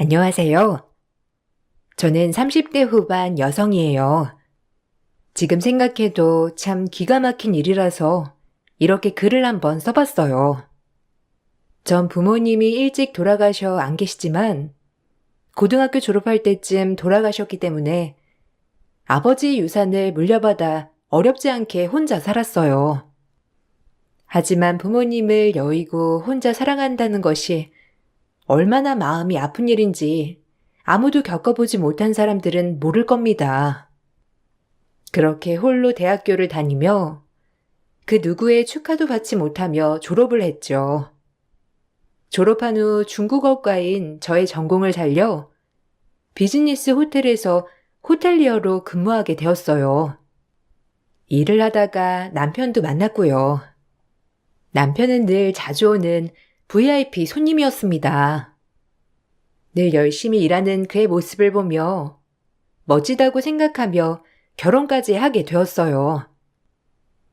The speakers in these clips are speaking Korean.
안녕하세요. 저는 30대 후반 여성이에요. 지금 생각해도 참 기가 막힌 일이라서 이렇게 글을 한번 써봤어요. 전 부모님이 일찍 돌아가셔 안 계시지만 고등학교 졸업할 때쯤 돌아가셨기 때문에 아버지 유산을 물려받아 어렵지 않게 혼자 살았어요. 하지만 부모님을 여의고 혼자 살아간다는 것이 얼마나 마음이 아픈 일인지 아무도 겪어보지 못한 사람들은 모를 겁니다. 그렇게 홀로 대학교를 다니며 그 누구의 축하도 받지 못하며 졸업을 했죠. 졸업한 후 중국어과인 저의 전공을 살려 비즈니스 호텔에서 호텔리어로 근무하게 되었어요. 일을 하다가 남편도 만났고요. 남편은 늘 자주 오는 VIP 손님이었습니다. 늘 열심히 일하는 그의 모습을 보며 멋지다고 생각하며 결혼까지 하게 되었어요.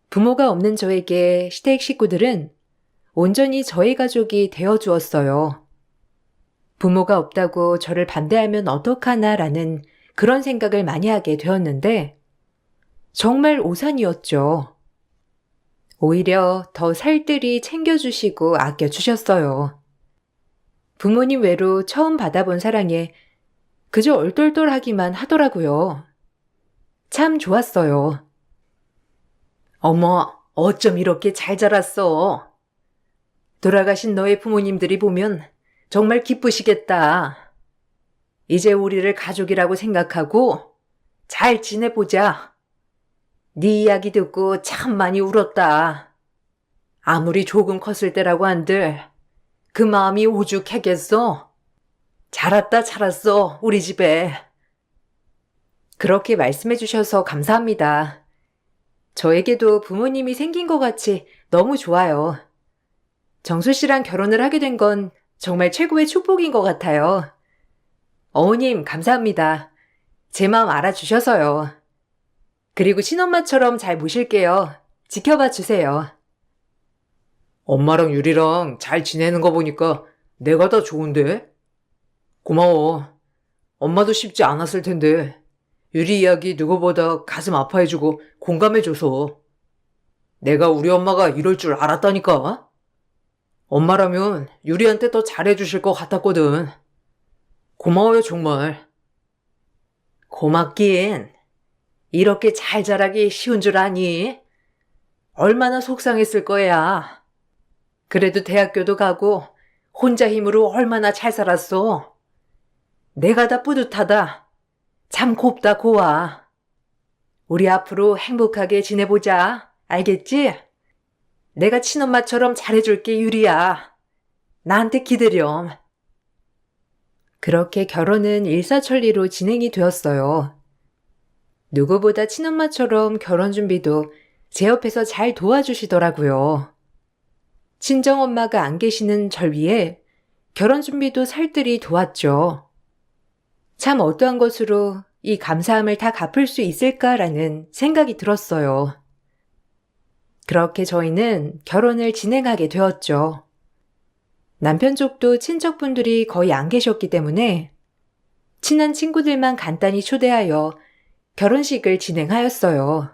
부모가 없는 저에게 시댁 식구들은 온전히 저의 가족이 되어주었어요. 부모가 없다고 저를 반대하면 어떡하나라는 그런 생각을 많이 하게 되었는데 정말 오산이었죠. 오히려 더 살뜰히 챙겨주시고 아껴주셨어요. 부모님 외로 처음 받아본 사랑에 그저 얼떨떨하기만 하더라고요. 참 좋았어요. 어머, 어쩜 이렇게 잘 자랐어. 돌아가신 너의 부모님들이 보면 정말 기쁘시겠다. 이제 우리를 가족이라고 생각하고 잘 지내보자. 네 이야기 듣고 참 많이 울었다. 아무리 조금 컸을 때라고 한들 그 마음이 오죽했겠어. 자랐다 자랐어, 우리 집에. 그렇게 말씀해 주셔서 감사합니다. 저에게도 부모님이 생긴 것 같이 너무 좋아요. 정수 씨랑 결혼을 하게 된 건 정말 최고의 축복인 것 같아요. 어머님, 감사합니다. 제 마음 알아주셔서요. 그리고 친엄마처럼 잘 모실게요. 지켜봐 주세요. 엄마랑 유리랑 잘 지내는 거 보니까 내가 더 좋은데? 고마워. 엄마도 쉽지 않았을 텐데. 유리 이야기 누구보다 가슴 아파해주고 공감해줘서. 내가 우리 엄마가 이럴 줄 알았다니까? 엄마라면 유리한테 더 잘해주실 것 같았거든. 고마워요, 정말. 고맙긴. 이렇게 잘 자라기 쉬운 줄 아니? 얼마나 속상했을 거야. 그래도 대학교도 가고 혼자 힘으로 얼마나 잘 살았어. 내가 다 뿌듯하다. 참 곱다 고와. 우리 앞으로 행복하게 지내보자. 알겠지? 내가 친엄마처럼 잘해줄게, 유리야. 나한테 기대렴. 그렇게 결혼은 일사천리로 진행이 되었어요. 누구보다 친엄마처럼 결혼 준비도 제 옆에서 잘 도와주시더라고요. 친정엄마가 안 계시는 절 위해 결혼 준비도 살뜰히 도왔죠. 참 어떠한 것으로 이 감사함을 다 갚을 수 있을까라는 생각이 들었어요. 그렇게 저희는 결혼을 진행하게 되었죠. 남편 쪽도 친척분들이 거의 안 계셨기 때문에 친한 친구들만 간단히 초대하여 결혼식을 진행하였어요.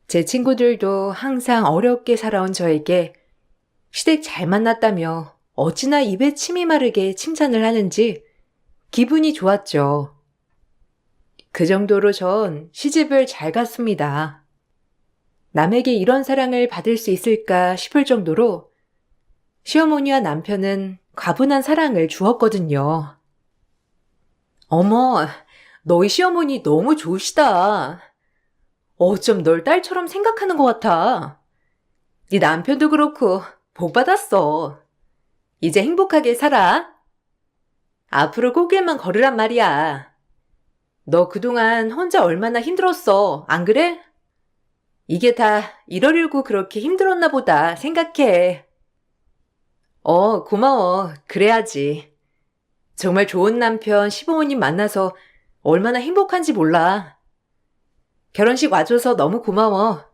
제 친구들도 항상 어렵게 살아온 저에게 시댁 잘 만났다며 어찌나 입에 침이 마르게 칭찬을 하는지 기분이 좋았죠. 그 정도로 전 시집을 잘 갔습니다. 남에게 이런 사랑을 받을 수 있을까 싶을 정도로 시어머니와 남편은 과분한 사랑을 주었거든요. 어머, 너희 시어머니 너무 좋으시다. 어쩜 널 딸처럼 생각하는 것 같아. 네 남편도 그렇고 복 받았어. 이제 행복하게 살아. 앞으로 꽃길만 걸으란 말이야. 너 그동안 혼자 얼마나 힘들었어, 안 그래? 이게 다 이러려고 그렇게 힘들었나 보다 생각해. 고마워. 그래야지. 정말 좋은 남편, 시부모님 만나서 얼마나 행복한지 몰라. 결혼식 와줘서 너무 고마워.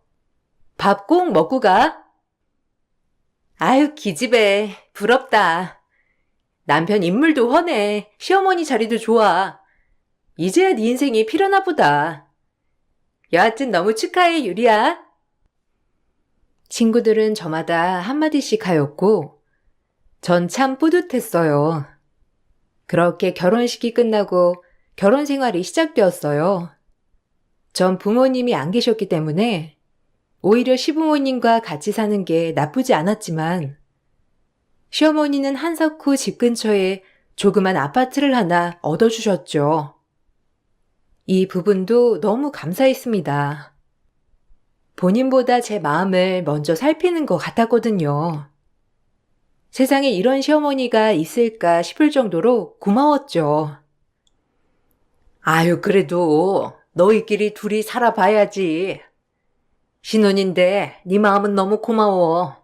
밥 꼭 먹고 가. 아유, 기집애. 부럽다. 남편 인물도 훤해. 시어머니 자리도 좋아. 이제야 네 인생이 필요나 보다. 여하튼 너무 축하해, 유리야. 친구들은 저마다 한마디씩 하였고, 전 참 뿌듯했어요. 그렇게 결혼식이 끝나고 결혼 생활이 시작되었어요. 전 부모님이 안 계셨기 때문에 오히려 시부모님과 같이 사는 게 나쁘지 않았지만, 시어머니는 한석 후 집 근처에 조그만 아파트를 하나 얻어주셨죠. 이 부분도 너무 감사했습니다. 본인보다 제 마음을 먼저 살피는 것 같았거든요. 세상에 이런 시어머니가 있을까 싶을 정도로 고마웠죠. 아유, 그래도 너희끼리 둘이 살아봐야지. 신혼인데 네 마음은 너무 고마워.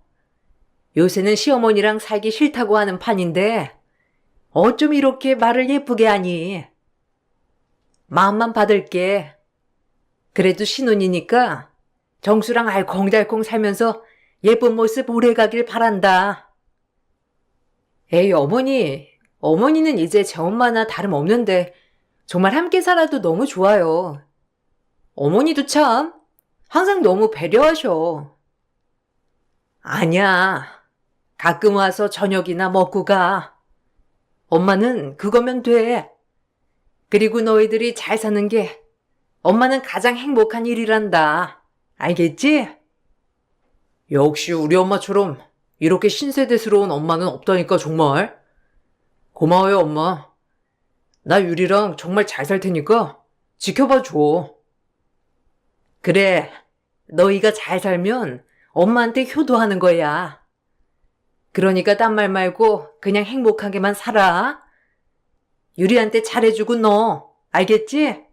요새는 시어머니랑 살기 싫다고 하는 판인데 어쩜 이렇게 말을 예쁘게 하니? 마음만 받을게. 그래도 신혼이니까 정수랑 알콩달콩 살면서 예쁜 모습 오래가길 바란다. 에이, 어머니는 이제 제 엄마나 다름없는데 정말 함께 살아도 너무 좋아요. 어머니도 참 항상 너무 배려하셔. 아니야. 가끔 와서 저녁이나 먹고 가. 엄마는 그거면 돼. 그리고 너희들이 잘 사는 게 엄마는 가장 행복한 일이란다. 알겠지? 역시 우리 엄마처럼 이렇게 신세대스러운 엄마는 없다니까 정말. 고마워요, 엄마. 나 유리랑 정말 잘 살 테니까 지켜봐 줘. 그래, 너희가 잘 살면 엄마한테 효도하는 거야. 그러니까 딴 말 말고 그냥 행복하게만 살아. 유리한테 잘해주고 너, 알겠지?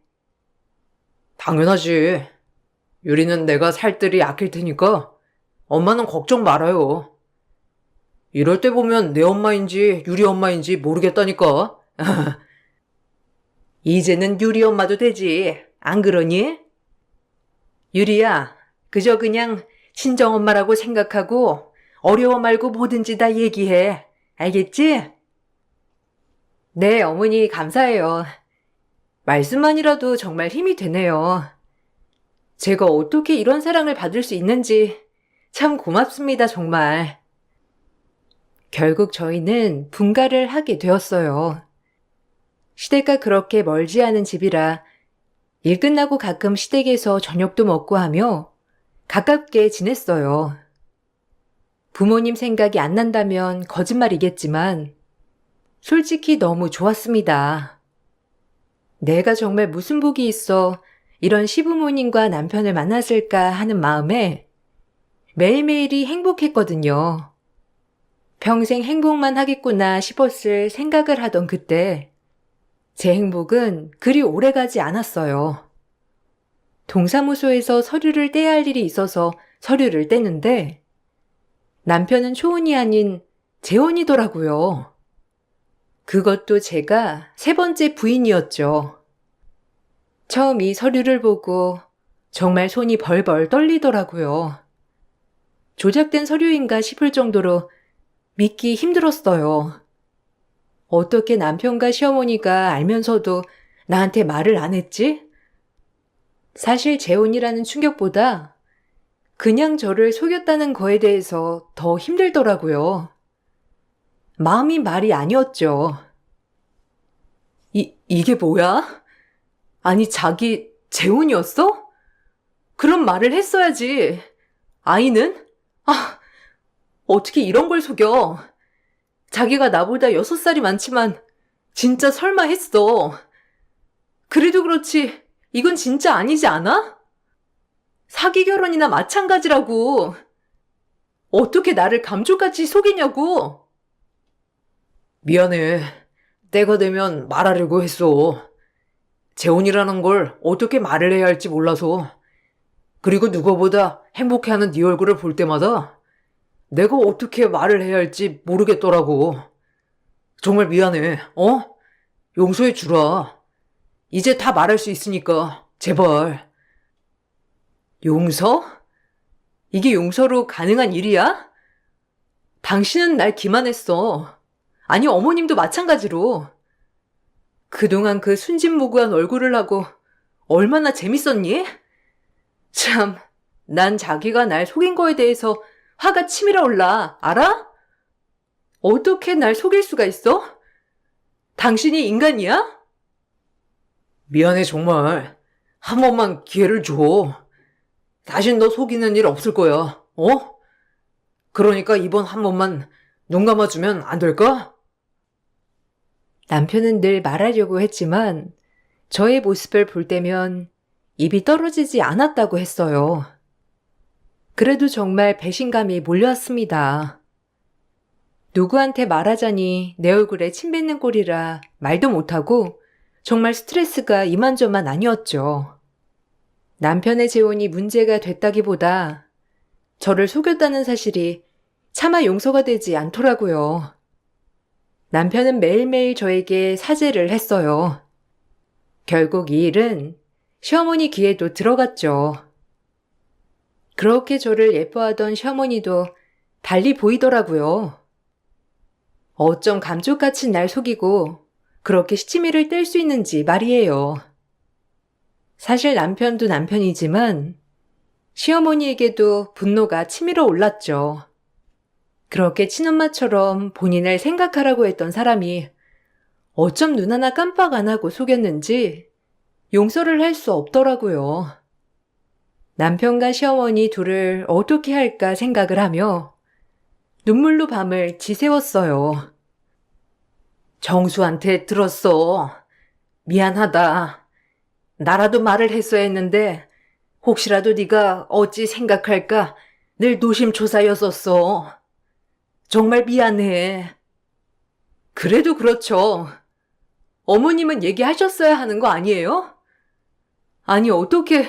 당연하지. 유리는 내가 살뜰히 아낄 테니까 엄마는 걱정 말아요. 이럴 때 보면 내 엄마인지 유리 엄마인지 모르겠다니까. 이제는 유리 엄마도 되지. 안 그러니? 유리야, 그저 그냥 친정엄마라고 생각하고 어려워 말고 뭐든지 다 얘기해. 알겠지? 네, 어머니 감사해요. 말씀만이라도 정말 힘이 되네요. 제가 어떻게 이런 사랑을 받을 수 있는지 참 고맙습니다, 정말. 결국 저희는 분가를 하게 되었어요. 시댁과 그렇게 멀지 않은 집이라 일 끝나고 가끔 시댁에서 저녁도 먹고 하며 가깝게 지냈어요. 부모님 생각이 안 난다면 거짓말이겠지만 솔직히 너무 좋았습니다. 내가 정말 무슨 복이 있어 이런 시부모님과 남편을 만났을까 하는 마음에 매일매일이 행복했거든요. 평생 행복만 하겠구나 싶었을 생각을 하던 그때 제 행복은 그리 오래가지 않았어요. 동사무소에서 서류를 떼야 할 일이 있어서 서류를 떼는데 남편은 초혼이 아닌 재혼이더라고요. 그것도 제가 세 번째 부인이었죠. 처음 이 서류를 보고 정말 손이 벌벌 떨리더라고요. 조작된 서류인가 싶을 정도로 믿기 힘들었어요. 어떻게 남편과 시어머니가 알면서도 나한테 말을 안 했지? 사실 재혼이라는 충격보다 그냥 저를 속였다는 거에 대해서 더 힘들더라고요. 마음이 말이 아니었죠. 이게 뭐야? 아니, 자기 재혼이었어? 그런 말을 했어야지. 아이는? 어떻게 이런 걸 속여? 자기가 나보다 6살이 많지만 진짜 설마 했어. 그래도 그렇지 이건 진짜 아니지 않아? 사기 결혼이나 마찬가지라고. 어떻게 나를 감쪽같이 속이냐고. 미안해. 때가 되면 말하려고 했어. 재혼이라는 걸 어떻게 말을 해야 할지 몰라서. 그리고 누구보다 행복해하는 네 얼굴을 볼 때마다 내가 어떻게 말을 해야 할지 모르겠더라고. 정말 미안해. 용서해 주라. 이제 다 말할 수 있으니까 제발. 용서? 이게 용서로 가능한 일이야? 당신은 날 기만했어. 아니, 어머님도 마찬가지로. 그동안 그 순진무구한 얼굴을 하고 얼마나 재밌었니? 참, 난 자기가 날 속인 거에 대해서 화가 치밀어 올라. 알아? 어떻게 날 속일 수가 있어? 당신이 인간이야? 미안해, 정말. 한 번만 기회를 줘. 다신 너 속이는 일 없을 거야. 어? 그러니까 이번 한 번만 눈 감아주면 안 될까? 남편은 늘 말하려고 했지만 저의 모습을 볼 때면 입이 떨어지지 않았다고 했어요. 그래도 정말 배신감이 몰려왔습니다. 누구한테 말하자니 내 얼굴에 침 뱉는 꼴이라 말도 못하고 정말 스트레스가 이만저만 아니었죠. 남편의 재혼이 문제가 됐다기보다 저를 속였다는 사실이 차마 용서가 되지 않더라고요. 남편은 매일매일 저에게 사죄를 했어요. 결국 이 일은 시어머니 귀에도 들어갔죠. 그렇게 저를 예뻐하던 시어머니도 달리 보이더라고요. 어쩜 감쪽같이 날 속이고 그렇게 시치미를 뗄 수 있는지 말이에요. 사실 남편도 남편이지만 시어머니에게도 분노가 치밀어 올랐죠. 그렇게 친엄마처럼 본인을 생각하라고 했던 사람이 어쩜 눈 하나 깜빡 안 하고 속였는지 용서를 할 수 없더라고요. 남편과 시어머니 둘을 어떻게 할까 생각을 하며 눈물로 밤을 지새웠어요. 정수한테 들었어. 미안하다. 나라도 말을 했어야 했는데 혹시라도 네가 어찌 생각할까 늘 노심초사였었어. 정말 미안해. 그래도 그렇죠. 어머님은 얘기하셨어야 하는 거 아니에요? 아니, 어떻게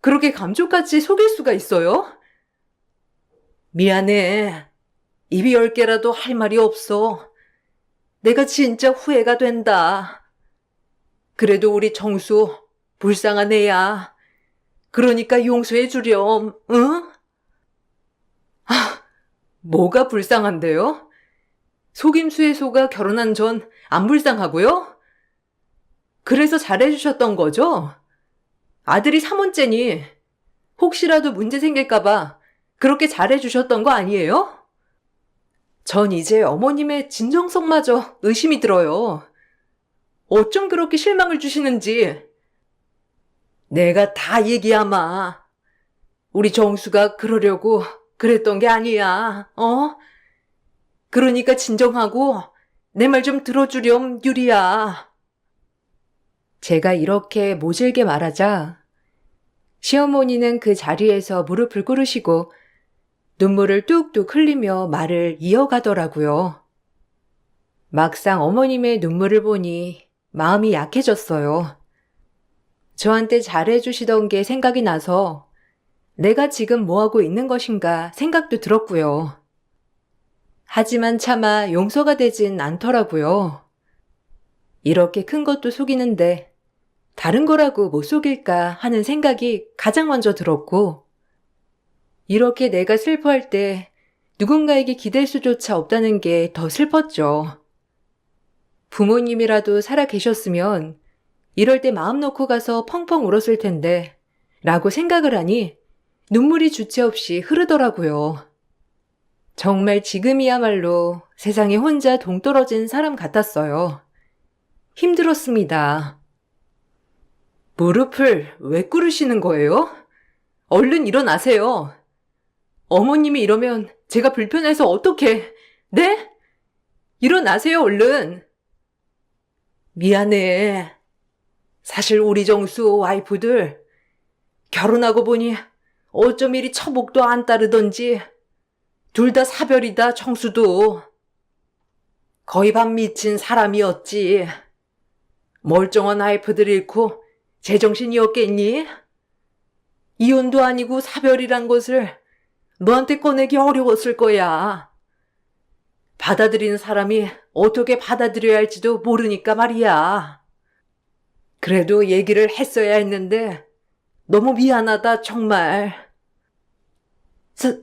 그렇게 감쪽같이 속일 수가 있어요? 미안해. 입이 10개라도 할 말이 없어. 내가 진짜 후회가 된다. 그래도 우리 정수 불쌍한 애야. 그러니까 용서해 주렴, 응? 뭐가 불쌍한데요? 속임수의 소가 결혼한 전 안 불쌍하고요? 그래서 잘해주셨던 거죠? 아들이 사문째니 혹시라도 문제 생길까봐 그렇게 잘해주셨던 거 아니에요? 전 이제 어머님의 진정성마저 의심이 들어요. 어쩜 그렇게 실망을 주시는지. 내가 다 얘기하마. 우리 정수가 그러려고 그랬던 게 아니야, 어? 그러니까 진정하고 내 말 좀 들어주렴, 유리야. 제가 이렇게 모질게 말하자 시어머니는 그 자리에서 무릎을 꿇으시고 눈물을 뚝뚝 흘리며 말을 이어가더라고요. 막상 어머님의 눈물을 보니 마음이 약해졌어요. 저한테 잘해주시던 게 생각이 나서 내가 지금 뭐하고 있는 것인가 생각도 들었고요. 하지만 차마 용서가 되진 않더라고요. 이렇게 큰 것도 속이는데 다른 거라고 못 속일까 하는 생각이 가장 먼저 들었고, 이렇게 내가 슬퍼할 때 누군가에게 기댈 수조차 없다는 게 더 슬펐죠. 부모님이라도 살아 계셨으면 이럴 때 마음 놓고 가서 펑펑 울었을 텐데 라고 생각을 하니 눈물이 주체 없이 흐르더라고요. 정말 지금이야말로 세상에 혼자 동떨어진 사람 같았어요. 힘들었습니다. 무릎을 왜 꿇으시는 거예요? 얼른 일어나세요. 어머님이 이러면 제가 불편해서 어떡해. 네? 일어나세요, 얼른. 미안해. 사실 우리 정수 와이프들 결혼하고 보니 어쩜 이리 처복도 안 따르던지 둘 다 사별이다, 정수도. 거의 반 미친 사람이었지. 멀쩡한 와이프들 잃고 제정신이었겠니? 이혼도 아니고 사별이란 것을 너한테 꺼내기 어려웠을 거야. 받아들이는 사람이 어떻게 받아들여야 할지도 모르니까 말이야. 그래도 얘기를 했어야 했는데 너무 미안하다, 정말.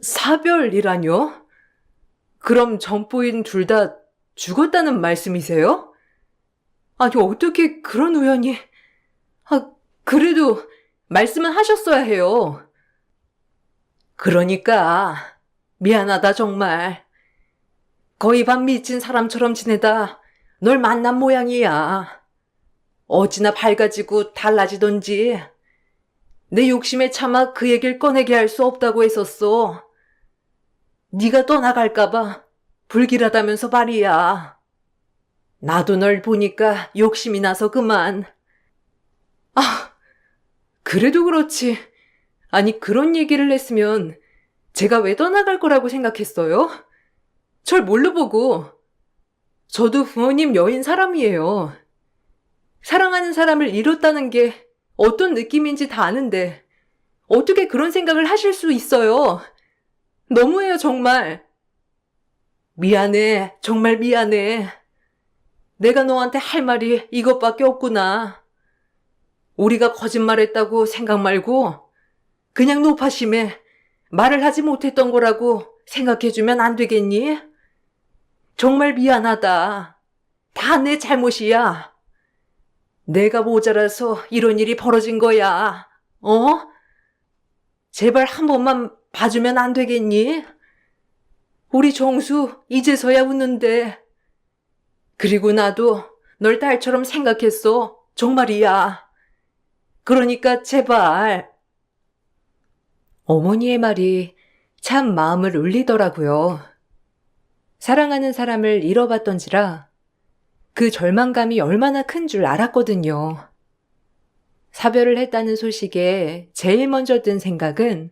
사별이라뇨? 그럼 전부인 둘 다 죽었다는 말씀이세요? 아니, 어떻게 그런 우연이... 그래도 말씀은 하셨어야 해요. 그러니까 미안하다 정말. 거의 반 미친 사람처럼 지내다 널 만난 모양이야. 어찌나 밝아지고 달라지던지. 내 욕심에 차마 그 얘기를 꺼내게 할 수 없다고 했었어. 네가 떠나갈까봐 불길하다면서 말이야. 나도 널 보니까 욕심이 나서 그만. 그래도 그렇지. 아니, 그런 얘기를 했으면 제가 왜 떠나갈 거라고 생각했어요? 절 뭘로 보고. 저도 부모님 여인 사람이에요. 사랑하는 사람을 잃었다는 게 어떤 느낌인지 다 아는데 어떻게 그런 생각을 하실 수 있어요? 너무해요, 정말. 미안해, 정말 미안해. 내가 너한테 할 말이 이것밖에 없구나. 우리가 거짓말했다고 생각 말고 그냥 노파심에 말을 하지 못했던 거라고 생각해주면 안 되겠니? 정말 미안하다. 다 내 잘못이야. 내가 모자라서 이런 일이 벌어진 거야. 제발 한 번만 봐주면 안 되겠니? 우리 정수 이제서야 웃는데. 그리고 나도 널 딸처럼 생각했어. 정말이야. 그러니까 제발. 어머니의 말이 참 마음을 울리더라고요. 사랑하는 사람을 잃어봤던지라 그 절망감이 얼마나 큰 줄 알았거든요. 사별을 했다는 소식에 제일 먼저 든 생각은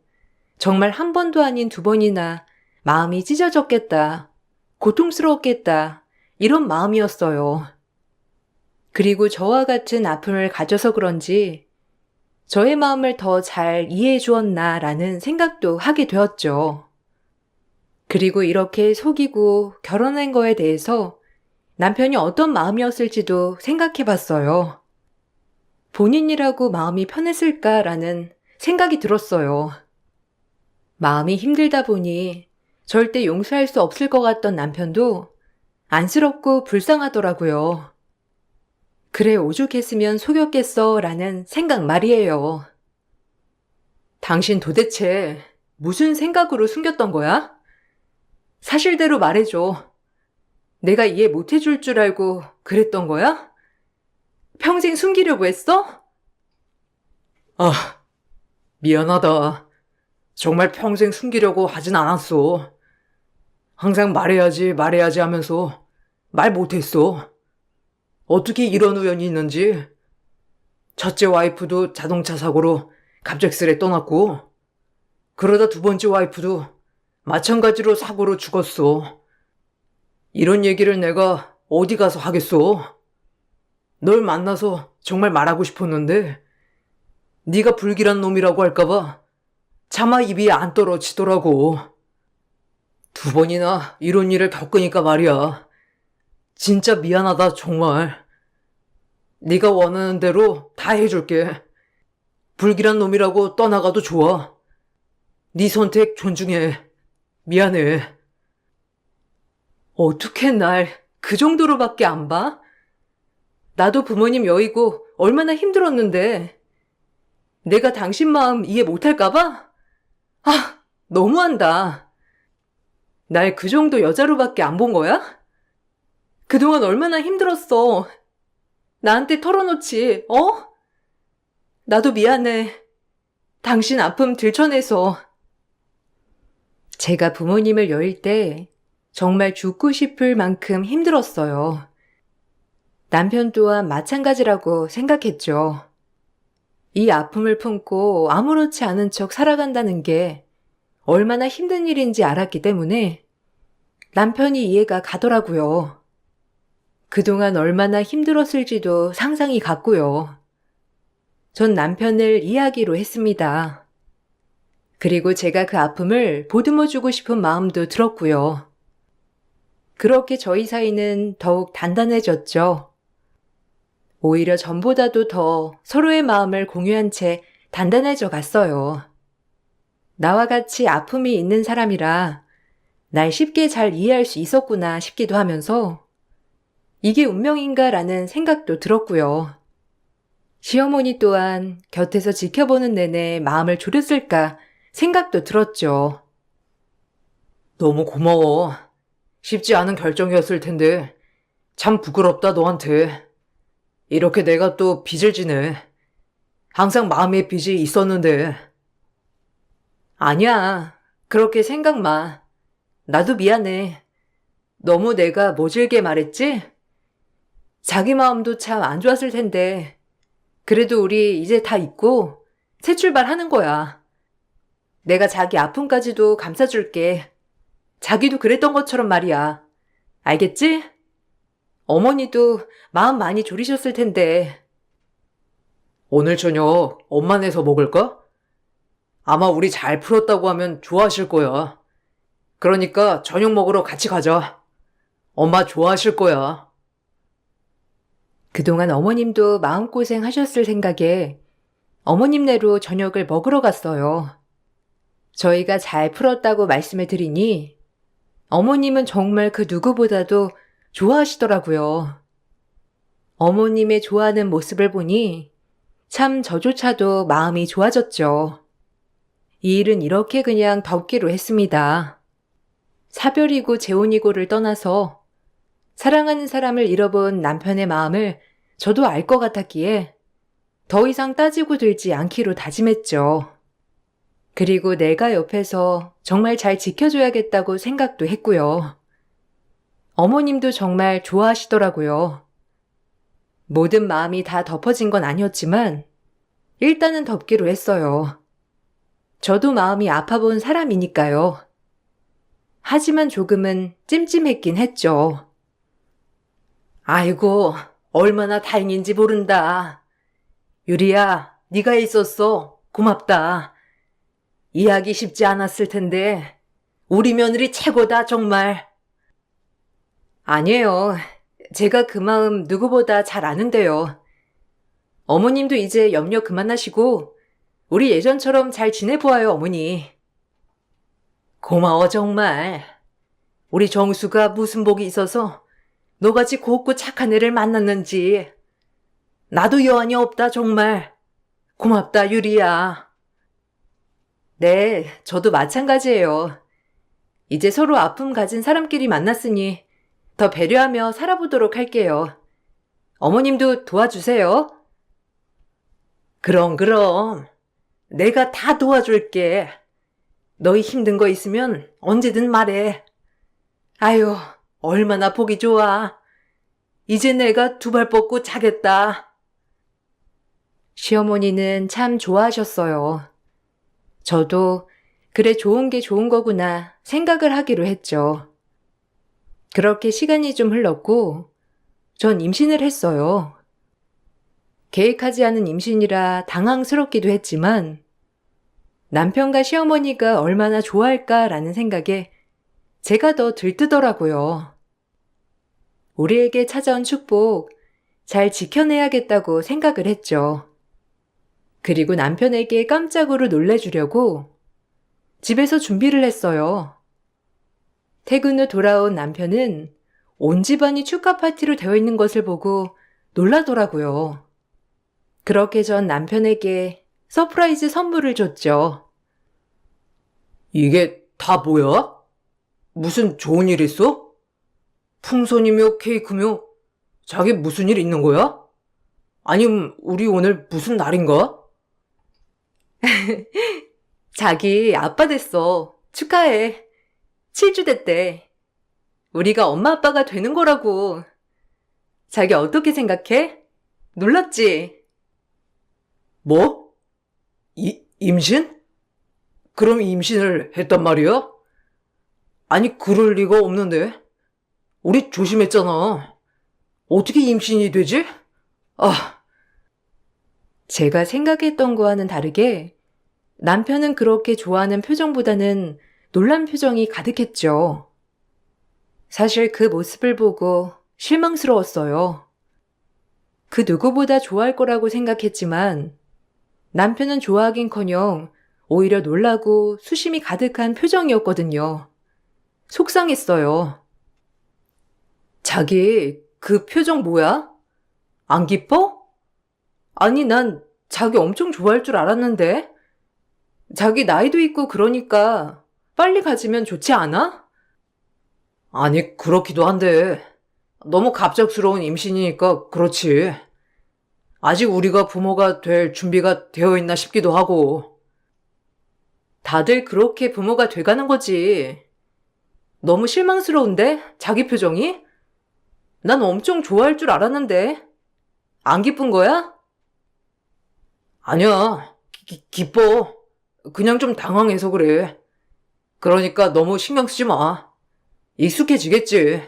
정말 한 번도 아닌 두 번이나 마음이 찢어졌겠다, 고통스러웠겠다, 이런 마음이었어요. 그리고 저와 같은 아픔을 가져서 그런지 저의 마음을 더 잘 이해해 주었나라는 생각도 하게 되었죠. 그리고 이렇게 속이고 결혼한 거에 대해서 남편이 어떤 마음이었을지도 생각해 봤어요. 본인이라고 마음이 편했을까라는 생각이 들었어요. 마음이 힘들다 보니 절대 용서할 수 없을 것 같던 남편도 안쓰럽고 불쌍하더라고요. 그래, 오죽했으면 속였겠어 라는 생각 말이에요. 당신 도대체 무슨 생각으로 숨겼던 거야? 사실대로 말해줘. 내가 이해 못 해줄 줄 알고 그랬던 거야? 평생 숨기려고 했어? 미안하다. 정말 평생 숨기려고 하진 않았어. 항상 말해야지 하면서 말 못했어. 어떻게 이런 우연이 있는지. 첫째 와이프도 자동차 사고로 갑작스레 떠났고, 그러다 두 번째 와이프도 마찬가지로 사고로 죽었어. 이런 얘기를 내가 어디 가서 하겠어? 널 만나서 정말 말하고 싶었는데 네가 불길한 놈이라고 할까봐 차마 입이 안 떨어지더라고. 두 번이나 이런 일을 겪으니까 말이야. 진짜 미안하다 정말. 네가 원하는 대로 다 해줄게. 불길한 놈이라고 떠나가도 좋아. 네 선택 존중해. 미안해. 어떻게 날 그 정도로밖에 안 봐? 나도 부모님 여의고 얼마나 힘들었는데 내가 당신 마음 이해 못할까봐? 너무한다. 날 그 정도 여자로밖에 안 본 거야? 그동안 얼마나 힘들었어. 나한테 털어놓지, 나도 미안해. 당신 아픔 들춰내서. 제가 부모님을 여일 때 정말 죽고 싶을 만큼 힘들었어요. 남편 또한 마찬가지라고 생각했죠. 이 아픔을 품고 아무렇지 않은 척 살아간다는 게 얼마나 힘든 일인지 알았기 때문에 남편이 이해가 가더라고요. 그동안 얼마나 힘들었을지도 상상이 갔고요. 전 남편을 이해하기로 했습니다. 그리고 제가 그 아픔을 보듬어주고 싶은 마음도 들었고요. 그렇게 저희 사이는 더욱 단단해졌죠. 오히려 전보다도 더 서로의 마음을 공유한 채 단단해져 갔어요. 나와 같이 아픔이 있는 사람이라 날 쉽게 잘 이해할 수 있었구나 싶기도 하면서 이게 운명인가라는 생각도 들었고요. 시어머니 또한 곁에서 지켜보는 내내 마음을 졸였을까 생각도 들었죠. 너무 고마워. 쉽지 않은 결정이었을 텐데 참 부끄럽다 너한테. 이렇게 내가 또 빚을 지네. 항상 마음에 빚이 있었는데. 아니야. 그렇게 생각 마. 나도 미안해. 너무 내가 모질게 말했지? 자기 마음도 참 안 좋았을 텐데. 그래도 우리 이제 다 잊고 새 출발하는 거야. 내가 자기 아픔까지도 감싸줄게. 자기도 그랬던 것처럼 말이야. 알겠지? 어머니도 마음 많이 졸이셨을 텐데. 오늘 저녁 엄마네서 먹을까? 아마 우리 잘 풀었다고 하면 좋아하실 거야. 그러니까 저녁 먹으러 같이 가자. 엄마 좋아하실 거야. 그동안 어머님도 마음고생 하셨을 생각에 어머님네로 저녁을 먹으러 갔어요. 저희가 잘 풀었다고 말씀을 드리니 어머님은 정말 그 누구보다도 좋아하시더라고요. 어머님의 좋아하는 모습을 보니 참 저조차도 마음이 좋아졌죠. 이 일은 이렇게 그냥 덮기로 했습니다. 사별이고 재혼이고를 떠나서 사랑하는 사람을 잃어본 남편의 마음을 저도 알 것 같았기에 더 이상 따지고 들지 않기로 다짐했죠. 그리고 내가 옆에서 정말 잘 지켜줘야겠다고 생각도 했고요. 어머님도 정말 좋아하시더라고요. 모든 마음이 다 덮어진 건 아니었지만 일단은 덮기로 했어요. 저도 마음이 아파본 사람이니까요. 하지만 조금은 찜찜했긴 했죠. 아이고, 얼마나 다행인지 모른다. 유리야, 네가 있었어. 고맙다. 이해하기 쉽지 않았을 텐데 우리 며느리 최고다 정말. 아니에요. 제가 그 마음 누구보다 잘 아는데요. 어머님도 이제 염려 그만하시고 우리 예전처럼 잘 지내보아요, 어머니. 고마워 정말. 우리 정수가 무슨 복이 있어서 너같이 곱고 착한 애를 만났는지. 나도 여한이 없다 정말. 고맙다 유리야. 네, 저도 마찬가지예요. 이제 서로 아픔 가진 사람끼리 만났으니 더 배려하며 살아보도록 할게요. 어머님도 도와주세요. 그럼. 내가 다 도와줄게. 너희 힘든 거 있으면 언제든 말해. 아유, 얼마나 보기 좋아. 이제 내가 두 발 뻗고 자겠다. 시어머니는 참 좋아하셨어요. 저도 그래 좋은 게 좋은 거구나 생각을 하기로 했죠. 그렇게 시간이 좀 흘렀고 전 임신을 했어요. 계획하지 않은 임신이라 당황스럽기도 했지만 남편과 시어머니가 얼마나 좋아할까라는 생각에 제가 더 들뜨더라고요. 우리에게 찾아온 축복 잘 지켜내야겠다고 생각을 했죠. 그리고 남편에게 깜짝으로 놀래주려고 집에서 준비를 했어요. 퇴근 후 돌아온 남편은 온 집안이 축하 파티로 되어 있는 것을 보고 놀라더라고요. 그렇게 전 남편에게 서프라이즈 선물을 줬죠. 이게 다 뭐야? 무슨 좋은 일 있어? 풍선이며 케이크며 자기 무슨 일 있는 거야? 아님 우리 오늘 무슨 날인가? 자기 아빠 됐어. 축하해. 7주 됐대. 우리가 엄마 아빠가 되는 거라고. 자기 어떻게 생각해? 놀랍지? 뭐? 임신? 그럼 임신을 했단 말이야? 아니 그럴 리가 없는데. 우리 조심했잖아. 어떻게 임신이 되지? 아, 제가 생각했던 거와는 다르게 남편은 그렇게 좋아하는 표정보다는 놀란 표정이 가득했죠. 사실 그 모습을 보고 실망스러웠어요. 그 누구보다 좋아할 거라고 생각했지만 남편은 좋아하긴커녕 오히려 놀라고 수심이 가득한 표정이었거든요. 속상했어요. 자기 그 표정 뭐야? 안 기뻐? 아니, 난 자기 엄청 좋아할 줄 알았는데. 자기 나이도 있고 그러니까 빨리 가지면 좋지 않아? 아니, 그렇기도 한데. 너무 갑작스러운 임신이니까 그렇지. 아직 우리가 부모가 될 준비가 되어 있나 싶기도 하고. 다들 그렇게 부모가 돼가는 거지. 너무 실망스러운데? 자기 표정이? 난 엄청 좋아할 줄 알았는데. 안 기쁜 거야? 아니야. 기뻐. 그냥 좀 당황해서 그래. 그러니까 너무 신경 쓰지 마. 익숙해지겠지.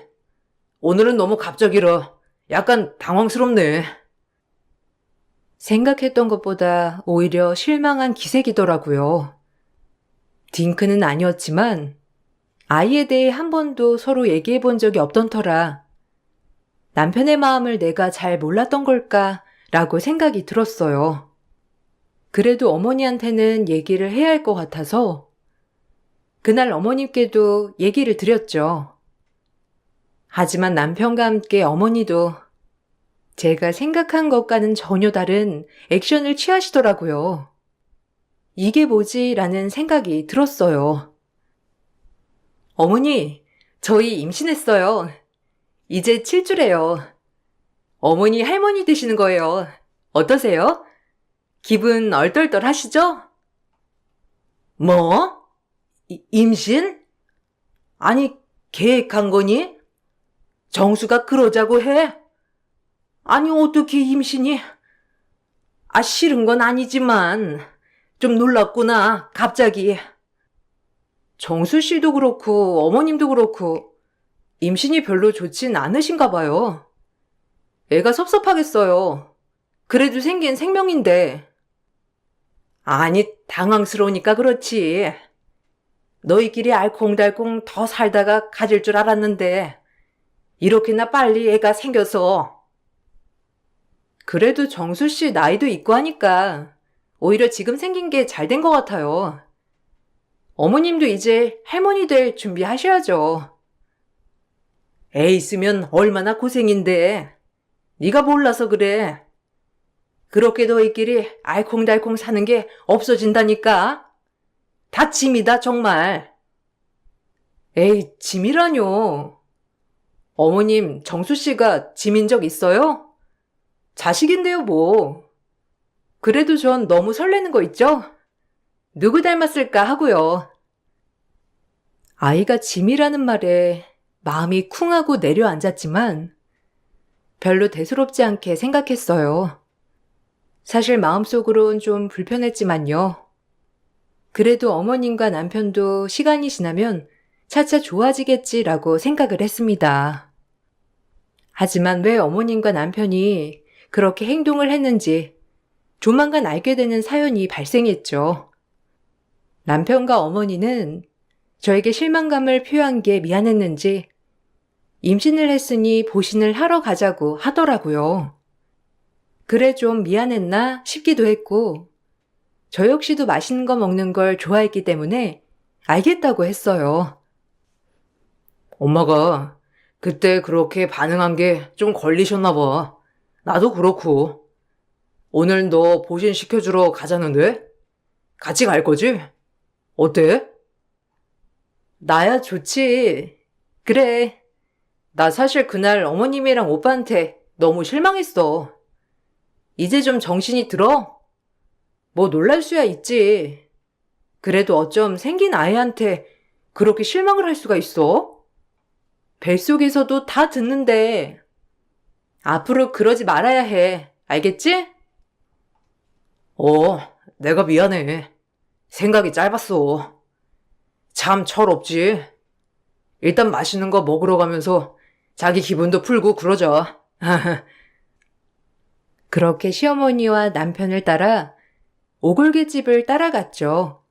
오늘은 너무 갑작이라 약간 당황스럽네. 생각했던 것보다 오히려 실망한 기색이더라고요. 딩크는 아니었지만 아이에 대해 한 번도 서로 얘기해 본 적이 없던 터라 남편의 마음을 내가 잘 몰랐던 걸까라고 생각이 들었어요. 그래도 어머니한테는 얘기를 해야 할 것 같아서 그날 어머님께도 얘기를 드렸죠. 하지만 남편과 함께 어머니도 제가 생각한 것과는 전혀 다른 액션을 취하시더라고요. 이게 뭐지? 라는 생각이 들었어요. 어머니, 저희 임신했어요. 이제 7주래요. 어머니 할머니 되시는 거예요. 어떠세요? 기분 얼떨떨 하시죠? 뭐? 임신? 아니, 계획한 거니? 정수가 그러자고 해? 아니, 어떻게 임신이? 아, 싫은 건 아니지만, 좀 놀랍구나, 갑자기. 정수 씨도 그렇고, 어머님도 그렇고, 임신이 별로 좋진 않으신가 봐요. 애가 섭섭하겠어요. 그래도 생긴 생명인데. 아니, 당황스러우니까 그렇지. 너희끼리 알콩달콩 더 살다가 가질 줄 알았는데, 이렇게나 빨리 애가 생겨서. 그래도 정수 씨 나이도 있고 하니까 오히려 지금 생긴 게 잘 된 것 같아요. 어머님도 이제 할머니 될 준비하셔야죠. 애 있으면 얼마나 고생인데. 네가 몰라서 그래. 그렇게 너희끼리 알콩달콩 사는 게 없어진다니까. 다 짐이다 정말. 에이, 짐이라뇨. 어머님, 정수 씨가 짐인 적 있어요? 자식인데요, 뭐. 그래도 전 너무 설레는 거 있죠? 누구 닮았을까 하고요. 아이가 짐이라는 말에 마음이 쿵하고 내려앉았지만 별로 대수롭지 않게 생각했어요. 사실 마음속으론 좀 불편했지만요. 그래도 어머님과 남편도 시간이 지나면 차차 좋아지겠지라고 생각을 했습니다. 하지만 왜 어머님과 남편이 그렇게 행동을 했는지 조만간 알게 되는 사연이 발생했죠. 남편과 어머니는 저에게 실망감을 표한 게 미안했는지 임신을 했으니 보신을 하러 가자고 하더라고요. 그래 좀 미안했나 싶기도 했고 저 역시도 맛있는 거 먹는 걸 좋아했기 때문에 알겠다고 했어요. 엄마가 그때 그렇게 반응한 게 좀 걸리셨나 봐. 나도 그렇고. 오늘 너 보신 시켜주러 가자는데? 같이 갈 거지? 어때? 나야 좋지. 그래. 나 사실 그날 어머님이랑 오빠한테 너무 실망했어. 이제 좀 정신이 들어? 뭐 놀랄 수야 있지. 그래도 어쩜 생긴 아이한테 그렇게 실망을 할 수가 있어? 뱃속에서도 다 듣는데 앞으로 그러지 말아야 해. 알겠지? 내가 미안해. 생각이 짧았어. 참 철없지. 일단 맛있는 거 먹으러 가면서 자기 기분도 풀고 그러자. 그렇게 시어머니와 남편을 따라 오골개집을 따라갔죠.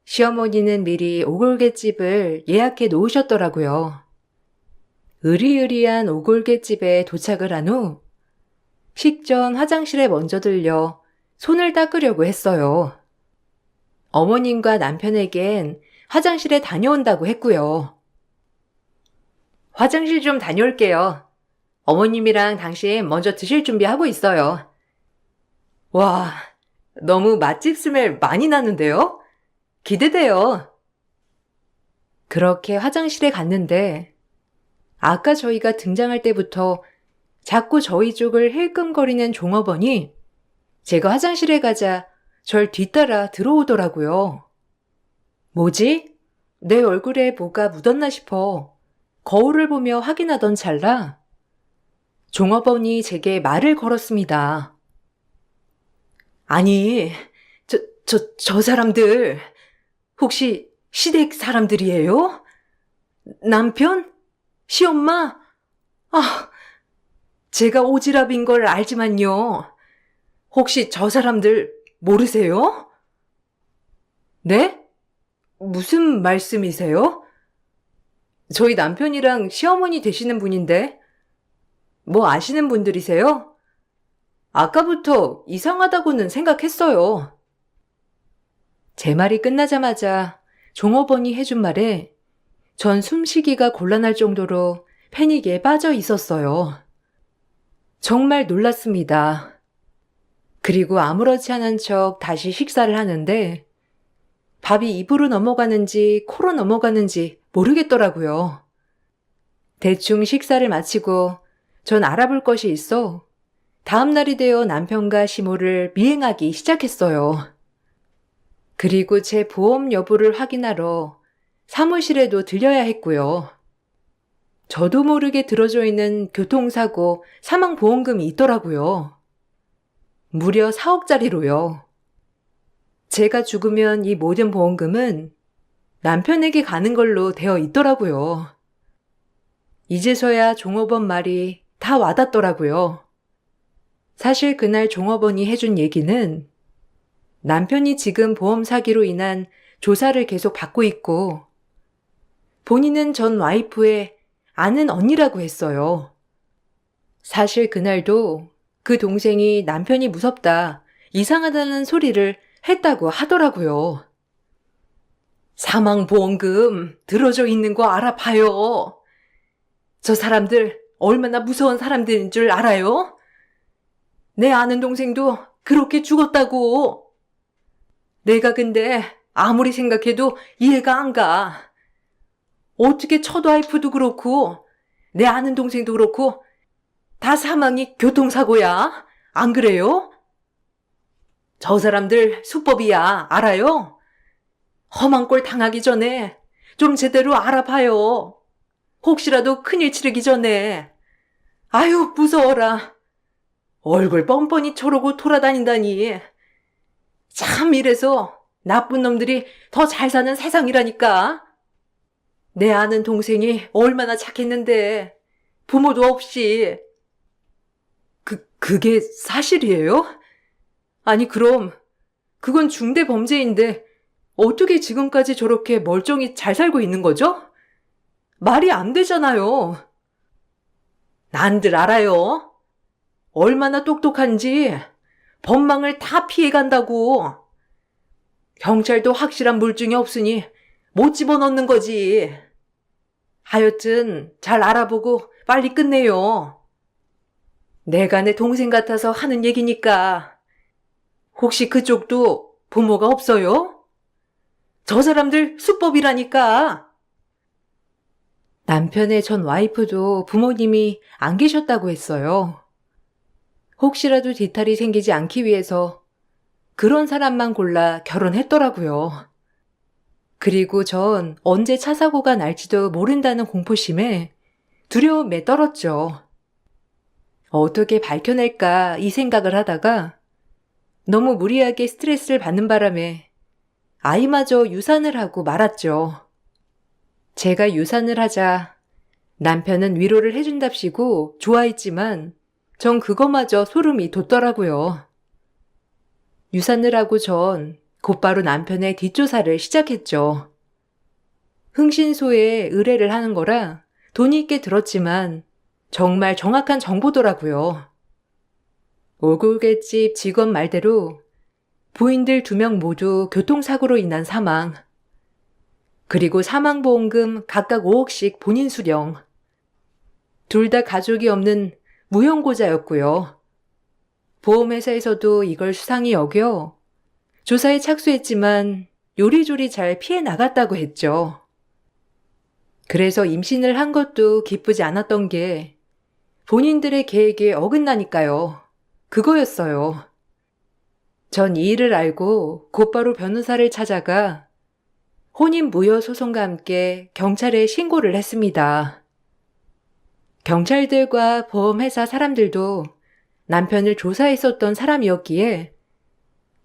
시어머니는 미리 오골개집을 예약해 놓으셨더라고요. 으리으리한 오골개집에 도착을 한 후 식전 화장실에 먼저 들려 손을 닦으려고 했어요. 어머님과 남편에겐 화장실에 다녀온다고 했고요. 화장실 좀 다녀올게요. 어머님이랑 당신 먼저 드실 준비하고 있어요. 와, 너무 맛집 스멜 많이 나는데요? 기대돼요. 그렇게 화장실에 갔는데 아까 저희가 등장할 때부터 자꾸 저희 쪽을 힐끔거리는 종업원이 제가 화장실에 가자 절 뒤따라 들어오더라고요. 뭐지? 내 얼굴에 뭐가 묻었나 싶어 거울을 보며 확인하던 찰나 종업원이 제게 말을 걸었습니다. 아니, 저 사람들, 혹시 시댁 사람들이에요? 남편? 시엄마? 아, 제가 오지랖인 걸 알지만요. 혹시 저 사람들 모르세요? 네? 무슨 말씀이세요? 저희 남편이랑 시어머니 되시는 분인데, 뭐 아시는 분들이세요? 아까부터 이상하다고는 생각했어요. 제 말이 끝나자마자 종업원이 해준 말에 전 숨쉬기가 곤란할 정도로 패닉에 빠져 있었어요. 정말 놀랐습니다. 그리고 아무렇지 않은 척 다시 식사를 하는데 밥이 입으로 넘어가는지 코로 넘어가는지 모르겠더라고요. 대충 식사를 마치고 전 알아볼 것이 있어 다음 날이 되어 남편과 시모를 미행하기 시작했어요. 그리고 제 보험 여부를 확인하러 사무실에도 들려야 했고요. 저도 모르게 들어져 있는 교통사고 사망보험금이 있더라고요. 무려 4억짜리로요. 제가 죽으면 이 모든 보험금은 남편에게 가는 걸로 되어 있더라고요. 이제서야 종업원 말이 다 와닿더라고요. 사실 그날 종업원이 해준 얘기는 남편이 지금 보험 사기로 인한 조사를 계속 받고 있고 본인은 전 와이프의 아는 언니라고 했어요. 사실 그날도 그 동생이 남편이 무섭다, 이상하다는 소리를 했다고 하더라고요. 사망보험금 들어져 있는 거 알아봐요. 저 사람들 얼마나 무서운 사람들인 줄 알아요? 내 아는 동생도 그렇게 죽었다고. 내가 근데 아무리 생각해도 이해가 안 가. 어떻게 첫 와이프도 그렇고 내 아는 동생도 그렇고 다 사망이 교통사고야. 안 그래요? 저 사람들 수법이야. 알아요? 험한 꼴 당하기 전에 좀 제대로 알아봐요. 혹시라도 큰일 치르기 전에. 아유, 무서워라. 얼굴 뻔뻔히 저러고 돌아다닌다니. 참 이래서 나쁜 놈들이 더 잘 사는 세상이라니까. 내 아는 동생이 얼마나 착했는데 부모도 없이. 그게 사실이에요? 아니 그럼 그건 중대 범죄인데 어떻게 지금까지 저렇게 멀쩡히 잘 살고 있는 거죠? 말이 안 되잖아요. 난들 알아요. 얼마나 똑똑한지 법망을 다 피해간다고. 경찰도 확실한 물증이 없으니 못 집어넣는 거지. 하여튼 잘 알아보고 빨리 끝내요. 내가 내 동생 같아서 하는 얘기니까. 혹시 그쪽도 부모가 없어요? 저 사람들 수법이라니까. 남편의 전 와이프도 부모님이 안 계셨다고 했어요. 혹시라도 뒤탈이 생기지 않기 위해서 그런 사람만 골라 결혼했더라고요. 그리고 전 언제 차 사고가 날지도 모른다는 공포심에 두려움에 떨었죠. 어떻게 밝혀낼까 이 생각을 하다가 너무 무리하게 스트레스를 받는 바람에 아이마저 유산을 하고 말았죠. 제가 유산을 하자 남편은 위로를 해준답시고 좋아했지만 전 그거마저 소름이 돋더라고요. 유산을 하고 전 곧바로 남편의 뒷조사를 시작했죠. 흥신소에 의뢰를 하는 거라 돈이 있게 들었지만 정말 정확한 정보더라고요. 올골개집 직원 말대로 부인들 2명 모두 교통사고로 인한 사망, 그리고 사망보험금 각각 5억씩 본인 수령, 둘 다 가족이 없는 무형고자였고요. 보험회사에서도 이걸 수상히 여겨 조사에 착수했지만 요리조리 잘 피해 나갔다고 했죠. 그래서 임신을 한 것도 기쁘지 않았던 게 본인들의 계획에 어긋나니까요. 그거였어요. 전 이 일을 알고 곧바로 변호사를 찾아가 혼인무효소송과 함께 경찰에 신고를 했습니다. 경찰들과 보험회사 사람들도 남편을 조사했었던 사람이었기에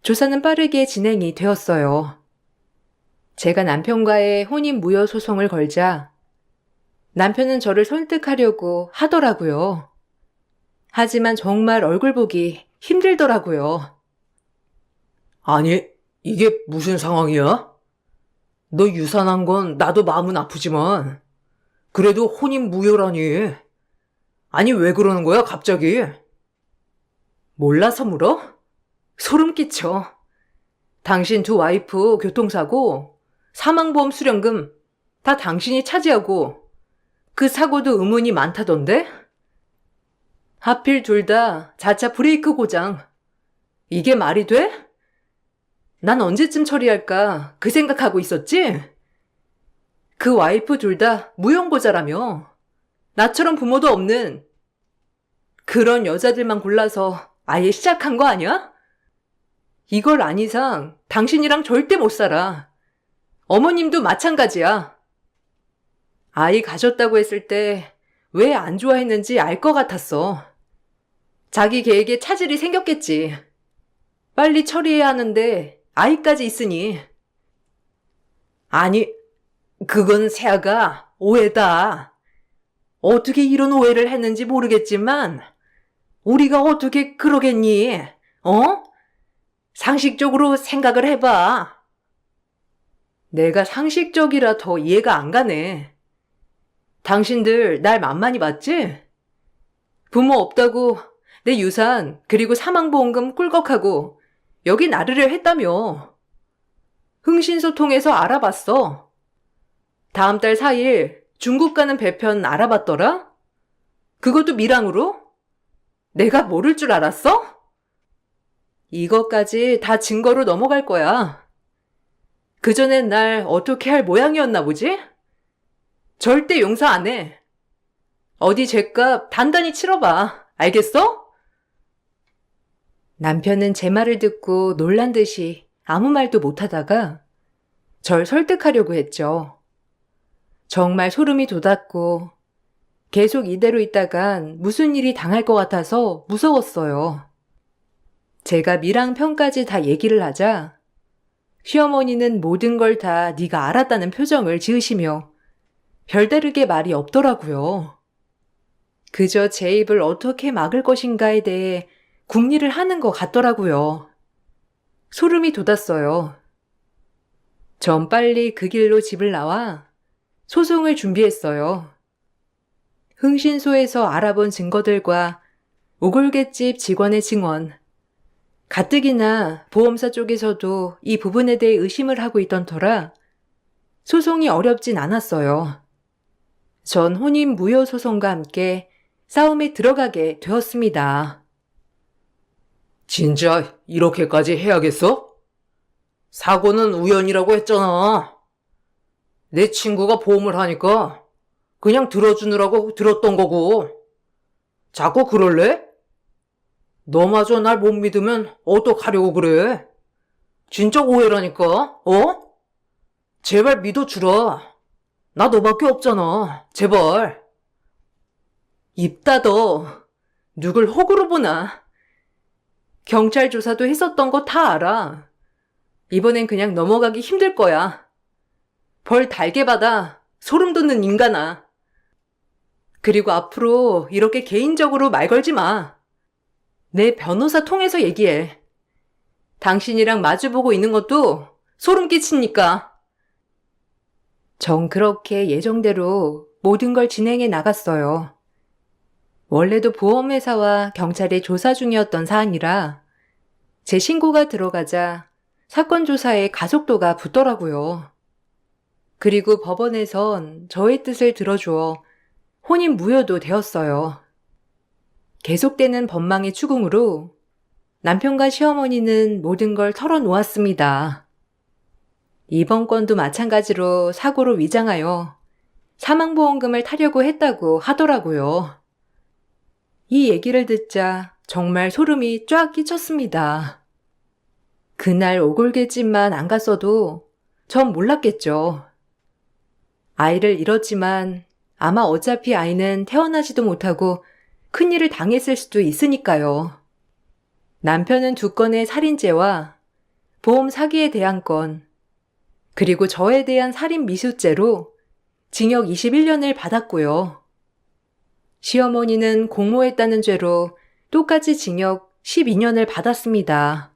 조사는 빠르게 진행이 되었어요. 제가 남편과의 혼인무효소송을 걸자 남편은 저를 설득하려고 하더라고요. 하지만 정말 얼굴 보기 힘들더라고요. 아니, 이게 무슨 상황이야? 너 유산한 건 나도 마음은 아프지만 그래도 혼인 무효라니. 아니, 왜 그러는 거야, 갑자기? 몰라서 물어? 소름 끼쳐. 당신 두 와이프 교통사고, 사망보험 수령금 다 당신이 차지하고 그 사고도 의문이 많다던데? 하필 둘 다 자차 브레이크 고장. 이게 말이 돼? 난 언제쯤 처리할까 그 생각하고 있었지? 그 와이프 둘 다 무용고자라며. 나처럼 부모도 없는 그런 여자들만 골라서 아예 시작한 거 아니야? 이걸 안 이상 당신이랑 절대 못 살아. 어머님도 마찬가지야. 아이 가졌다고 했을 때 왜 안 좋아했는지 알 것 같았어. 자기 계획에 차질이 생겼겠지. 빨리 처리해야 하는데 아이까지 있으니. 아니, 그건 세아가 오해다. 어떻게 이런 오해를 했는지 모르겠지만 우리가 어떻게 그러겠니? 어? 상식적으로 생각을 해봐. 내가 상식적이라 더 이해가 안 가네. 당신들 날 만만히 봤지? 부모 없다고 내 유산 그리고 사망보험금 꿀꺽하고 여기 나르려 했다며. 흥신소 통해서 알아봤어. 다음 달 4일 중국 가는 배편 알아봤더라? 그것도 밀항으로? 내가 모를 줄 알았어? 이것까지 다 증거로 넘어갈 거야. 그전엔 날 어떻게 할 모양이었나 보지? 절대 용서 안 해. 어디 죗값 단단히 치러봐. 알겠어? 남편은 제 말을 듣고 놀란 듯이 아무 말도 못하다가 절 설득하려고 했죠. 정말 소름이 돋았고 계속 이대로 있다간 무슨 일이 당할 것 같아서 무서웠어요. 제가 미랑 편까지 다 얘기를 하자 시어머니는 모든 걸 다 네가 알았다는 표정을 지으시며 별다르게 말이 없더라고요. 그저 제 입을 어떻게 막을 것인가에 대해 궁리를 하는 것 같더라고요. 소름이 돋았어요. 전 빨리 그 길로 집을 나와 소송을 준비했어요. 흥신소에서 알아본 증거들과 오골갯집 직원의 증언, 가뜩이나 보험사 쪽에서도 이 부분에 대해 의심을 하고 있던 터라 소송이 어렵진 않았어요. 전 혼인 무효 소송과 함께 싸움에 들어가게 되었습니다. 진짜 이렇게까지 해야겠어? 사고는 우연이라고 했잖아. 내 친구가 보험을 하니까 그냥 들어주느라고 들었던 거고. 자꾸 그럴래? 너마저 날 못 믿으면 어떡하려고 그래? 진짜 오해라니까, 어? 제발 믿어주라. 나 너밖에 없잖아. 제발. 입 닫어. 누굴 호구로 보나. 경찰 조사도 했었던 거 다 알아. 이번엔 그냥 넘어가기 힘들 거야. 벌 달게 받아. 소름 돋는 인간아. 그리고 앞으로 이렇게 개인적으로 말 걸지 마. 내 변호사 통해서 얘기해. 당신이랑 마주보고 있는 것도 소름 끼치니까. 전 그렇게 예정대로 모든 걸 진행해 나갔어요. 원래도 보험회사와 경찰이 조사 중이었던 사안이라 제 신고가 들어가자 사건 조사에 가속도가 붙더라고요. 그리고 법원에선 저의 뜻을 들어주어 혼인 무효도 되었어요. 계속되는 법망의 추궁으로 남편과 시어머니는 모든 걸 털어놓았습니다. 이번 건도 마찬가지로 사고로 위장하여 사망보험금을 타려고 했다고 하더라고요. 이 얘기를 듣자 정말 소름이 쫙 끼쳤습니다. 그날 오골개집만 안 갔어도 전 몰랐겠죠. 아이를 잃었지만 아마 어차피 아이는 태어나지도 못하고 큰일을 당했을 수도 있으니까요. 남편은 2건의 살인죄와 보험 사기에 대한 건, 그리고 저에 대한 살인 미수죄로 징역 21년을 받았고요. 시어머니는 공모했다는 죄로 똑같이 징역 12년을 받았습니다.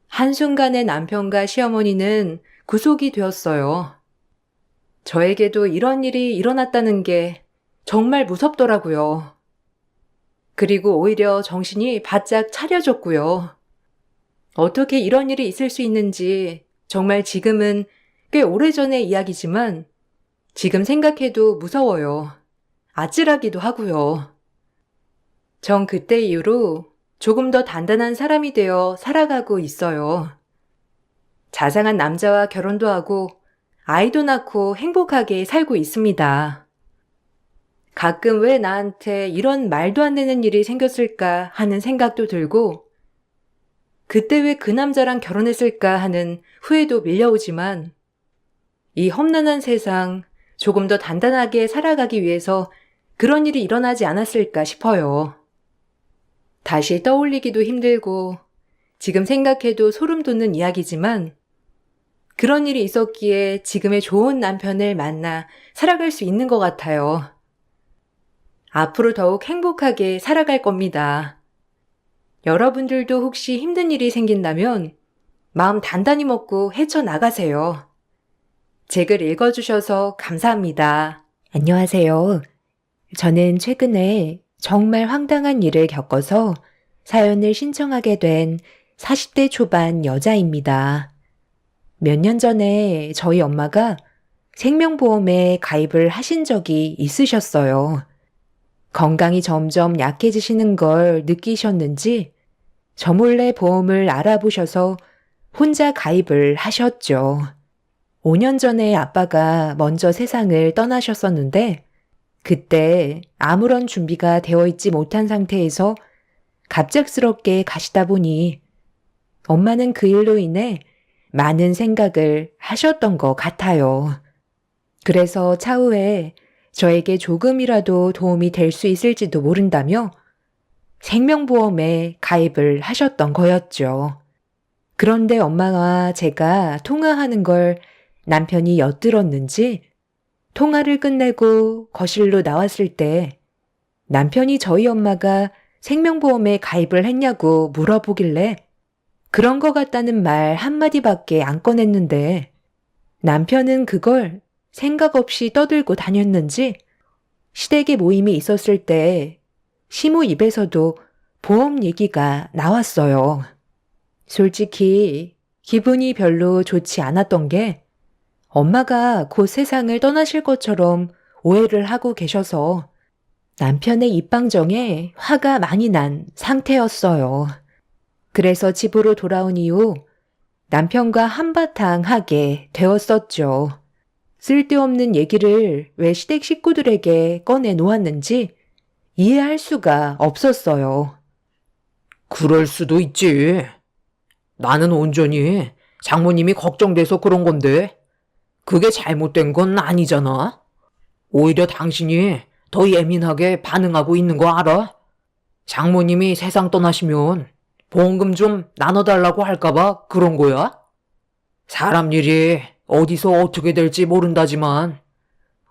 한순간에 남편과 시어머니는 구속이 되었어요. 저에게도 이런 일이 일어났다는 게 정말 무섭더라고요. 그리고 오히려 정신이 바짝 차려졌고요. 어떻게 이런 일이 있을 수 있는지 정말 지금은 꽤 오래전의 이야기지만 지금 생각해도 무서워요. 아찔하기도 하고요. 전 그때 이후로 조금 더 단단한 사람이 되어 살아가고 있어요. 자상한 남자와 결혼도 하고 아이도 낳고 행복하게 살고 있습니다. 가끔 왜 나한테 이런 말도 안 되는 일이 생겼을까 하는 생각도 들고, 그때 왜 그 남자랑 결혼했을까 하는 후회도 밀려오지만, 이 험난한 세상 조금 더 단단하게 살아가기 위해서 그런 일이 일어나지 않았을까 싶어요. 다시 떠올리기도 힘들고 지금 생각해도 소름 돋는 이야기지만, 그런 일이 있었기에 지금의 좋은 남편을 만나 살아갈 수 있는 것 같아요. 앞으로 더욱 행복하게 살아갈 겁니다. 여러분들도 혹시 힘든 일이 생긴다면 마음 단단히 먹고 헤쳐나가세요. 제 글 읽어주셔서 감사합니다. 안녕하세요. 저는 최근에 정말 황당한 일을 겪어서 사연을 신청하게 된 40대 초반 여자입니다. 몇 년 전에 저희 엄마가 생명보험에 가입을 하신 적이 있으셨어요. 건강이 점점 약해지시는 걸 느끼셨는지 저 몰래 보험을 알아보셔서 혼자 가입을 하셨죠. 5년 전에 아빠가 먼저 세상을 떠나셨었는데 그때 아무런 준비가 되어 있지 못한 상태에서 갑작스럽게 가시다 보니 엄마는 그 일로 인해 많은 생각을 하셨던 것 같아요. 그래서 차후에 저에게 조금이라도 도움이 될 수 있을지도 모른다며 생명보험에 가입을 하셨던 거였죠. 그런데 엄마와 제가 통화하는 걸 남편이 엿들었는지 통화를 끝내고 거실로 나왔을 때 남편이 저희 엄마가 생명보험에 가입을 했냐고 물어보길래 그런 거 같다는 말 한마디밖에 안 꺼냈는데 남편은 그걸 생각 없이 떠들고 다녔는지 시댁에 모임이 있었을 때 시모 입에서도 보험 얘기가 나왔어요. 솔직히 기분이 별로 좋지 않았던 게 엄마가 곧 세상을 떠나실 것처럼 오해를 하고 계셔서 남편의 입방정에 화가 많이 난 상태였어요. 그래서 집으로 돌아온 이후 남편과 한바탕 하게 되었었죠. 쓸데없는 얘기를 왜 시댁 식구들에게 꺼내 놓았는지 이해할 수가 없었어요. 그럴 수도 있지. 나는 온전히 장모님이 걱정돼서 그런 건데 그게 잘못된 건 아니잖아. 오히려 당신이 더 예민하게 반응하고 있는 거 알아? 장모님이 세상 떠나시면 보험금 좀 나눠달라고 할까봐 그런 거야? 사람 일이 어디서 어떻게 될지 모른다지만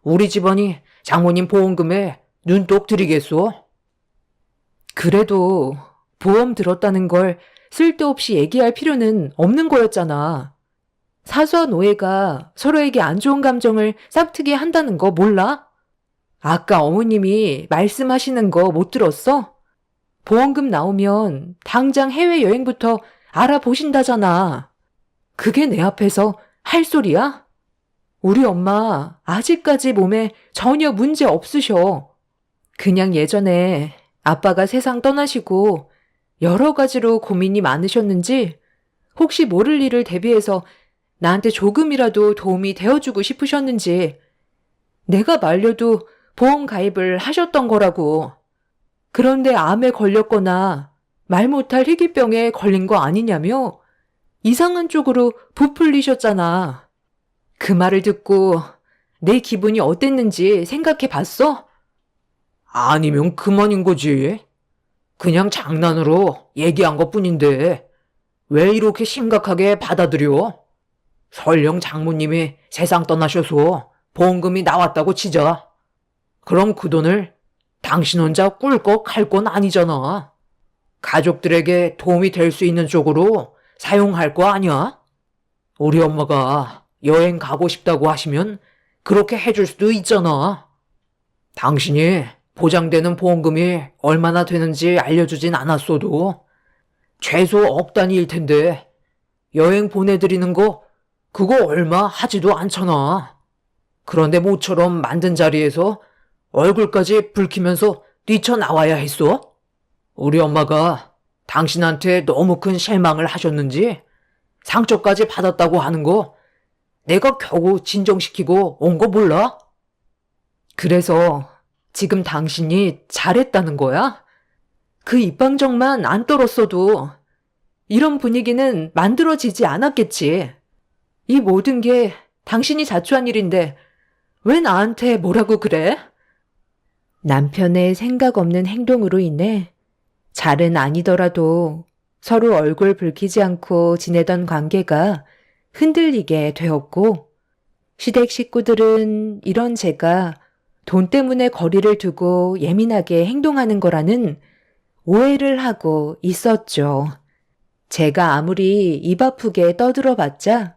우리 집안이 장모님 보험금에 눈독 들이겠소? 그래도 보험 들었다는 걸 쓸데없이 얘기할 필요는 없는 거였잖아. 사소한 오해가 서로에게 안 좋은 감정을 싹트게 한다는 거 몰라? 아까 어머님이 말씀하시는 거 못 들었어? 보험금 나오면 당장 해외여행부터 알아보신다잖아. 그게 내 앞에서 할 소리야? 우리 엄마 아직까지 몸에 전혀 문제 없으셔. 그냥 예전에 아빠가 세상 떠나시고 여러 가지로 고민이 많으셨는지 혹시 모를 일을 대비해서 나한테 조금이라도 도움이 되어주고 싶으셨는지 내가 말려도 보험 가입을 하셨던 거라고. 그런데 암에 걸렸거나 말 못할 희귀병에 걸린 거 아니냐며 이상한 쪽으로 부풀리셨잖아. 그 말을 듣고 내 기분이 어땠는지 생각해 봤어? 아니면 그만인 거지. 그냥 장난으로 얘기한 것뿐인데 왜 이렇게 심각하게 받아들여? 설령 장모님이 세상 떠나셔서 보험금이 나왔다고 치자. 그럼 그 돈을 당신 혼자 꿀꺽 할 건 아니잖아. 가족들에게 도움이 될 수 있는 쪽으로 사용할 거 아니야? 우리 엄마가 여행 가고 싶다고 하시면 그렇게 해줄 수도 있잖아. 당신이 보장되는 보험금이 얼마나 되는지 알려주진 않았어도 최소 억 단위일 텐데 여행 보내드리는 거 그거 얼마 하지도 않잖아. 그런데 모처럼 만든 자리에서 얼굴까지 붉히면서 뛰쳐나와야 했어? 우리 엄마가 당신한테 너무 큰 실망을 하셨는지 상처까지 받았다고 하는 거 내가 겨우 진정시키고 온 거 몰라? 그래서 지금 당신이 잘했다는 거야? 그 입방정만 안 떨었어도 이런 분위기는 만들어지지 않았겠지. 이 모든 게 당신이 자초한 일인데 왜 나한테 뭐라고 그래? 남편의 생각 없는 행동으로 인해 잘은 아니더라도 서로 얼굴 붉히지 않고 지내던 관계가 흔들리게 되었고, 시댁 식구들은 이런 제가 돈 때문에 거리를 두고 예민하게 행동하는 거라는 오해를 하고 있었죠. 제가 아무리 입 아프게 떠들어봤자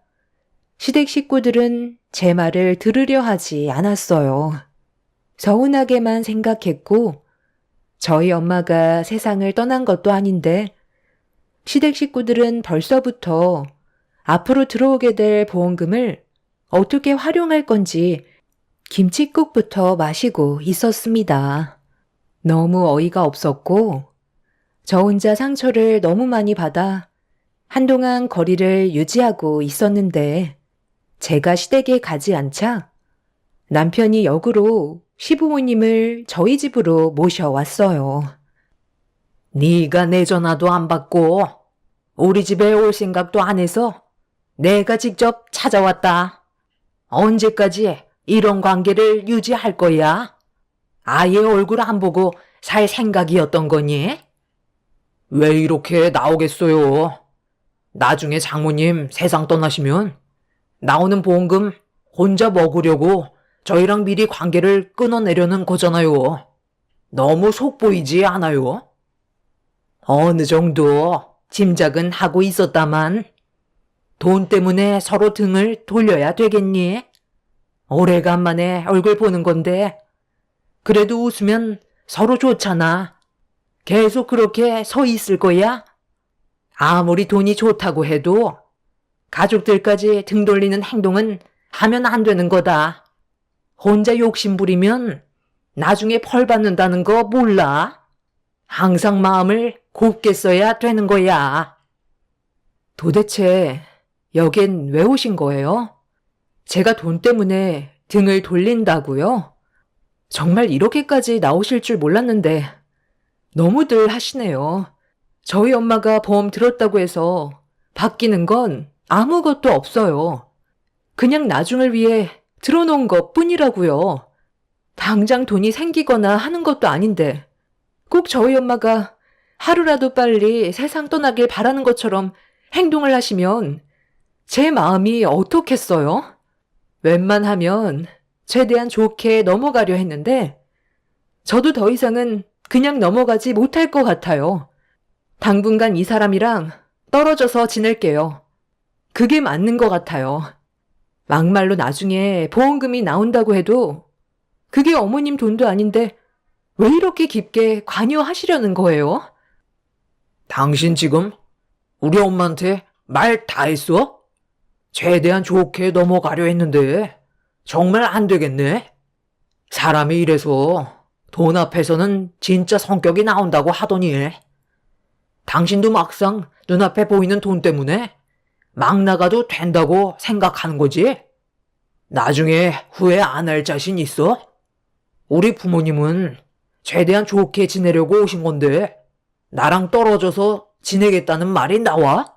시댁 식구들은 제 말을 들으려 하지 않았어요. 서운하게만 생각했고, 저희 엄마가 세상을 떠난 것도 아닌데 시댁 식구들은 벌써부터 앞으로 들어오게 될 보험금을 어떻게 활용할 건지 김칫국부터 마시고 있었습니다. 너무 어이가 없었고 저 혼자 상처를 너무 많이 받아 한동안 거리를 유지하고 있었는데 제가 시댁에 가지 않자 남편이 역으로 시부모님을 저희 집으로 모셔왔어요. 네가 내 전화도 안 받고 우리 집에 올 생각도 안 해서 내가 직접 찾아왔다. 언제까지 이런 관계를 유지할 거야? 아예 얼굴 안 보고 살 생각이었던 거니? 왜 이렇게 나오겠어요? 나중에 장모님 세상 떠나시면 나오는 보험금 혼자 먹으려고 저희랑 미리 관계를 끊어내려는 거잖아요. 너무 속보이지 않아요? 어느 정도 짐작은 하고 있었다만 돈 때문에 서로 등을 돌려야 되겠니? 오래간만에 얼굴 보는 건데 그래도 웃으면 서로 좋잖아. 계속 그렇게 서 있을 거야? 아무리 돈이 좋다고 해도 가족들까지 등 돌리는 행동은 하면 안 되는 거다. 혼자 욕심 부리면 나중에 벌 받는다는 거 몰라? 항상 마음을 곱게 써야 되는 거야. 도대체 여긴 왜 오신 거예요? 제가 돈 때문에 등을 돌린다고요? 정말 이렇게까지 나오실 줄 몰랐는데 너무들 하시네요. 저희 엄마가 보험 들었다고 해서 바뀌는 건 아무것도 없어요. 그냥 나중을 위해 들어놓은 것 뿐이라고요. 당장 돈이 생기거나 하는 것도 아닌데 꼭 저희 엄마가 하루라도 빨리 세상 떠나길 바라는 것처럼 행동을 하시면 제 마음이 어떻겠어요? 웬만하면 최대한 좋게 넘어가려 했는데 저도 더 이상은 그냥 넘어가지 못할 것 같아요. 당분간 이 사람이랑 떨어져서 지낼게요. 그게 맞는 것 같아요. 막말로 나중에 보험금이 나온다고 해도 그게 어머님 돈도 아닌데 왜 이렇게 깊게 관여하시려는 거예요? 당신 지금 우리 엄마한테 말 다 했어? 최대한 좋게 넘어가려 했는데 정말 안 되겠네. 사람이 이래서 돈 앞에서는 진짜 성격이 나온다고 하더니 당신도 막상 눈앞에 보이는 돈 때문에 막 나가도 된다고 생각하는 거지? 나중에 후회 안 할 자신 있어? 우리 부모님은 최대한 좋게 지내려고 오신 건데 나랑 떨어져서 지내겠다는 말이 나와?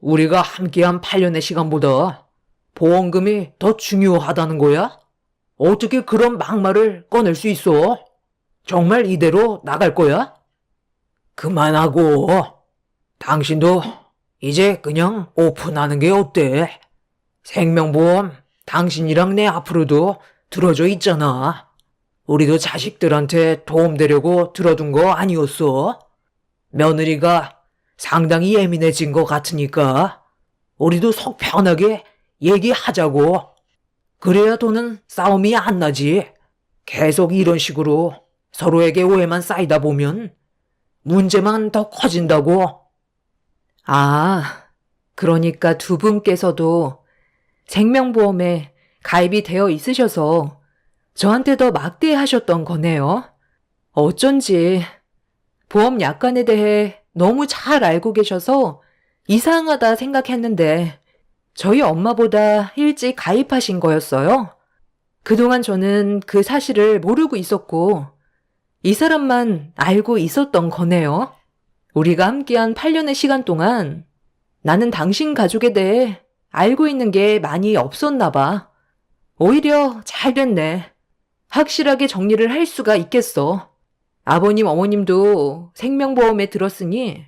우리가 함께한 8년의 시간보다 보험금이 더 중요하다는 거야? 어떻게 그런 막말을 꺼낼 수 있어? 정말 이대로 나갈 거야? 그만하고 당신도 이제 그냥 오픈하는 게 어때? 생명보험 당신이랑 내 앞으로도 들어줘 있잖아. 우리도 자식들한테 도움되려고 들어둔 거 아니었어? 며느리가 상당히 예민해진 것 같으니까 우리도 속 편하게 얘기하자고. 그래야 돈은 싸움이 안 나지. 계속 이런 식으로 서로에게 오해만 쌓이다 보면 문제만 더 커진다고. 아, 그러니까 두 분께서도 생명보험에 가입이 되어 있으셔서 저한테 더 막대하셨던 거네요. 어쩐지 보험 약관에 대해 너무 잘 알고 계셔서 이상하다 생각했는데 저희 엄마보다 일찍 가입하신 거였어요. 그동안 저는 그 사실을 모르고 있었고 이 사람만 알고 있었던 거네요. 우리가 함께한 8년의 시간 동안 나는 당신 가족에 대해 알고 있는 게 많이 없었나 봐. 오히려 잘 됐네. 확실하게 정리를 할 수가 있겠어. 아버님, 어머님도 생명보험에 들었으니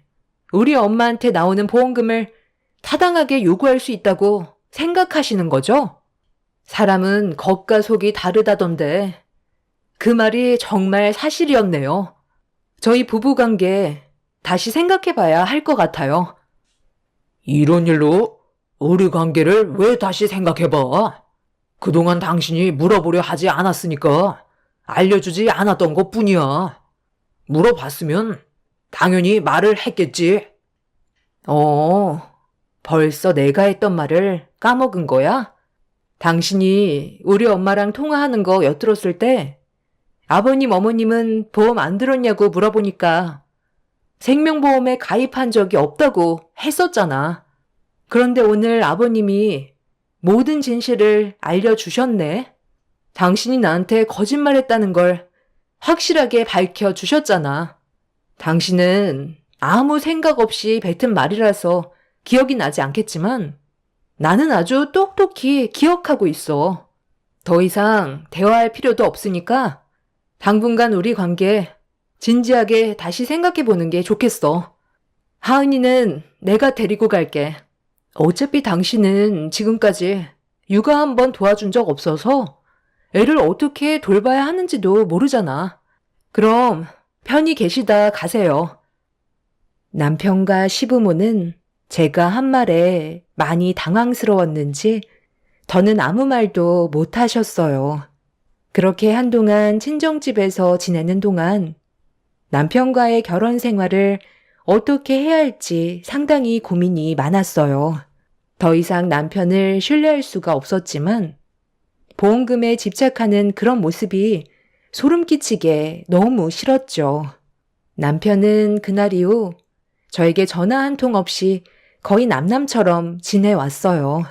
우리 엄마한테 나오는 보험금을 타당하게 요구할 수 있다고 생각하시는 거죠? 사람은 겉과 속이 다르다던데 그 말이 정말 사실이었네요. 저희 부부관계 다시 생각해봐야 할 것 같아요. 이런 일로 우리 관계를 왜 다시 생각해봐? 그동안 당신이 물어보려 하지 않았으니까 알려주지 않았던 것 뿐이야. 물어봤으면 당연히 말을 했겠지. 벌써 내가 했던 말을 까먹은 거야? 당신이 우리 엄마랑 통화하는 거 엿들었을 때 아버님, 어머님은 보험 안 들었냐고 물어보니까 생명보험에 가입한 적이 없다고 했었잖아. 그런데 오늘 아버님이 모든 진실을 알려주셨네. 당신이 나한테 거짓말했다는 걸 확실하게 밝혀주셨잖아. 당신은 아무 생각 없이 뱉은 말이라서 기억이 나지 않겠지만 나는 아주 똑똑히 기억하고 있어. 더 이상 대화할 필요도 없으니까 당분간 우리 관계 진지하게 다시 생각해 보는 게 좋겠어. 하은이는 내가 데리고 갈게. 어차피 당신은 지금까지 육아 한번 도와준 적 없어서 애를 어떻게 돌봐야 하는지도 모르잖아. 그럼 편히 계시다 가세요. 남편과 시부모는 제가 한 말에 많이 당황스러웠는지 더는 아무 말도 못 하셨어요. 그렇게 한동안 친정집에서 지내는 동안 남편과의 결혼 생활을 어떻게 해야 할지 상당히 고민이 많았어요. 더 이상 남편을 신뢰할 수가 없었지만 보험금에 집착하는 그런 모습이 소름 끼치게 너무 싫었죠. 남편은 그날 이후 저에게 전화 한 통 없이 거의 남남처럼 지내왔어요.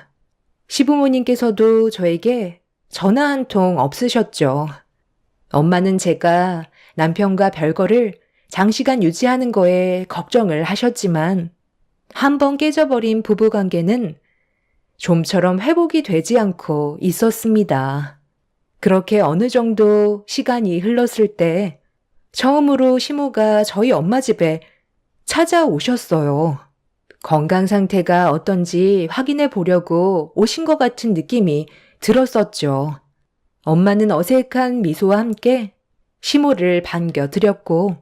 시부모님께서도 저에게 전화 한 통 없으셨죠. 엄마는 제가 남편과 별거를 장시간 유지하는 거에 걱정을 하셨지만 한번 깨져버린 부부관계는 좀처럼 회복이 되지 않고 있었습니다. 그렇게 어느 정도 시간이 흘렀을 때 처음으로 시모가 저희 엄마 집에 찾아오셨어요. 건강 상태가 어떤지 확인해 보려고 오신 것 같은 느낌이 들었었죠. 엄마는 어색한 미소와 함께 시모를 반겨드렸고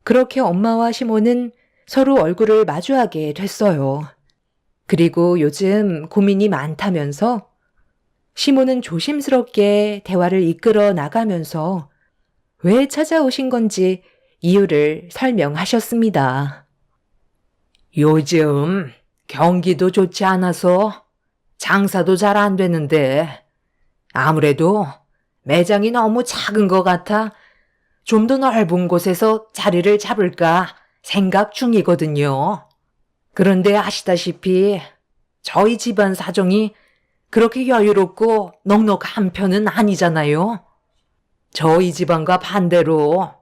그렇게 엄마와 시모는 서로 얼굴을 마주하게 됐어요. 그리고 요즘 고민이 많다면서 시모는 조심스럽게 대화를 이끌어 나가면서 왜 찾아오신 건지 이유를 설명하셨습니다. 요즘 경기도 좋지 않아서 장사도 잘 안 되는데 아무래도 매장이 너무 작은 것 같아 좀 더 넓은 곳에서 자리를 잡을까 생각 중이거든요. 그런데 아시다시피 저희 집안 사정이 그렇게 여유롭고 넉넉한 편은 아니잖아요. 저희 집안과 반대로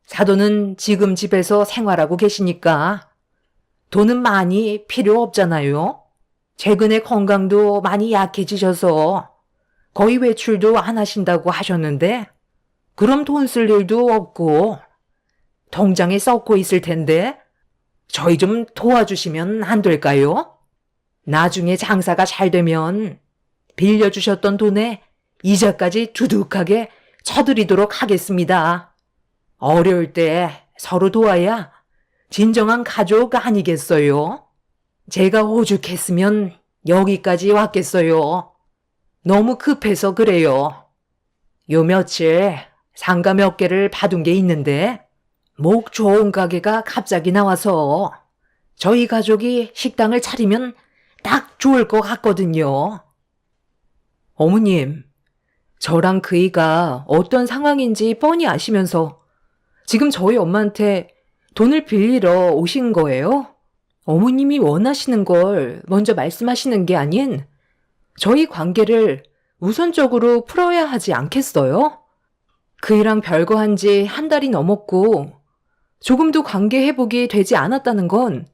사돈은 지금 집에서 생활하고 계시니까 돈은 많이 필요 없잖아요. 최근에 건강도 많이 약해지셔서 거의 외출도 안 하신다고 하셨는데 그럼 돈 쓸 일도 없고 통장에 썩고 있을 텐데 저희 좀 도와주시면 안 될까요? 나중에 장사가 잘 되면 빌려주셨던 돈에 이자까지 두둑하게 쳐드리도록 하겠습니다. 어려울 때 서로 도와야 진정한 가족 아니겠어요? 제가 오죽했으면 여기까지 왔겠어요. 너무 급해서 그래요. 요 며칠 상가 몇 개를 받은 게 있는데 목 좋은 가게가 갑자기 나와서 저희 가족이 식당을 차리면 딱 좋을 것 같거든요. 어머님, 저랑 그이가 어떤 상황인지 뻔히 아시면서 지금 저희 엄마한테 돈을 빌리러 오신 거예요? 어머님이 원하시는 걸 먼저 말씀하시는 게 아닌 저희 관계를 우선적으로 풀어야 하지 않겠어요? 그이랑 별거 한 지 한 달이 넘었고 조금도 관계 회복이 되지 않았다는 건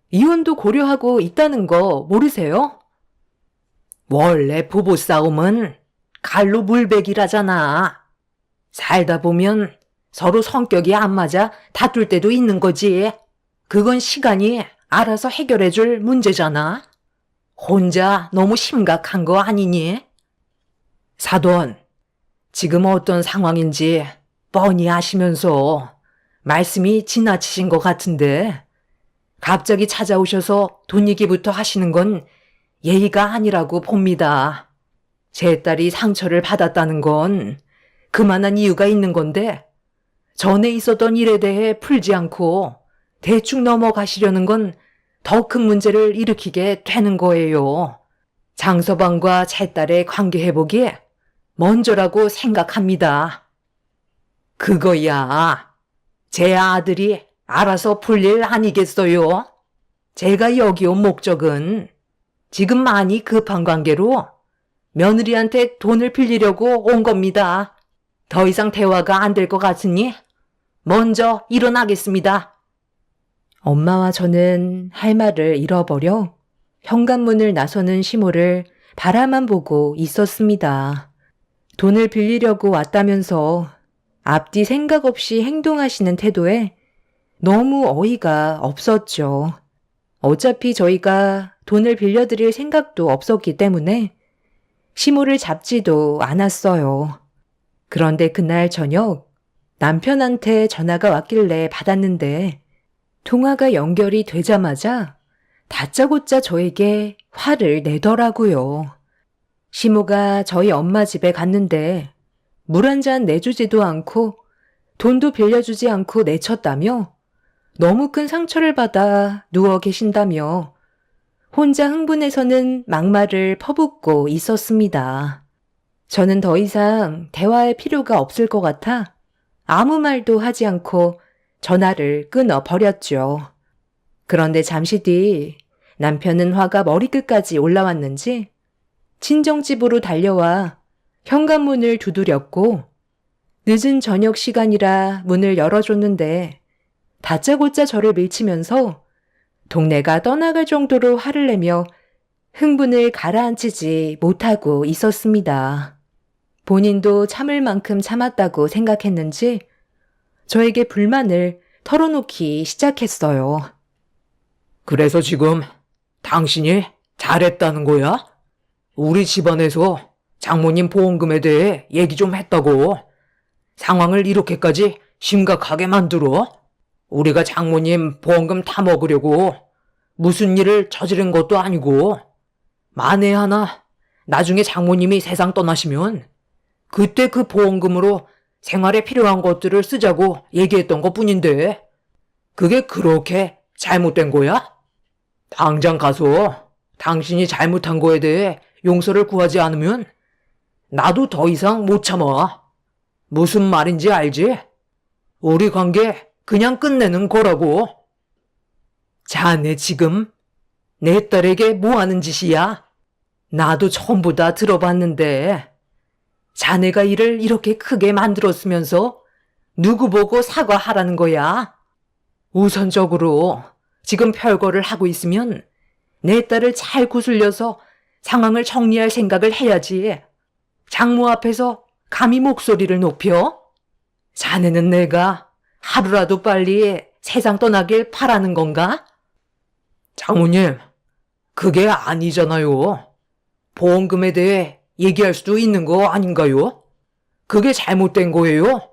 이혼도 고려하고 있다는 거 모르세요? 원래 부부싸움은 칼로 물베기라잖아. 살다 보면 서로 성격이 안 맞아 다툴 때도 있는 거지. 그건 시간이 알아서 해결해 줄 문제잖아. 혼자 너무 심각한 거 아니니? 사돈, 지금 어떤 상황인지 뻔히 아시면서 말씀이 지나치신 것 같은데 갑자기 찾아오셔서 돈 얘기부터 하시는 건 예의가 아니라고 봅니다. 제 딸이 상처를 받았다는 건 그만한 이유가 있는 건데 전에 있었던 일에 대해 풀지 않고 대충 넘어가시려는 건 더 큰 문제를 일으키게 되는 거예요. 장서방과 제 딸의 관계 회복이 먼저라고 생각합니다. 그거야 제 아들이 알아서 풀 일 아니겠어요? 제가 여기 온 목적은 지금 많이 급한 관계로 며느리한테 돈을 빌리려고 온 겁니다. 더 이상 대화가 안 될 것 같으니 먼저 일어나겠습니다. 엄마와 저는 할 말을 잃어버려 현관문을 나서는 시모를 바라만 보고 있었습니다. 돈을 빌리려고 왔다면서 앞뒤 생각 없이 행동하시는 태도에 너무 어이가 없었죠. 어차피 저희가 돈을 빌려드릴 생각도 없었기 때문에 시모를 잡지도 않았어요. 그런데 그날 저녁 남편한테 전화가 왔길래 받았는데 통화가 연결이 되자마자 다짜고짜 저에게 화를 내더라고요. 시모가 저희 엄마 집에 갔는데 물 한 잔 내주지도 않고 돈도 빌려주지 않고 내쳤다며 너무 큰 상처를 받아 누워 계신다며 혼자 흥분해서는 막말을 퍼붓고 있었습니다. 저는 더 이상 대화할 필요가 없을 것 같아 아무 말도 하지 않고 전화를 끊어버렸죠. 그런데 잠시 뒤 남편은 화가 머리끝까지 올라왔는지 친정집으로 달려와 현관문을 두드렸고 늦은 저녁 시간이라 문을 열어줬는데 다짜고짜 저를 밀치면서 동네가 떠나갈 정도로 화를 내며 흥분을 가라앉히지 못하고 있었습니다. 본인도 참을 만큼 참았다고 생각했는지 저에게 불만을 털어놓기 시작했어요. 그래서 지금 당신이 잘했다는 거야? 우리 집안에서 장모님 보험금에 대해 얘기 좀 했다고. 상황을 이렇게까지 심각하게 만들어? 우리가 장모님 보험금 타먹으려고 무슨 일을 저지른 것도 아니고 만에 하나 나중에 장모님이 세상 떠나시면 그때 그 보험금으로 생활에 필요한 것들을 쓰자고 얘기했던 것뿐인데 그게 그렇게 잘못된 거야? 당장 가서 당신이 잘못한 거에 대해 용서를 구하지 않으면 나도 더 이상 못 참아. 무슨 말인지 알지? 우리 관계 그냥 끝내는 거라고. 자네 지금 내 딸에게 뭐 하는 짓이야? 나도 전부 다 들어봤는데 자네가 일을 이렇게 크게 만들었으면서 누구 보고 사과하라는 거야? 우선적으로 지금 별거를 하고 있으면 내 딸을 잘 구슬려서 상황을 정리할 생각을 해야지. 장모 앞에서 감히 목소리를 높여? 자네는 내가 하루라도 빨리 세상 떠나길 바라는 건가? 장모님, 그게 아니잖아요. 보험금에 대해 얘기할 수도 있는 거 아닌가요? 그게 잘못된 거예요.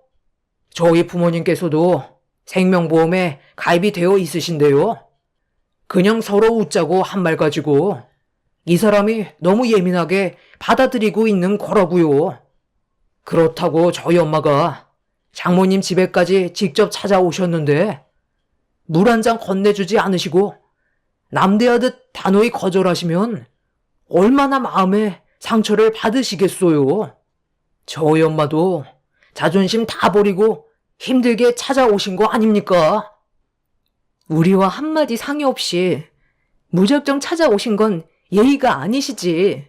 저희 부모님께서도 생명보험에 가입이 되어 있으신데요. 그냥 서로 웃자고 한 말 가지고 이 사람이 너무 예민하게 받아들이고 있는 거라고요. 그렇다고 저희 엄마가 장모님 집에까지 직접 찾아오셨는데 물 한 잔 건네주지 않으시고 남대하듯 단호히 거절하시면 얼마나 마음에 상처를 받으시겠어요. 저희 엄마도 자존심 다 버리고 힘들게 찾아오신 거 아닙니까? 우리와 한마디 상의 없이 무작정 찾아오신 건 예의가 아니시지.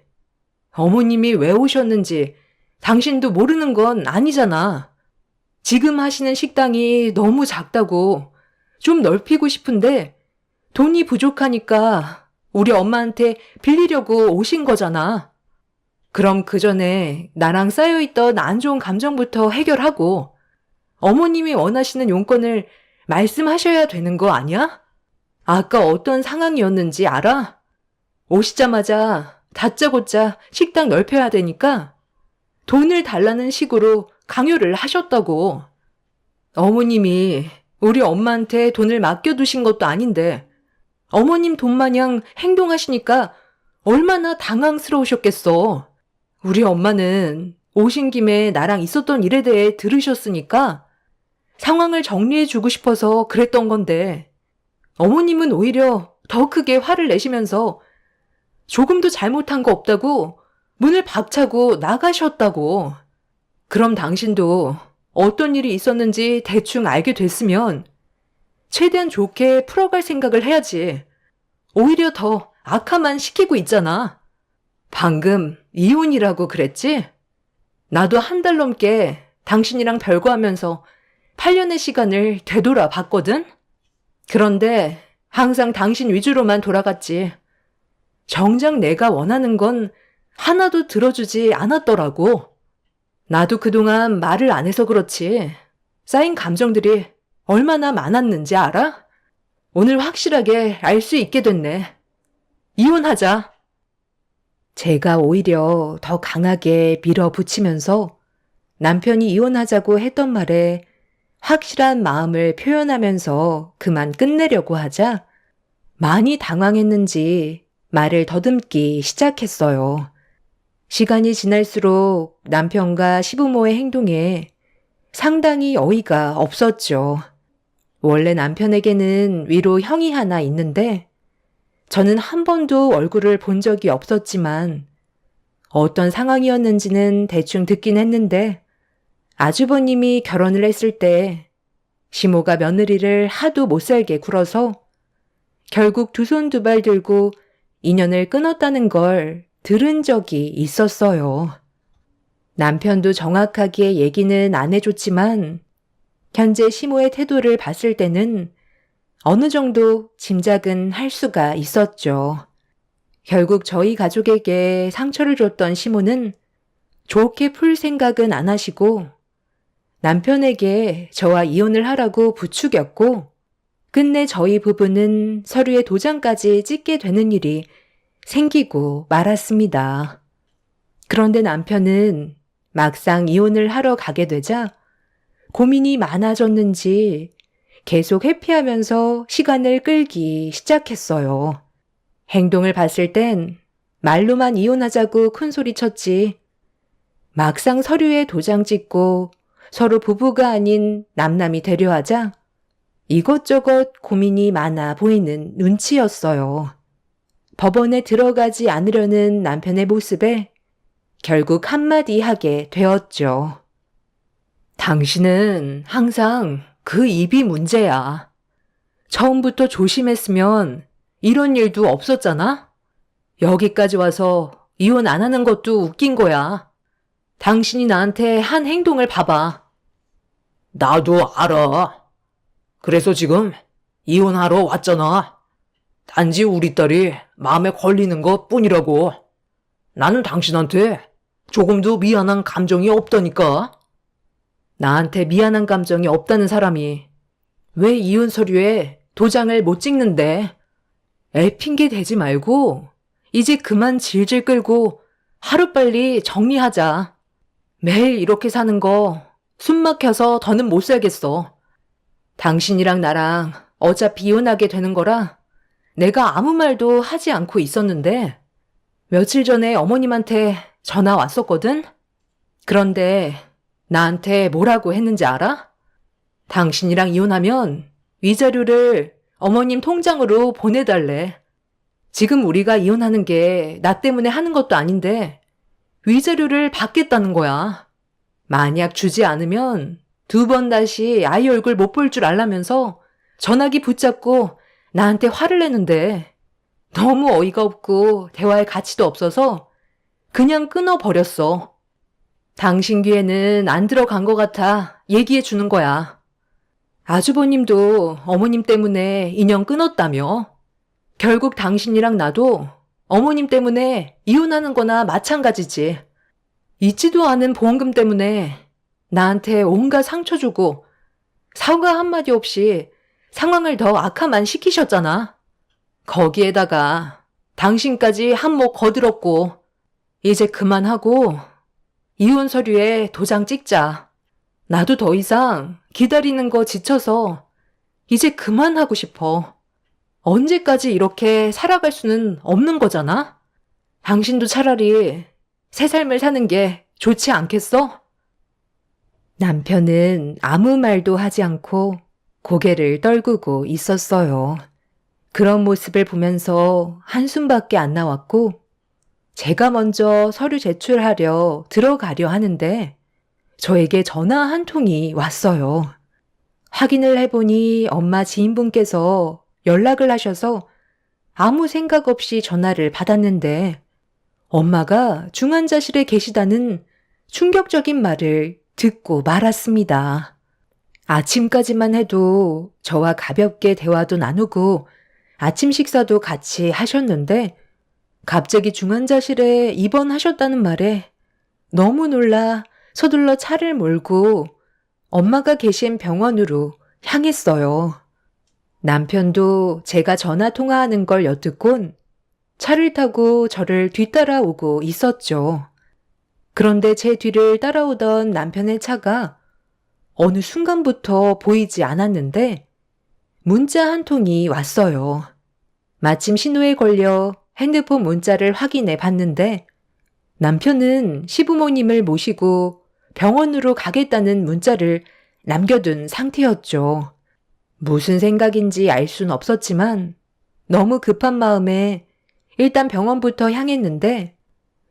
어머님이 왜 오셨는지 당신도 모르는 건 아니잖아. 지금 하시는 식당이 너무 작다고 좀 넓히고 싶은데 돈이 부족하니까 우리 엄마한테 빌리려고 오신 거잖아. 그럼 그 전에 나랑 쌓여있던 안 좋은 감정부터 해결하고 어머님이 원하시는 용건을 말씀하셔야 되는 거 아니야? 아까 어떤 상황이었는지 알아? 오시자마자 다짜고짜 식당 넓혀야 되니까 돈을 달라는 식으로 강요를 하셨다고. 어머님이 우리 엄마한테 돈을 맡겨두신 것도 아닌데 어머님 돈 마냥 행동하시니까 얼마나 당황스러우셨겠어. 우리 엄마는 오신 김에 나랑 있었던 일에 대해 들으셨으니까 상황을 정리해주고 싶어서 그랬던 건데 어머님은 오히려 더 크게 화를 내시면서 조금도 잘못한 거 없다고 문을 박차고 나가셨다고. 그럼 당신도 어떤 일이 있었는지 대충 알게 됐으면 최대한 좋게 풀어갈 생각을 해야지. 오히려 더 악화만 시키고 있잖아. 방금 이혼이라고 그랬지? 나도 한 달 넘게 당신이랑 별거하면서 8년의 시간을 되돌아봤거든? 그런데 항상 당신 위주로만 돌아갔지. 정작 내가 원하는 건 하나도 들어주지 않았더라고. 나도 그동안 말을 안 해서 그렇지. 쌓인 감정들이 얼마나 많았는지 알아? 오늘 확실하게 알 수 있게 됐네. 이혼하자. 제가 오히려 더 강하게 밀어붙이면서 남편이 이혼하자고 했던 말에 확실한 마음을 표현하면서 그만 끝내려고 하자 많이 당황했는지 말을 더듬기 시작했어요. 시간이 지날수록 남편과 시부모의 행동에 상당히 어이가 없었죠. 원래 남편에게는 위로 형이 하나 있는데 저는 한 번도 얼굴을 본 적이 없었지만 어떤 상황이었는지는 대충 듣긴 했는데 아주버님이 결혼을 했을 때 시모가 며느리를 하도 못살게 굴어서 결국 두 손 두 발 들고 인연을 끊었다는 걸 들은 적이 있었어요. 남편도 정확하게 얘기는 안 해줬지만 현재 시모의 태도를 봤을 때는 어느 정도 짐작은 할 수가 있었죠. 결국 저희 가족에게 상처를 줬던 시모는 좋게 풀 생각은 안 하시고 남편에게 저와 이혼을 하라고 부추겼고 끝내 저희 부부는 서류에 도장까지 찍게 되는 일이 생기고 말았습니다. 그런데 남편은 막상 이혼을 하러 가게 되자 고민이 많아졌는지 계속 회피하면서 시간을 끌기 시작했어요. 행동을 봤을 땐 말로만 이혼하자고 큰소리쳤지. 막상 서류에 도장 찍고 서로 부부가 아닌 남남이 되려 하자 이것저것 고민이 많아 보이는 눈치였어요. 법원에 들어가지 않으려는 남편의 모습에 결국 한마디 하게 되었죠. 당신은 항상 그 입이 문제야. 처음부터 조심했으면 이런 일도 없었잖아? 여기까지 와서 이혼 안 하는 것도 웃긴 거야. 당신이 나한테 한 행동을 봐봐. 나도 알아. 그래서 지금 이혼하러 왔잖아. 단지 우리 딸이 마음에 걸리는 것 뿐이라고. 나는 당신한테 조금도 미안한 감정이 없다니까. 나한테 미안한 감정이 없다는 사람이 왜 이혼 서류에 도장을 못 찍는데? 애 핑계 대지 말고 이제 그만 질질 끌고 하루빨리 정리하자. 매일 이렇게 사는 거 숨 막혀서 더는 못 살겠어. 당신이랑 나랑 어차피 이혼하게 되는 거라 내가 아무 말도 하지 않고 있었는데 며칠 전에 어머님한테 전화 왔었거든? 그런데 나한테 뭐라고 했는지 알아? 당신이랑 이혼하면 위자료를 어머님 통장으로 보내달래. 지금 우리가 이혼하는 게 나 때문에 하는 것도 아닌데 위자료를 받겠다는 거야. 만약 주지 않으면 2번 다시 아이 얼굴 못 볼 줄 알라면서 전화기 붙잡고 나한테 화를 내는데 너무 어이가 없고 대화의 가치도 없어서 그냥 끊어버렸어. 당신 귀에는 안 들어간 것 같아 얘기해 주는 거야. 아주버님도 어머님 때문에 인연 끊었다며. 결국 당신이랑 나도 어머님 때문에 이혼하는 거나 마찬가지지. 있지도 않은 보험금 때문에 나한테 온갖 상처 주고 사과 한마디 없이 상황을 더 악화만 시키셨잖아. 거기에다가 당신까지 한몫 거들었고 이제 그만하고 이혼 서류에 도장 찍자. 나도 더 이상 기다리는 거 지쳐서 이제 그만하고 싶어. 언제까지 이렇게 살아갈 수는 없는 거잖아? 당신도 차라리 새 삶을 사는 게 좋지 않겠어? 남편은 아무 말도 하지 않고 고개를 떨구고 있었어요. 그런 모습을 보면서 한숨밖에 안 나왔고 제가 먼저 서류 제출하려 들어가려 하는데 저에게 전화 한 통이 왔어요. 확인을 해보니 엄마 지인분께서 연락을 하셔서 아무 생각 없이 전화를 받았는데 엄마가 중환자실에 계시다는 충격적인 말을 듣고 말았습니다. 아침까지만 해도 저와 가볍게 대화도 나누고 아침 식사도 같이 하셨는데 갑자기 중환자실에 입원하셨다는 말에 너무 놀라 서둘러 차를 몰고 엄마가 계신 병원으로 향했어요. 남편도 제가 전화 통화하는 걸 엿듣곤 차를 타고 저를 뒤따라오고 있었죠. 그런데 제 뒤를 따라오던 남편의 차가 어느 순간부터 보이지 않았는데 문자 한 통이 왔어요. 마침 신호에 걸려 핸드폰 문자를 확인해 봤는데 남편은 시부모님을 모시고 병원으로 가겠다는 문자를 남겨둔 상태였죠. 무슨 생각인지 알 순 없었지만 너무 급한 마음에 일단 병원부터 향했는데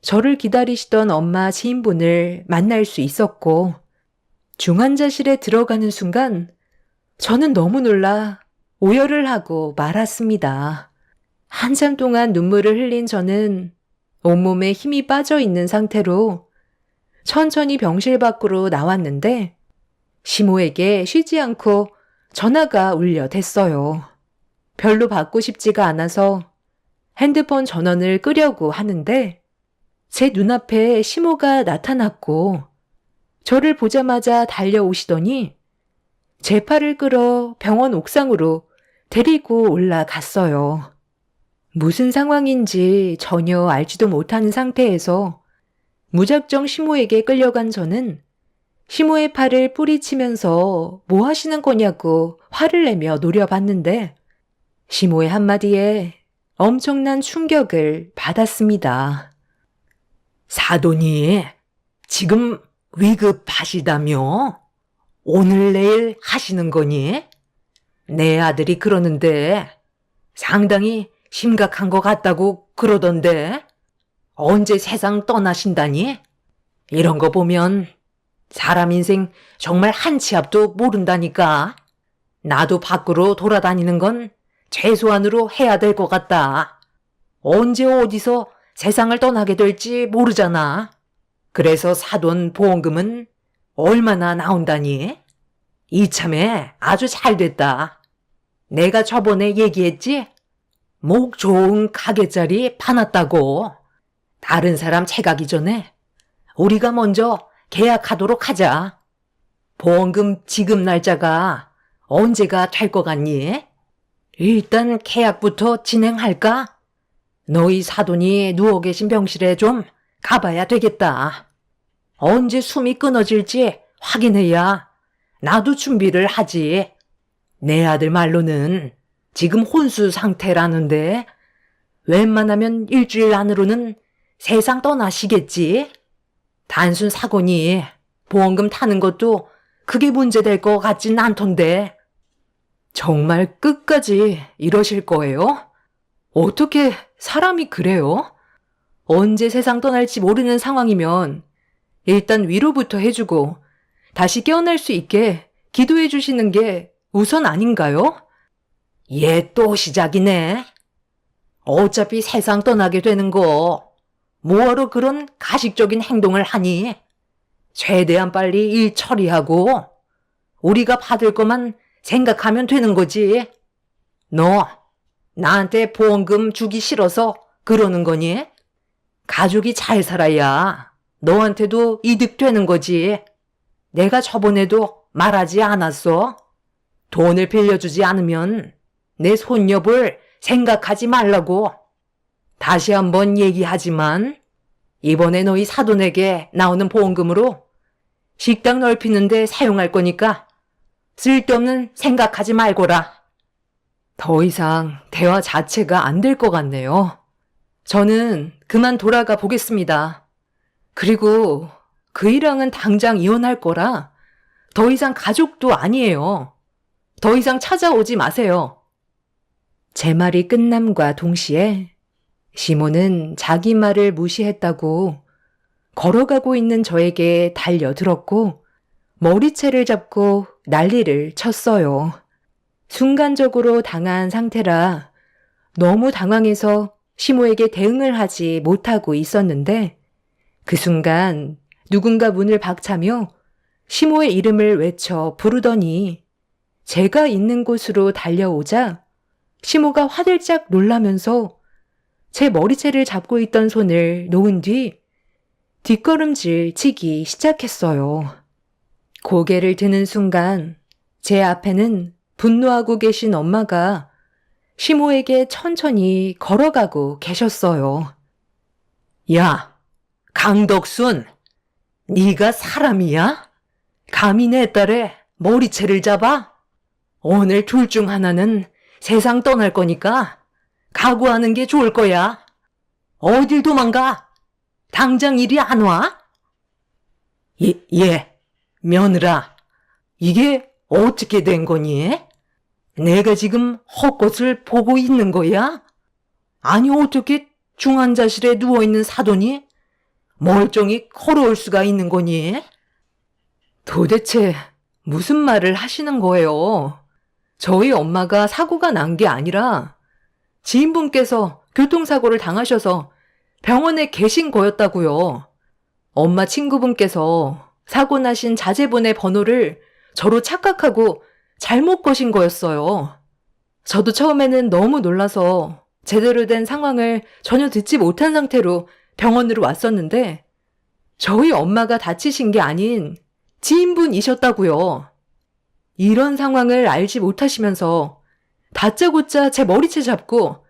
저를 기다리시던 엄마 지인분을 만날 수 있었고 중환자실에 들어가는 순간 저는 너무 놀라 오열을 하고 말았습니다. 한참 동안 눈물을 흘린 저는 온몸에 힘이 빠져 있는 상태로 천천히 병실 밖으로 나왔는데 시모에게 쉬지 않고 전화가 울려댔어요. 별로 받고 싶지가 않아서 핸드폰 전원을 끄려고 하는데 제 눈앞에 시모가 나타났고 저를 보자마자 달려오시더니 제 팔을 끌어 병원 옥상으로 데리고 올라갔어요. 무슨 상황인지 전혀 알지도 못하는 상태에서 무작정 시모에게 끌려간 저는 시모의 팔을 뿌리치면서 뭐 하시는 거냐고 화를 내며 노려봤는데 시모의 한마디에 엄청난 충격을 받았습니다. 사돈이 지금 위급하시다며? 오늘 내일 하시는 거니? 내 아들이 그러는데 상당히 심각한 것 같다고 그러던데? 언제 세상 떠나신다니? 이런 거 보면 사람 인생 정말 한 치 앞도 모른다니까. 나도 밖으로 돌아다니는 건 최소한으로 해야 될 것 같다. 언제 어디서 세상을 떠나게 될지 모르잖아. 그래서 사돈 보험금은 얼마나 나온다니? 이참에 아주 잘 됐다. 내가 저번에 얘기했지? 목 좋은 가게짜리 파놨다고. 다른 사람 채가기 전에 우리가 먼저 계약하도록 하자. 보험금 지급 날짜가 언제가 될 것 같니? 일단 계약부터 진행할까? 너희 사돈이 누워 계신 병실에 좀 가봐야 되겠다. 언제 숨이 끊어질지 확인해야 나도 준비를 하지. 내 아들 말로는 지금 혼수 상태라는데 웬만하면 일주일 안으로는 세상 떠나시겠지? 단순 사고니 보험금 타는 것도 그게 문제될 것 같진 않던데. 정말 끝까지 이러실 거예요? 어떻게 사람이 그래요? 언제 세상 떠날지 모르는 상황이면 일단 위로부터 해주고 다시 깨어날 수 있게 기도해 주시는 게 우선 아닌가요? 얘 또 시작이네. 어차피 세상 떠나게 되는 거 뭐하러 그런 가식적인 행동을 하니? 최대한 빨리 일 처리하고 우리가 받을 것만 생각하면 되는 거지. 너 나한테 보험금 주기 싫어서 그러는 거니? 가족이 잘 살아야 너한테도 이득 되는 거지. 내가 저번에도 말하지 않았어? 돈을 빌려주지 않으면 내 손녀볼 생각하지 말라고. 다시 한번 얘기하지만 이번에 너희 사돈에게 나오는 보험금으로 식당 넓히는데 사용할 거니까 쓸데없는 생각하지 말거라. 더 이상 대화 자체가 안 될 것 같네요. 저는 그만 돌아가 보겠습니다. 그리고 그이랑은 당장 이혼할 거라 더 이상 가족도 아니에요. 더 이상 찾아오지 마세요. 제 말이 끝남과 동시에 시몬은 자기 말을 무시했다고 걸어가고 있는 저에게 달려들었고 머리채를 잡고 난리를 쳤어요. 순간적으로 당한 상태라 너무 당황해서 시모에게 대응을 하지 못하고 있었는데 그 순간 누군가 문을 박차며 시모의 이름을 외쳐 부르더니 제가 있는 곳으로 달려오자 시모가 화들짝 놀라면서 제 머리채를 잡고 있던 손을 놓은 뒤 뒷걸음질 치기 시작했어요. 고개를 드는 순간 제 앞에는 분노하고 계신 엄마가 시모에게 천천히 걸어가고 계셨어요. 야, 강덕순, 네가 사람이야? 감히 내 딸의 머리채를 잡아? 오늘 둘 중 하나는 세상 떠날 거니까 각오하는 게 좋을 거야. 어딜 도망가? 당장 이리 안 와? 며느라, 이게 어떻게 된 거니? 내가 지금 헛것을 보고 있는 거야? 아니 어떻게 중환자실에 누워있는 사돈이 멀쩡히 걸어올 수가 있는 거니? 도대체 무슨 말을 하시는 거예요? 저희 엄마가 사고가 난 게 아니라 지인분께서 교통사고를 당하셔서 병원에 계신 거였다고요. 엄마 친구분께서 사고 나신 자제분의 번호를 저로 착각하고 잘못 거신 거였어요. 저도 처음에는 너무 놀라서 제대로 된 상황을 전혀 듣지 못한 상태로 병원으로 왔었는데 저희 엄마가 다치신 게 아닌 지인분이셨다고요. 이런 상황을 알지 못하시면서 다짜고짜 제 머리채 잡고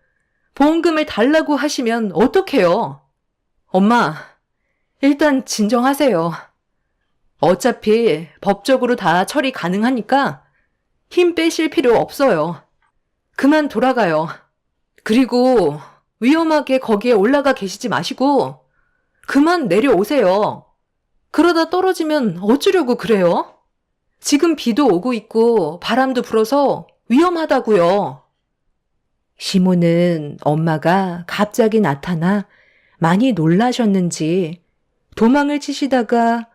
보험금을 달라고 하시면 어떡해요? 엄마, 일단 진정하세요. 어차피 법적으로 다 처리 가능하니까 힘 빼실 필요 없어요. 그만 돌아가요. 그리고 위험하게 거기에 올라가 계시지 마시고 그만 내려오세요. 그러다 떨어지면 어쩌려고 그래요? 지금 비도 오고 있고 바람도 불어서 위험하다고요. 시모는 엄마가 갑자기 나타나 많이 놀라셨는지 도망을 치시다가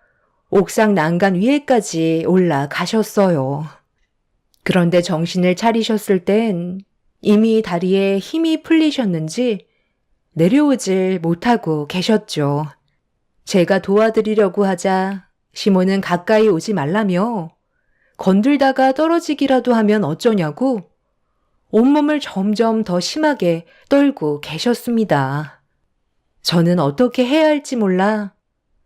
옥상 난간 위에까지 올라가셨어요. 그런데 정신을 차리셨을 땐 이미 다리에 힘이 풀리셨는지 내려오질 못하고 계셨죠. 제가 도와드리려고 하자 시모는 가까이 오지 말라며 건들다가 떨어지기라도 하면 어쩌냐고 온몸을 점점 더 심하게 떨고 계셨습니다. 저는 어떻게 해야 할지 몰라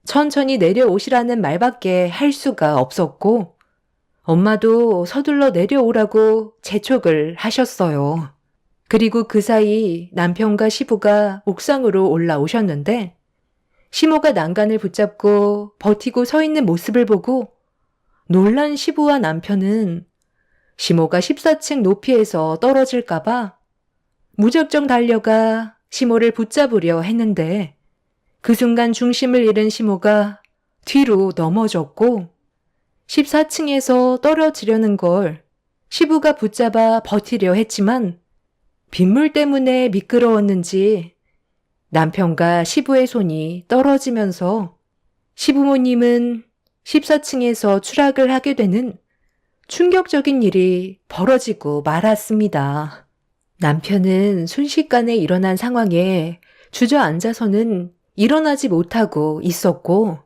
천천히 내려오시라는 말밖에 할 수가 없었고 엄마도 서둘러 내려오라고 재촉을 하셨어요. 그리고 그 사이 남편과 시부가 옥상으로 올라오셨는데 시모가 난간을 붙잡고 버티고 서 있는 모습을 보고 놀란 시부와 남편은 시모가 14층 높이에서 떨어질까봐 무작정 달려가 시모를 붙잡으려 했는데 그 순간 중심을 잃은 시모가 뒤로 넘어졌고 14층에서 떨어지려는 걸 시부가 붙잡아 버티려 했지만 빗물 때문에 미끄러웠는지 남편과 시부의 손이 떨어지면서 시부모님은 14층에서 추락을 하게 되는 충격적인 일이 벌어지고 말았습니다. 남편은 순식간에 일어난 상황에 주저앉아서는 일어나지 못하고 있었고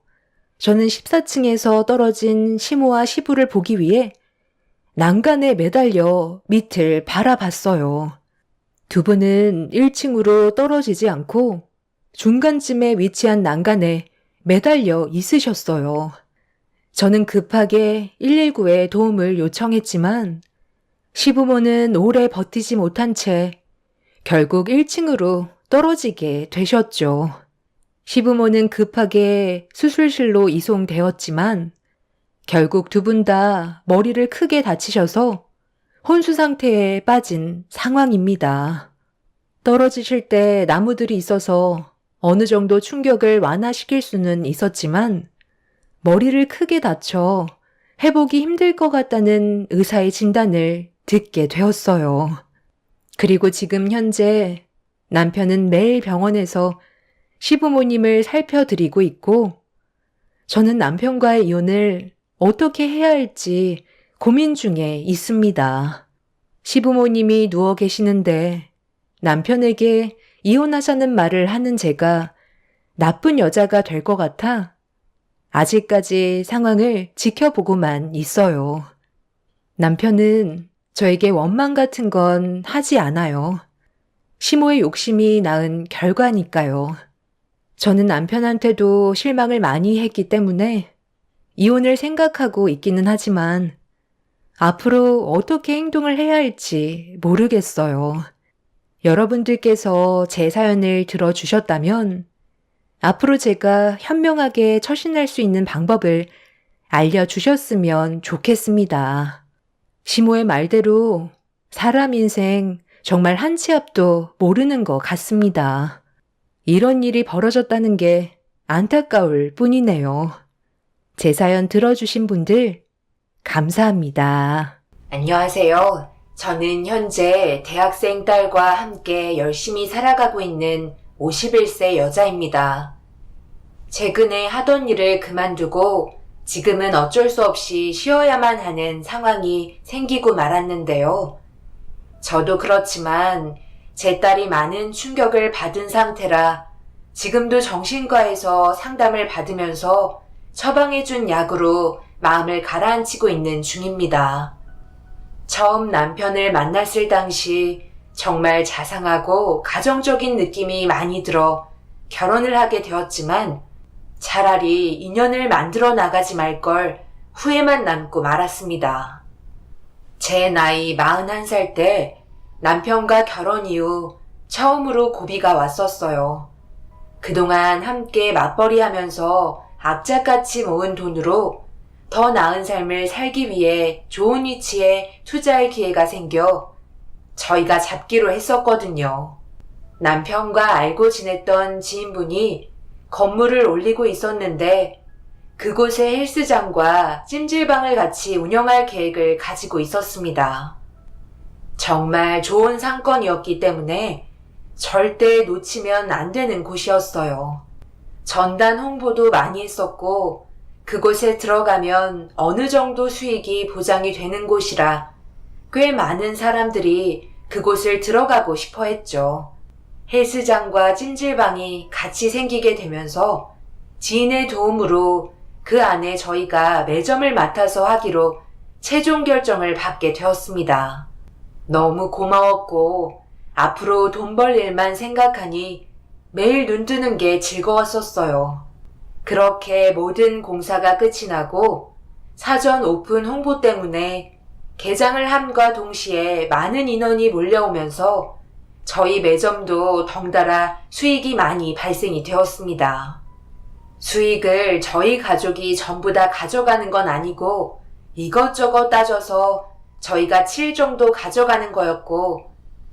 저는 14층에서 떨어진 시모와 시부를 보기 위해 난간에 매달려 밑을 바라봤어요. 두 분은 1층으로 떨어지지 않고 중간쯤에 위치한 난간에 매달려 있으셨어요. 저는 급하게 119에 도움을 요청했지만 시부모는 오래 버티지 못한 채 결국 1층으로 떨어지게 되셨죠. 시부모는 급하게 수술실로 이송되었지만 결국 두 분 다 머리를 크게 다치셔서 혼수 상태에 빠진 상황입니다. 떨어지실 때 나무들이 있어서 어느 정도 충격을 완화시킬 수는 있었지만 머리를 크게 다쳐 회복이 힘들 것 같다는 의사의 진단을 듣게 되었어요. 그리고 지금 현재 남편은 매일 병원에서 시부모님을 살펴드리고 있고 저는 남편과의 이혼을 어떻게 해야 할지 고민 중에 있습니다. 시부모님이 누워 계시는데 남편에게 이혼하자는 말을 하는 제가 나쁜 여자가 될 것 같아 아직까지 상황을 지켜보고만 있어요. 남편은 저에게 원망 같은 건 하지 않아요. 시모의 욕심이 낳은 결과니까요. 저는 남편한테도 실망을 많이 했기 때문에 이혼을 생각하고 있기는 하지만 앞으로 어떻게 행동을 해야 할지 모르겠어요. 여러분들께서 제 사연을 들어주셨다면 앞으로 제가 현명하게 처신할 수 있는 방법을 알려주셨으면 좋겠습니다. 시모의 말대로 사람 인생 정말 한 치 앞도 모르는 것 같습니다. 이런 일이 벌어졌다는 게 안타까울 뿐이네요. 제 사연 들어주신 분들 감사합니다. 안녕하세요. 저는 현재 대학생 딸과 함께 열심히 살아가고 있는 51세 여자입니다. 최근에 하던 일을 그만두고 지금은 어쩔 수 없이 쉬어야만 하는 상황이 생기고 말았는데요. 저도 그렇지만 제 딸이 많은 충격을 받은 상태라 지금도 정신과에서 상담을 받으면서 처방해준 약으로 마음을 가라앉히고 있는 중입니다. 처음 남편을 만났을 당시 정말 자상하고 가정적인 느낌이 많이 들어 결혼을 하게 되었지만 차라리 인연을 만들어 나가지 말 걸 후회만 남고 말았습니다. 제 나이 41살 때 남편과 결혼 이후 처음으로 고비가 왔었어요. 그동안 함께 맞벌이 하면서 악착같이 모은 돈으로 더 나은 삶을 살기 위해 좋은 위치에 투자할 기회가 생겨 저희가 잡기로 했었거든요. 남편과 알고 지냈던 지인분이 건물을 올리고 있었는데 그곳에 헬스장과 찜질방을 같이 운영할 계획을 가지고 있었습니다. 정말 좋은 상권이었기 때문에 절대 놓치면 안 되는 곳이었어요. 전단 홍보도 많이 했었고 그곳에 들어가면 어느 정도 수익이 보장이 되는 곳이라 꽤 많은 사람들이 그곳을 들어가고 싶어 했죠. 헬스장과 찜질방이 같이 생기게 되면서 지인의 도움으로 그 안에 저희가 매점을 맡아서 하기로 최종 결정을 받게 되었습니다. 너무 고마웠고 앞으로 돈 벌 일만 생각하니 매일 눈 뜨는 게 즐거웠었어요. 그렇게 모든 공사가 끝이 나고 사전 오픈 홍보 때문에 개장을 함과 동시에 많은 인원이 몰려오면서 저희 매점도 덩달아 수익이 많이 발생이 되었습니다. 수익을 저희 가족이 전부 다 가져가는 건 아니고 이것저것 따져서 저희가 7 정도 가져가는 거였고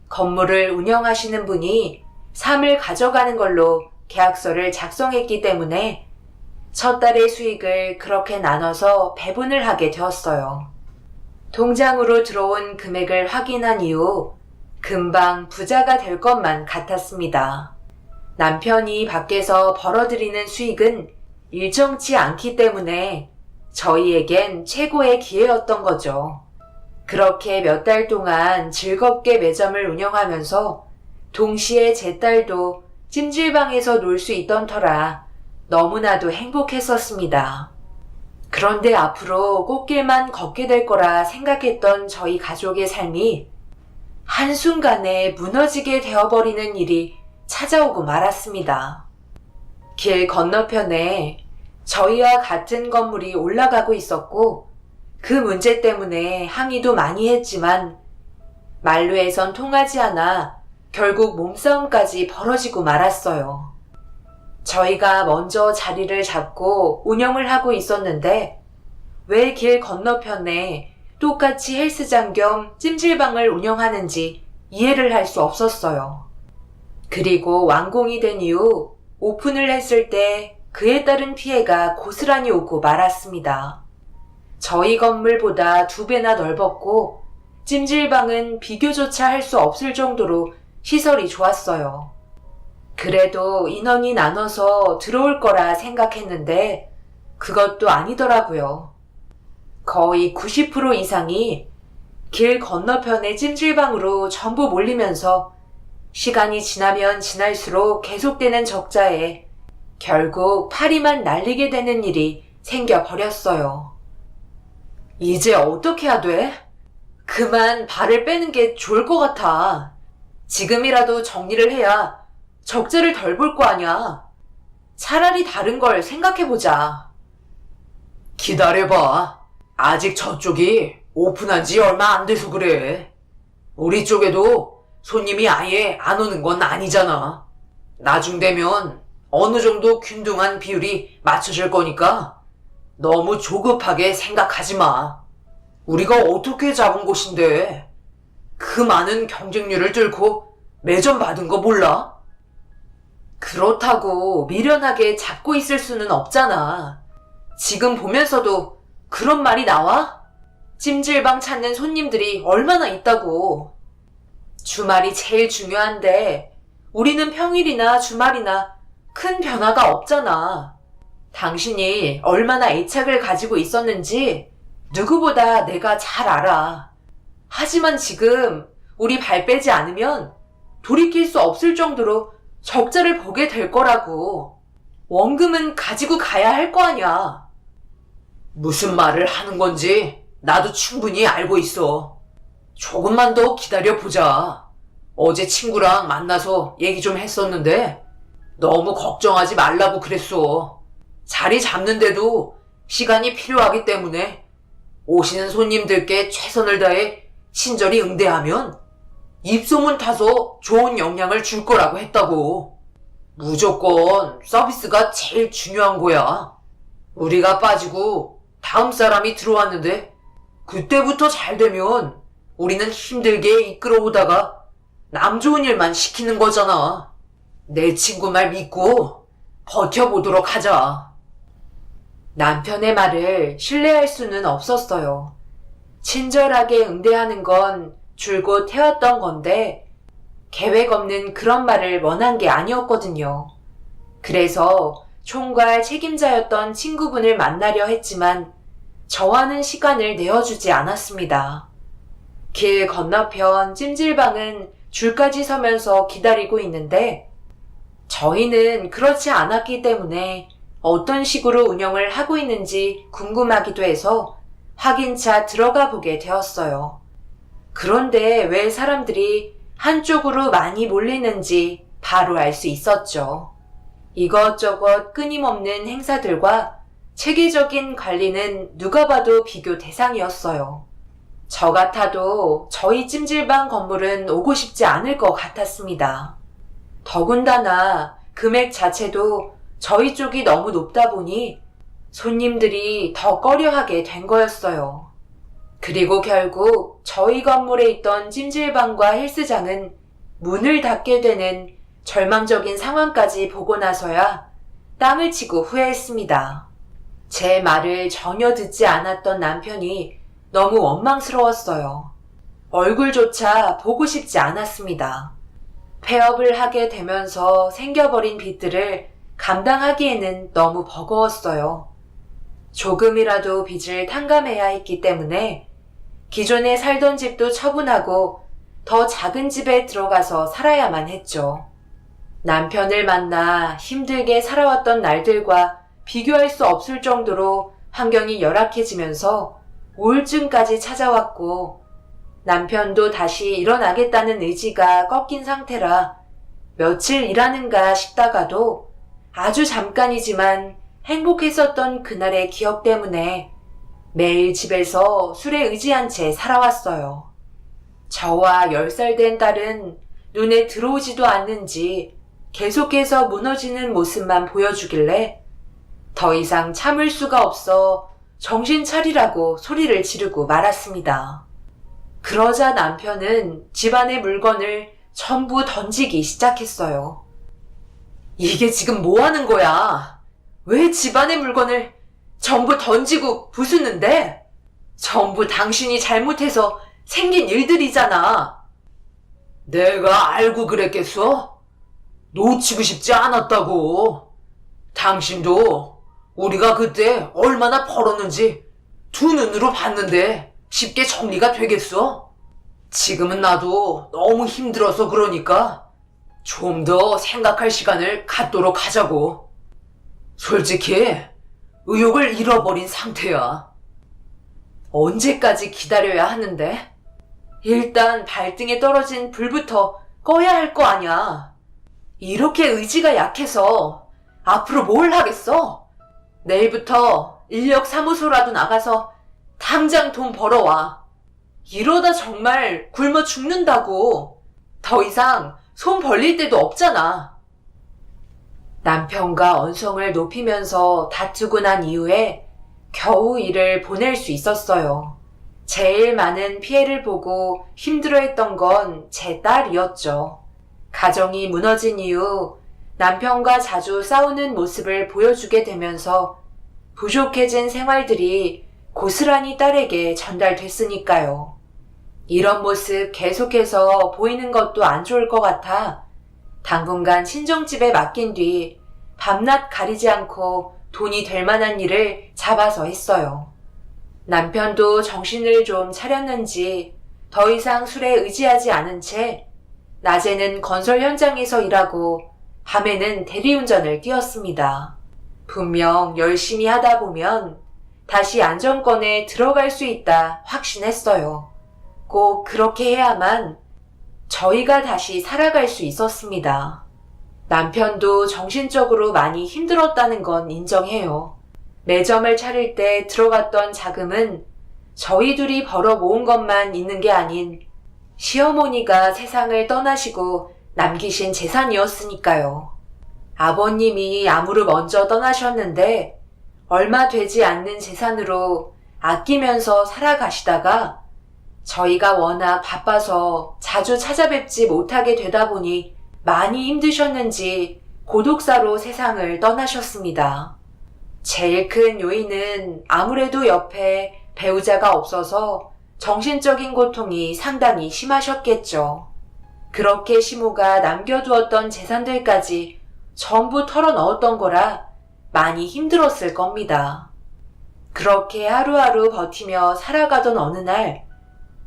건물을 운영하시는 분이 3을 가져가는 걸로 계약서를 작성했기 때문에 첫 달의 수익을 그렇게 나눠서 배분을 하게 되었어요. 통장으로 들어온 금액을 확인한 이후 금방 부자가 될 것만 같았습니다. 남편이 밖에서 벌어들이는 수익은 일정치 않기 때문에 저희에겐 최고의 기회였던 거죠. 그렇게 몇 달 동안 즐겁게 매점을 운영하면서 동시에 제 딸도 찜질방에서 놀 수 있던 터라 너무나도 행복했었습니다. 그런데 앞으로 꽃길만 걷게 될 거라 생각했던 저희 가족의 삶이 한순간에 무너지게 되어버리는 일이 찾아오고 말았습니다. 길 건너편에 저희와 같은 건물이 올라가고 있었고 그 문제 때문에 항의도 많이 했지만 만루에선 통하지 않아 결국 몸싸움까지 벌어지고 말았어요. 저희가 먼저 자리를 잡고 운영을 하고 있었는데 왜 길 건너편에 똑같이 헬스장 겸 찜질방을 운영하는지 이해를 할 수 없었어요. 그리고 완공이 된 이후 오픈을 했을 때 그에 따른 피해가 고스란히 오고 말았습니다. 저희 건물보다 2배나 넓었고 찜질방은 비교조차 할 수 없을 정도로 시설이 좋았어요. 그래도 인원이 나눠서 들어올 거라 생각했는데 그것도 아니더라고요. 거의 90% 이상이 길 건너편의 찜질방으로 전부 몰리면서 시간이 지나면 지날수록 계속되는 적자에 결국 파리만 날리게 되는 일이 생겨버렸어요. 이제 어떻게 해야 돼? 그만 발을 빼는 게 좋을 것 같아. 지금이라도 정리를 해야 적자를 덜 볼 거 아냐. 차라리 다른 걸 생각해보자. 기다려봐. 아직 저쪽이 오픈한 지 얼마 안 돼서 그래. 우리 쪽에도 손님이 아예 안 오는 건 아니잖아. 나중 되면 어느 정도 균등한 비율이 맞춰질 거니까 너무 조급하게 생각하지 마. 우리가 어떻게 잡은 곳인데 그 많은 경쟁률을 뚫고 매점 받은 거 몰라? 그렇다고 미련하게 잡고 있을 수는 없잖아. 지금 보면서도 그런 말이 나와? 찜질방 찾는 손님들이 얼마나 있다고. 주말이 제일 중요한데 우리는 평일이나 주말이나 큰 변화가 없잖아. 당신이 얼마나 애착을 가지고 있었는지 누구보다 내가 잘 알아. 하지만 지금 우리 발 빼지 않으면 돌이킬 수 없을 정도로 적자를 보게 될 거라고. 원금은 가지고 가야 할 거 아냐. 무슨 말을 하는 건지 나도 충분히 알고 있어. 조금만 더 기다려보자. 어제 친구랑 만나서 얘기 좀 했었는데 너무 걱정하지 말라고 그랬어. 자리 잡는데도 시간이 필요하기 때문에 오시는 손님들께 최선을 다해 친절히 응대하면 입소문 타서 좋은 영향을 줄 거라고 했다고. 무조건 서비스가 제일 중요한 거야. 우리가 빠지고 다음 사람이 들어왔는데 그때부터 잘 되면 우리는 힘들게 이끌어오다가 남 좋은 일만 시키는 거잖아. 내 친구 말 믿고 버텨보도록 하자. 남편의 말을 신뢰할 수는 없었어요. 친절하게 응대하는 건 줄곧 해왔던 건데 계획 없는 그런 말을 원한 게 아니었거든요. 그래서 총괄 책임자였던 친구분을 만나려 했지만 저와는 시간을 내어주지 않았습니다. 길 건너편 찜질방은 줄까지 서면서 기다리고 있는데 저희는 그렇지 않았기 때문에 어떤 식으로 운영을 하고 있는지 궁금하기도 해서 확인차 들어가 보게 되었어요. 그런데 왜 사람들이 한쪽으로 많이 몰리는지 바로 알 수 있었죠. 이것저것 끊임없는 행사들과 체계적인 관리는 누가 봐도 비교 대상이었어요. 저 같아도 저희 찜질방 건물은 오고 싶지 않을 것 같았습니다. 더군다나 금액 자체도 저희 쪽이 너무 높다 보니 손님들이 더 꺼려하게 된 거였어요. 그리고 결국 저희 건물에 있던 찜질방과 헬스장은 문을 닫게 되는 절망적인 상황까지 보고 나서야 땀을 치고 후회했습니다. 제 말을 전혀 듣지 않았던 남편이 너무 원망스러웠어요. 얼굴조차 보고 싶지 않았습니다. 폐업을 하게 되면서 생겨버린 빚들을 감당하기에는 너무 버거웠어요. 조금이라도 빚을 탕감해야 했기 때문에 기존에 살던 집도 처분하고 더 작은 집에 들어가서 살아야만 했죠. 남편을 만나 힘들게 살아왔던 날들과 비교할 수 없을 정도로 환경이 열악해지면서 우울증까지 찾아왔고 남편도 다시 일어나겠다는 의지가 꺾인 상태라 며칠 일하는가 싶다가도 아주 잠깐이지만 행복했었던 그날의 기억 때문에 매일 집에서 술에 의지한 채 살아왔어요. 저와 10살 된 딸은 눈에 들어오지도 않는지 계속해서 무너지는 모습만 보여주길래 더 이상 참을 수가 없어 정신 차리라고 소리를 지르고 말았습니다. 그러자 남편은 집안의 물건을 전부 던지기 시작했어요. 이게 지금 뭐 하는 거야? 왜 집안의 물건을 전부 던지고 부수는데? 전부 당신이 잘못해서 생긴 일들이잖아. 내가 알고 그랬겠어? 놓치고 싶지 않았다고. 당신도 우리가 그때 얼마나 벌었는지 두 눈으로 봤는데 쉽게 정리가 되겠어? 지금은 나도 너무 힘들어서 그러니까 좀 더 생각할 시간을 갖도록 하자고. 솔직히 의욕을 잃어버린 상태야. 언제까지 기다려야 하는데? 일단 발등에 떨어진 불부터 꺼야 할 거 아냐. 이렇게 의지가 약해서 앞으로 뭘 하겠어? 내일부터 인력사무소라도 나가서 당장 돈 벌어와. 이러다 정말 굶어 죽는다고. 더 이상 손 벌릴 데도 없잖아. 남편과 언성을 높이면서 다투고 난 이후에 겨우 일을 보낼 수 있었어요. 제일 많은 피해를 보고 힘들어했던 건 제 딸이었죠. 가정이 무너진 이후 남편과 자주 싸우는 모습을 보여주게 되면서 부족해진 생활들이 고스란히 딸에게 전달됐으니까요. 이런 모습 계속해서 보이는 것도 안 좋을 것 같아 당분간 친정집에 맡긴 뒤 밤낮 가리지 않고 돈이 될 만한 일을 잡아서 했어요. 남편도 정신을 좀 차렸는지 더 이상 술에 의지하지 않은 채 낮에는 건설 현장에서 일하고 밤에는 대리운전을 뛰었습니다. 분명 열심히 하다 보면 다시 안정권에 들어갈 수 있다 확신했어요. 꼭 그렇게 해야만 저희가 다시 살아갈 수 있었습니다. 남편도 정신적으로 많이 힘들었다는 건 인정해요. 매점을 차릴 때 들어갔던 자금은 저희 둘이 벌어 모은 것만 있는 게 아닌 시어머니가 세상을 떠나시고 남기신 재산이었으니까요. 아버님이 암으로 먼저 떠나셨는데 얼마 되지 않는 재산으로 아끼면서 살아가시다가 저희가 워낙 바빠서 자주 찾아뵙지 못하게 되다 보니 많이 힘드셨는지 고독사로 세상을 떠나셨습니다. 제일 큰 요인은 아무래도 옆에 배우자가 없어서 정신적인 고통이 상당히 심하셨겠죠. 그렇게 시모가 남겨두었던 재산들까지 전부 털어넣었던 거라 많이 힘들었을 겁니다. 그렇게 하루하루 버티며 살아가던 어느 날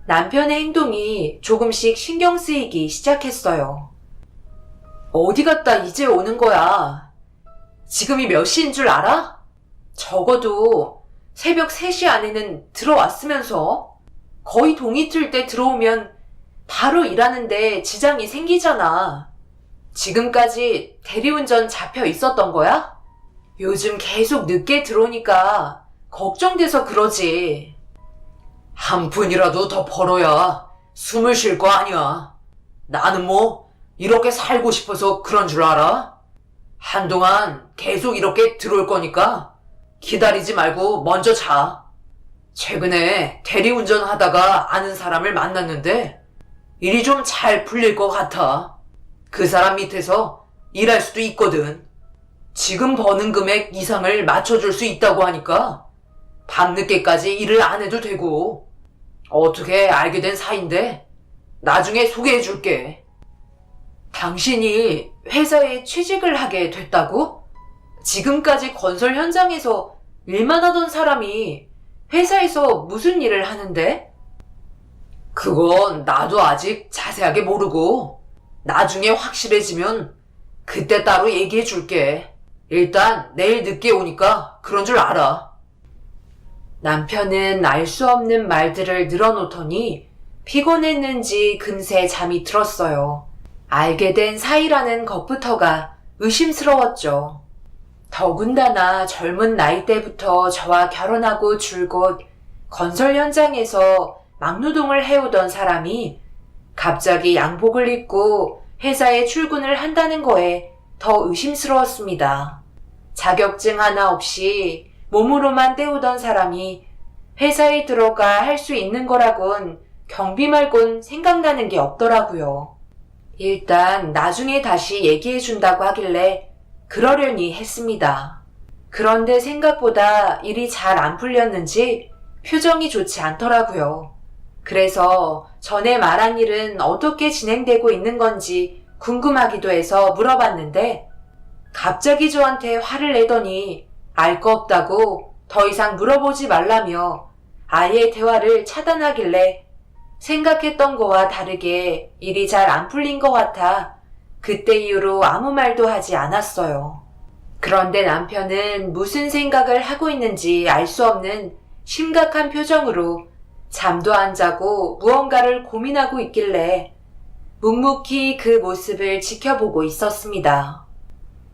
남편의 행동이 조금씩 신경 쓰이기 시작했어요. 어디 갔다 이제 오는 거야? 지금이 몇 시인 줄 알아? 적어도 새벽 3시 안에는 들어왔으면서 거의 동이 틀 때 들어오면 바로 일하는데 지장이 생기잖아. 지금까지 대리운전 잡혀 있었던 거야? 요즘 계속 늦게 들어오니까 걱정돼서 그러지. 한 푼이라도 더 벌어야 숨을 쉴 거 아니야. 나는 뭐 이렇게 살고 싶어서 그런 줄 알아? 한동안 계속 이렇게 들어올 거니까 기다리지 말고 먼저 자. 최근에 대리운전 하다가 아는 사람을 만났는데 일이 좀 잘 풀릴 것 같아. 그 사람 밑에서 일할 수도 있거든. 지금 버는 금액 이상을 맞춰줄 수 있다고 하니까 밤늦게까지 일을 안 해도 되고. 어떻게 알게 된 사이인데 나중에 소개해줄게. 당신이 회사에 취직을 하게 됐다고? 지금까지 건설 현장에서 일만 하던 사람이 회사에서 무슨 일을 하는데? 그건 나도 아직 자세하게 모르고 나중에 확실해지면 그때 따로 얘기해줄게. 일단 내일 늦게 오니까 그런 줄 알아. 남편은 알 수 없는 말들을 늘어놓더니 피곤했는지 금세 잠이 들었어요. 알게 된 사이라는 것부터가 의심스러웠죠. 더군다나 젊은 나이 때부터 저와 결혼하고 줄곧 건설 현장에서 막노동을 해오던 사람이 갑자기 양복을 입고 회사에 출근을 한다는 거에 더 의심스러웠습니다. 자격증 하나 없이 몸으로만 때우던 사람이 회사에 들어가 할 수 있는 거라곤 경비 말곤 생각나는 게 없더라고요. 일단 나중에 다시 얘기해준다고 하길래 그러려니 했습니다. 그런데 생각보다 일이 잘 안 풀렸는지 표정이 좋지 않더라고요. 그래서 전에 말한 일은 어떻게 진행되고 있는 건지 궁금하기도 해서 물어봤는데 갑자기 저한테 화를 내더니 알 거 없다고 더 이상 물어보지 말라며 아예 대화를 차단하길래 생각했던 거와 다르게 일이 잘 안 풀린 것 같아 그때 이후로 아무 말도 하지 않았어요. 그런데 남편은 무슨 생각을 하고 있는지 알 수 없는 심각한 표정으로 잠도 안 자고 무언가를 고민하고 있길래 묵묵히 그 모습을 지켜보고 있었습니다.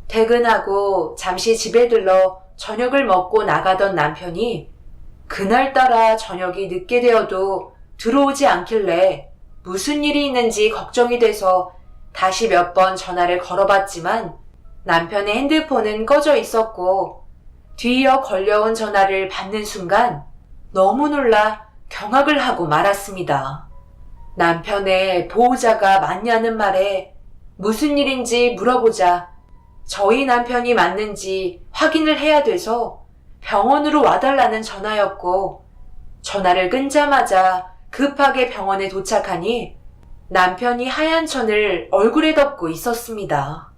퇴근하고 잠시 집에 들러 저녁을 먹고 나가던 남편이 그날따라 저녁이 늦게 되어도 들어오지 않길래 무슨 일이 있는지 걱정이 돼서 다시 몇 번 전화를 걸어봤지만 남편의 핸드폰은 꺼져 있었고 뒤이어 걸려온 전화를 받는 순간 너무 놀라 경악을 하고 말았습니다. 남편의 보호자가 맞냐는 말에 무슨 일인지 물어보자 저희 남편이 맞는지 확인을 해야 돼서 병원으로 와달라는 전화였고 전화를 끊자마자 급하게 병원에 도착하니 남편이 하얀 천을 얼굴에 덮고 있었습니다.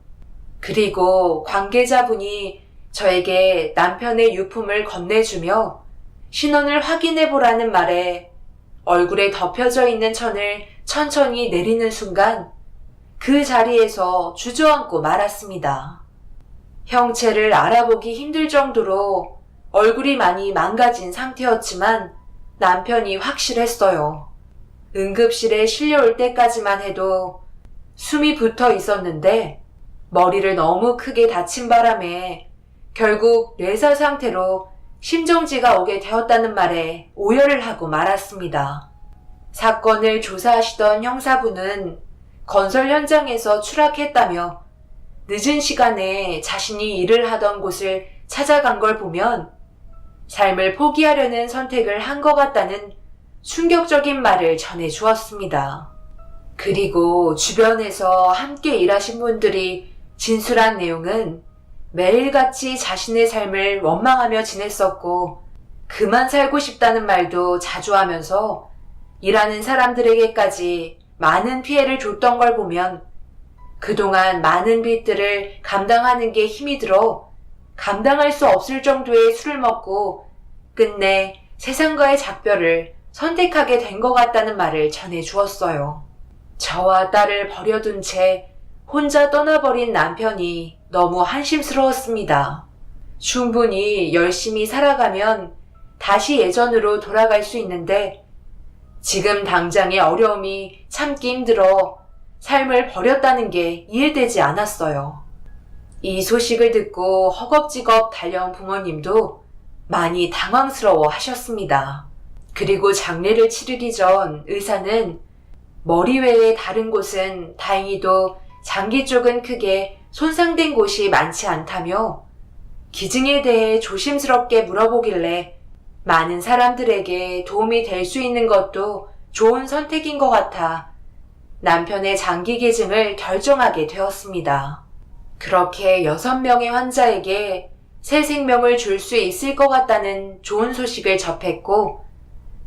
그리고 관계자분이 저에게 남편의 유품을 건네주며 신원을 확인해보라는 말에 얼굴에 덮여져 있는 천을 천천히 내리는 순간 그 자리에서 주저앉고 말았습니다. 형체를 알아보기 힘들 정도로 얼굴이 많이 망가진 상태였지만 남편이 확실했어요. 응급실에 실려올 때까지만 해도 숨이 붙어 있었는데 머리를 너무 크게 다친 바람에 결국 뇌사 상태로 심정지가 오게 되었다는 말에 오열을 하고 말았습니다. 사건을 조사하시던 형사분은 건설 현장에서 추락했다며 늦은 시간에 자신이 일을 하던 곳을 찾아간 걸 보면 삶을 포기하려는 선택을 한 것 같다는 충격적인 말을 전해주었습니다. 그리고 주변에서 함께 일하신 분들이 진술한 내용은 매일같이 자신의 삶을 원망하며 지냈었고 그만 살고 싶다는 말도 자주 하면서 일하는 사람들에게까지 많은 피해를 줬던 걸 보면 그동안 많은 빚들을 감당하는 게 힘이 들어 감당할 수 없을 정도의 술을 먹고 끝내 세상과의 작별을 선택하게 된 것 같다는 말을 전해주었어요. 저와 딸을 버려둔 채 혼자 떠나버린 남편이 너무 한심스러웠습니다. 충분히 열심히 살아가면 다시 예전으로 돌아갈 수 있는데 지금 당장의 어려움이 참기 힘들어 삶을 버렸다는 게 이해되지 않았어요. 이 소식을 듣고 허겁지겁 달려온 부모님도 많이 당황스러워 하셨습니다. 그리고 장례를 치르기 전 의사는 머리 외에 다른 곳은 다행히도 장기 쪽은 크게 손상된 곳이 많지 않다며 기증에 대해 조심스럽게 물어보길래 많은 사람들에게 도움이 될 수 있는 것도 좋은 선택인 것 같아 남편의 장기 기증을 결정하게 되었습니다. 그렇게 6명의 환자에게 새 생명을 줄 수 있을 것 같다는 좋은 소식을 접했고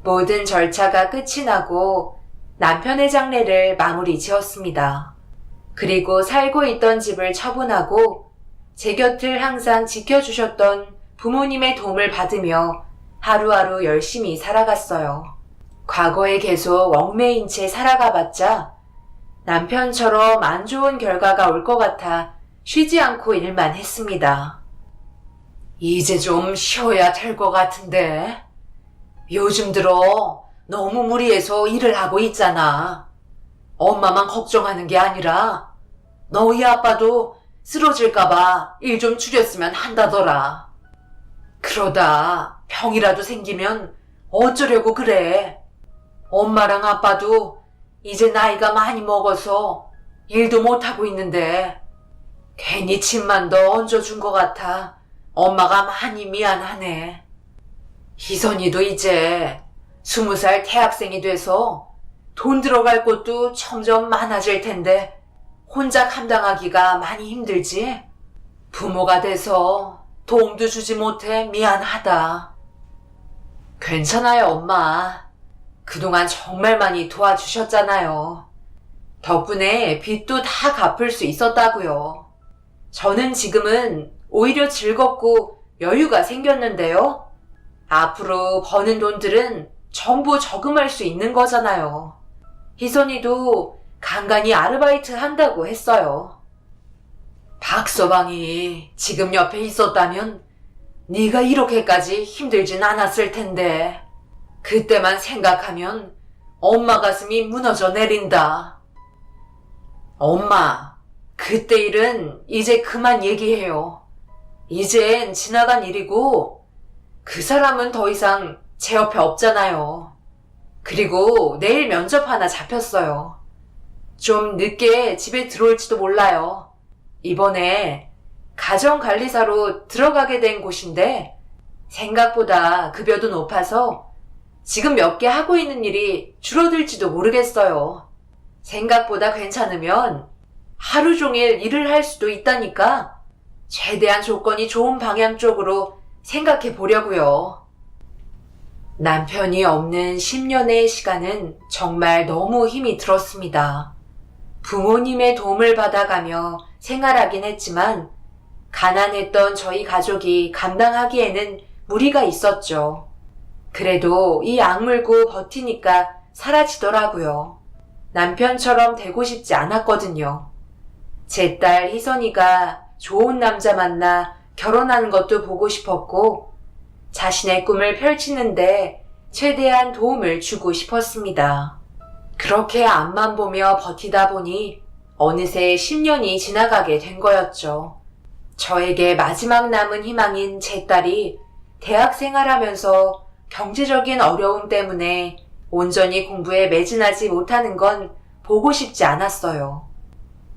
모든 절차가 끝이 나고 남편의 장례를 마무리 지었습니다. 그리고 살고 있던 집을 처분하고 제 곁을 항상 지켜주셨던 부모님의 도움을 받으며 하루하루 열심히 살아갔어요. 과거에 계속 얽매인 채 살아가봤자 남편처럼 안 좋은 결과가 올 것 같아 쉬지 않고 일만 했습니다. 이제 좀 쉬어야 될 것 같은데 요즘 들어 너무 무리해서 일을 하고 있잖아. 엄마만 걱정하는 게 아니라 너희 아빠도 쓰러질까봐 일 좀 줄였으면 한다더라. 그러다 병이라도 생기면 어쩌려고 그래. 엄마랑 아빠도 이제 나이가 많이 먹어서 일도 못하고 있는데 괜히 침만 더 얹어준 것 같아 엄마가 많이 미안하네. 희선이도 이제 20살 대학생이 돼서 돈 들어갈 곳도 점점 많아질 텐데 혼자 감당하기가 많이 힘들지? 부모가 돼서 도움도 주지 못해 미안하다. 괜찮아요, 엄마. 그동안 정말 많이 도와주셨잖아요. 덕분에 빚도 다 갚을 수 있었다고요. 저는 지금은 오히려 즐겁고 여유가 생겼는데요. 앞으로 버는 돈들은 전부 저금할 수 있는 거잖아요. 희선이도 간간히 아르바이트 한다고 했어요. 박서방이 지금 옆에 있었다면 네가 이렇게까지 힘들진 않았을 텐데 그때만 생각하면 엄마 가슴이 무너져 내린다. 엄마, 그때 일은 이제 그만 얘기해요. 이젠 지나간 일이고 그 사람은 더 이상 제 옆에 없잖아요. 그리고 내일 면접 하나 잡혔어요. 좀 늦게 집에 들어올지도 몰라요. 이번에 가정관리사로 들어가게 된 곳인데 생각보다 급여도 높아서 지금 몇 개 하고 있는 일이 줄어들지도 모르겠어요. 생각보다 괜찮으면 하루 종일 일을 할 수도 있다니까 최대한 조건이 좋은 방향 쪽으로 생각해 보려고요. 남편이 없는 10년의 시간은 정말 너무 힘이 들었습니다. 부모님의 도움을 받아가며 생활하긴 했지만 가난했던 저희 가족이 감당하기에는 무리가 있었죠. 그래도 이 악물고 버티니까 사라지더라고요. 남편처럼 되고 싶지 않았거든요. 제 딸 희선이가 좋은 남자 만나 결혼하는 것도 보고 싶었고 자신의 꿈을 펼치는데 최대한 도움을 주고 싶었습니다. 그렇게 앞만 보며 버티다 보니 어느새 10년이 지나가게 된 거였죠. 저에게 마지막 남은 희망인 제 딸이 대학 생활하면서 경제적인 어려움 때문에 온전히 공부에 매진하지 못하는 건 보고 싶지 않았어요.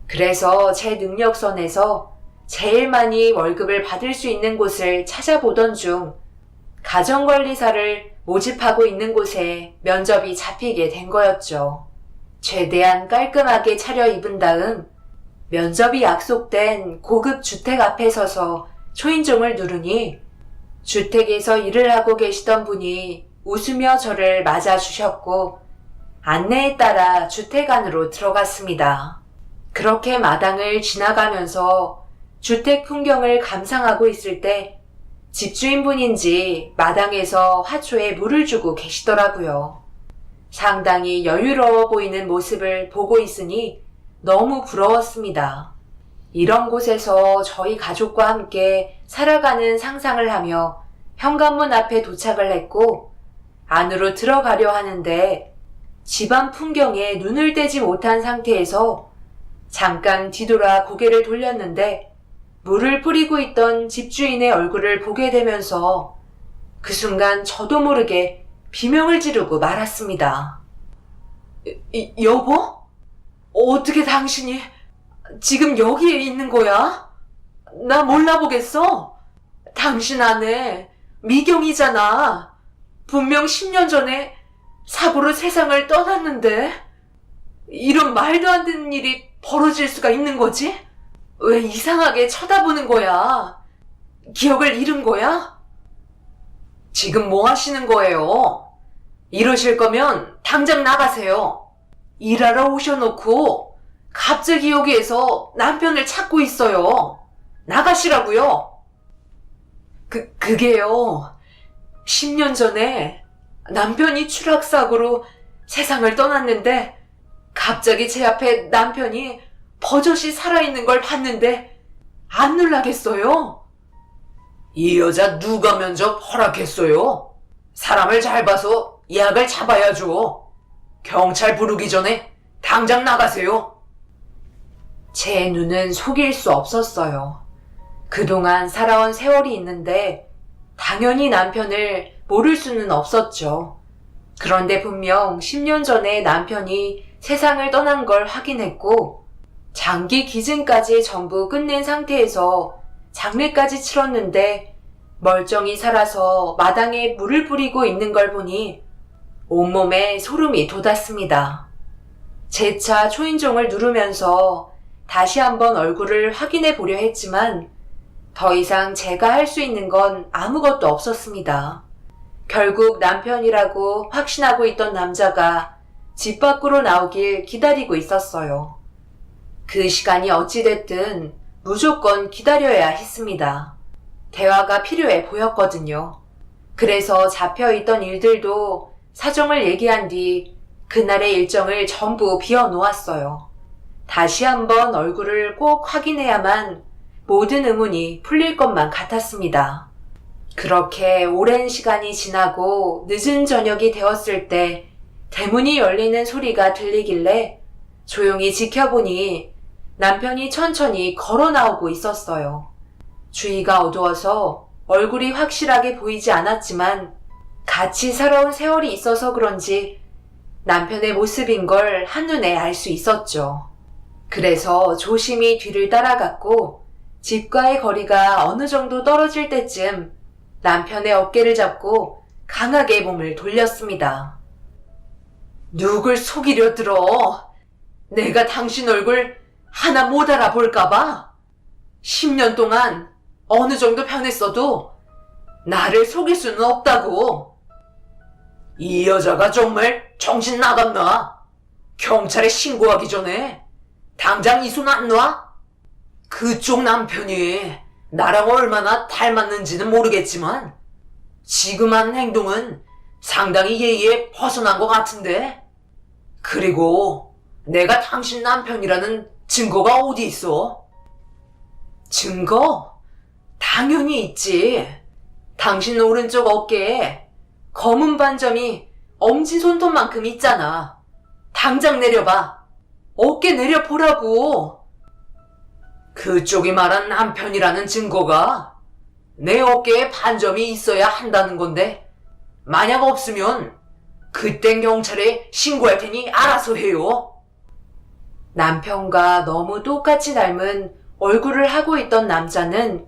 그래서 제 능력선에서 제일 많이 월급을 받을 수 있는 곳을 찾아보던 중 가정관리사를 모집하고 있는 곳에 면접이 잡히게 된 거였죠. 최대한 깔끔하게 차려입은 다음 면접이 약속된 고급 주택 앞에 서서 초인종을 누르니 주택에서 일을 하고 계시던 분이 웃으며 저를 맞아주셨고 안내에 따라 주택 안으로 들어갔습니다. 그렇게 마당을 지나가면서 주택 풍경을 감상하고 있을 때 집주인분인지 마당에서 화초에 물을 주고 계시더라고요. 상당히 여유로워 보이는 모습을 보고 있으니 너무 부러웠습니다. 이런 곳에서 저희 가족과 함께 살아가는 상상을 하며 현관문 앞에 도착을 했고 안으로 들어가려 하는데 집안 풍경에 눈을 떼지 못한 상태에서 잠깐 뒤돌아 고개를 돌렸는데 물을 뿌리고 있던 집주인의 얼굴을 보게 되면서 그 순간 저도 모르게 비명을 지르고 말았습니다. 여보? 어떻게 당신이 지금 여기에 있는 거야? 나 몰라보겠어. 당신 아내 미경이잖아. 분명 10년 전에 사고로 세상을 떠났는데 이런 말도 안 되는 일이 벌어질 수가 있는 거지? 왜 이상하게 쳐다보는 거야? 기억을 잃은 거야? 지금 뭐 하시는 거예요? 이러실 거면 당장 나가세요. 일하러 오셔놓고 갑자기 여기에서 남편을 찾고 있어요. 나가시라고요. 그게요. 10년 전에 남편이 추락사고로 세상을 떠났는데 갑자기 제 앞에 남편이 버젓이 살아있는 걸 봤는데 안 놀라겠어요? 이 여자 누가 면접 허락했어요? 사람을 잘 봐서 약을 잡아야죠. 경찰 부르기 전에 당장 나가세요. 제 눈은 속일 수 없었어요. 그동안 살아온 세월이 있는데 당연히 남편을 모를 수는 없었죠. 그런데 분명 10년 전에 남편이 세상을 떠난 걸 확인했고 장기 기증까지 전부 끝낸 상태에서 장례까지 치렀는데 멀쩡히 살아서 마당에 물을 뿌리고 있는 걸 보니 온몸에 소름이 돋았습니다. 재차 초인종을 누르면서 다시 한번 얼굴을 확인해 보려 했지만 더 이상 제가 할 수 있는 건 아무것도 없었습니다. 결국 남편이라고 확신하고 있던 남자가 집 밖으로 나오길 기다리고 있었어요. 그 시간이 어찌됐든 무조건 기다려야 했습니다. 대화가 필요해 보였거든요. 그래서 잡혀있던 일들도 사정을 얘기한 뒤 그날의 일정을 전부 비워놓았어요. 다시 한번 얼굴을 꼭 확인해야만 모든 의문이 풀릴 것만 같았습니다. 그렇게 오랜 시간이 지나고 늦은 저녁이 되었을 때 대문이 열리는 소리가 들리길래 조용히 지켜보니 남편이 천천히 걸어 나오고 있었어요. 주위가 어두워서 얼굴이 확실하게 보이지 않았지만 같이 살아온 세월이 있어서 그런지 남편의 모습인 걸 한눈에 알 수 있었죠. 그래서 조심히 뒤를 따라갔고 집과의 거리가 어느 정도 떨어질 때쯤 남편의 어깨를 잡고 강하게 몸을 돌렸습니다. 누굴 속이려 들어? 내가 당신 얼굴 하나 못 알아볼까봐? 10년 동안 어느 정도 변했어도 나를 속일 수는 없다고. 이 여자가 정말 정신 나갔나? 경찰에 신고하기 전에 당장 이 손 안 놔? 그쪽 남편이 나랑 얼마나 닮았는지는 모르겠지만 지금 한 행동은 상당히 예의에 벗어난 것 같은데. 그리고 내가 당신 남편이라는 증거가 어디 있어? 증거? 당연히 있지. 당신 오른쪽 어깨에 검은 반점이 엄지손톱만큼 있잖아. 당장 내려봐. 어깨 내려보라고. 그쪽이 말한 남편이라는 증거가 내 어깨에 반점이 있어야 한다는 건데 만약 없으면 그땐 경찰에 신고할 테니 알아서 해요. 남편과 너무 똑같이 닮은 얼굴을 하고 있던 남자는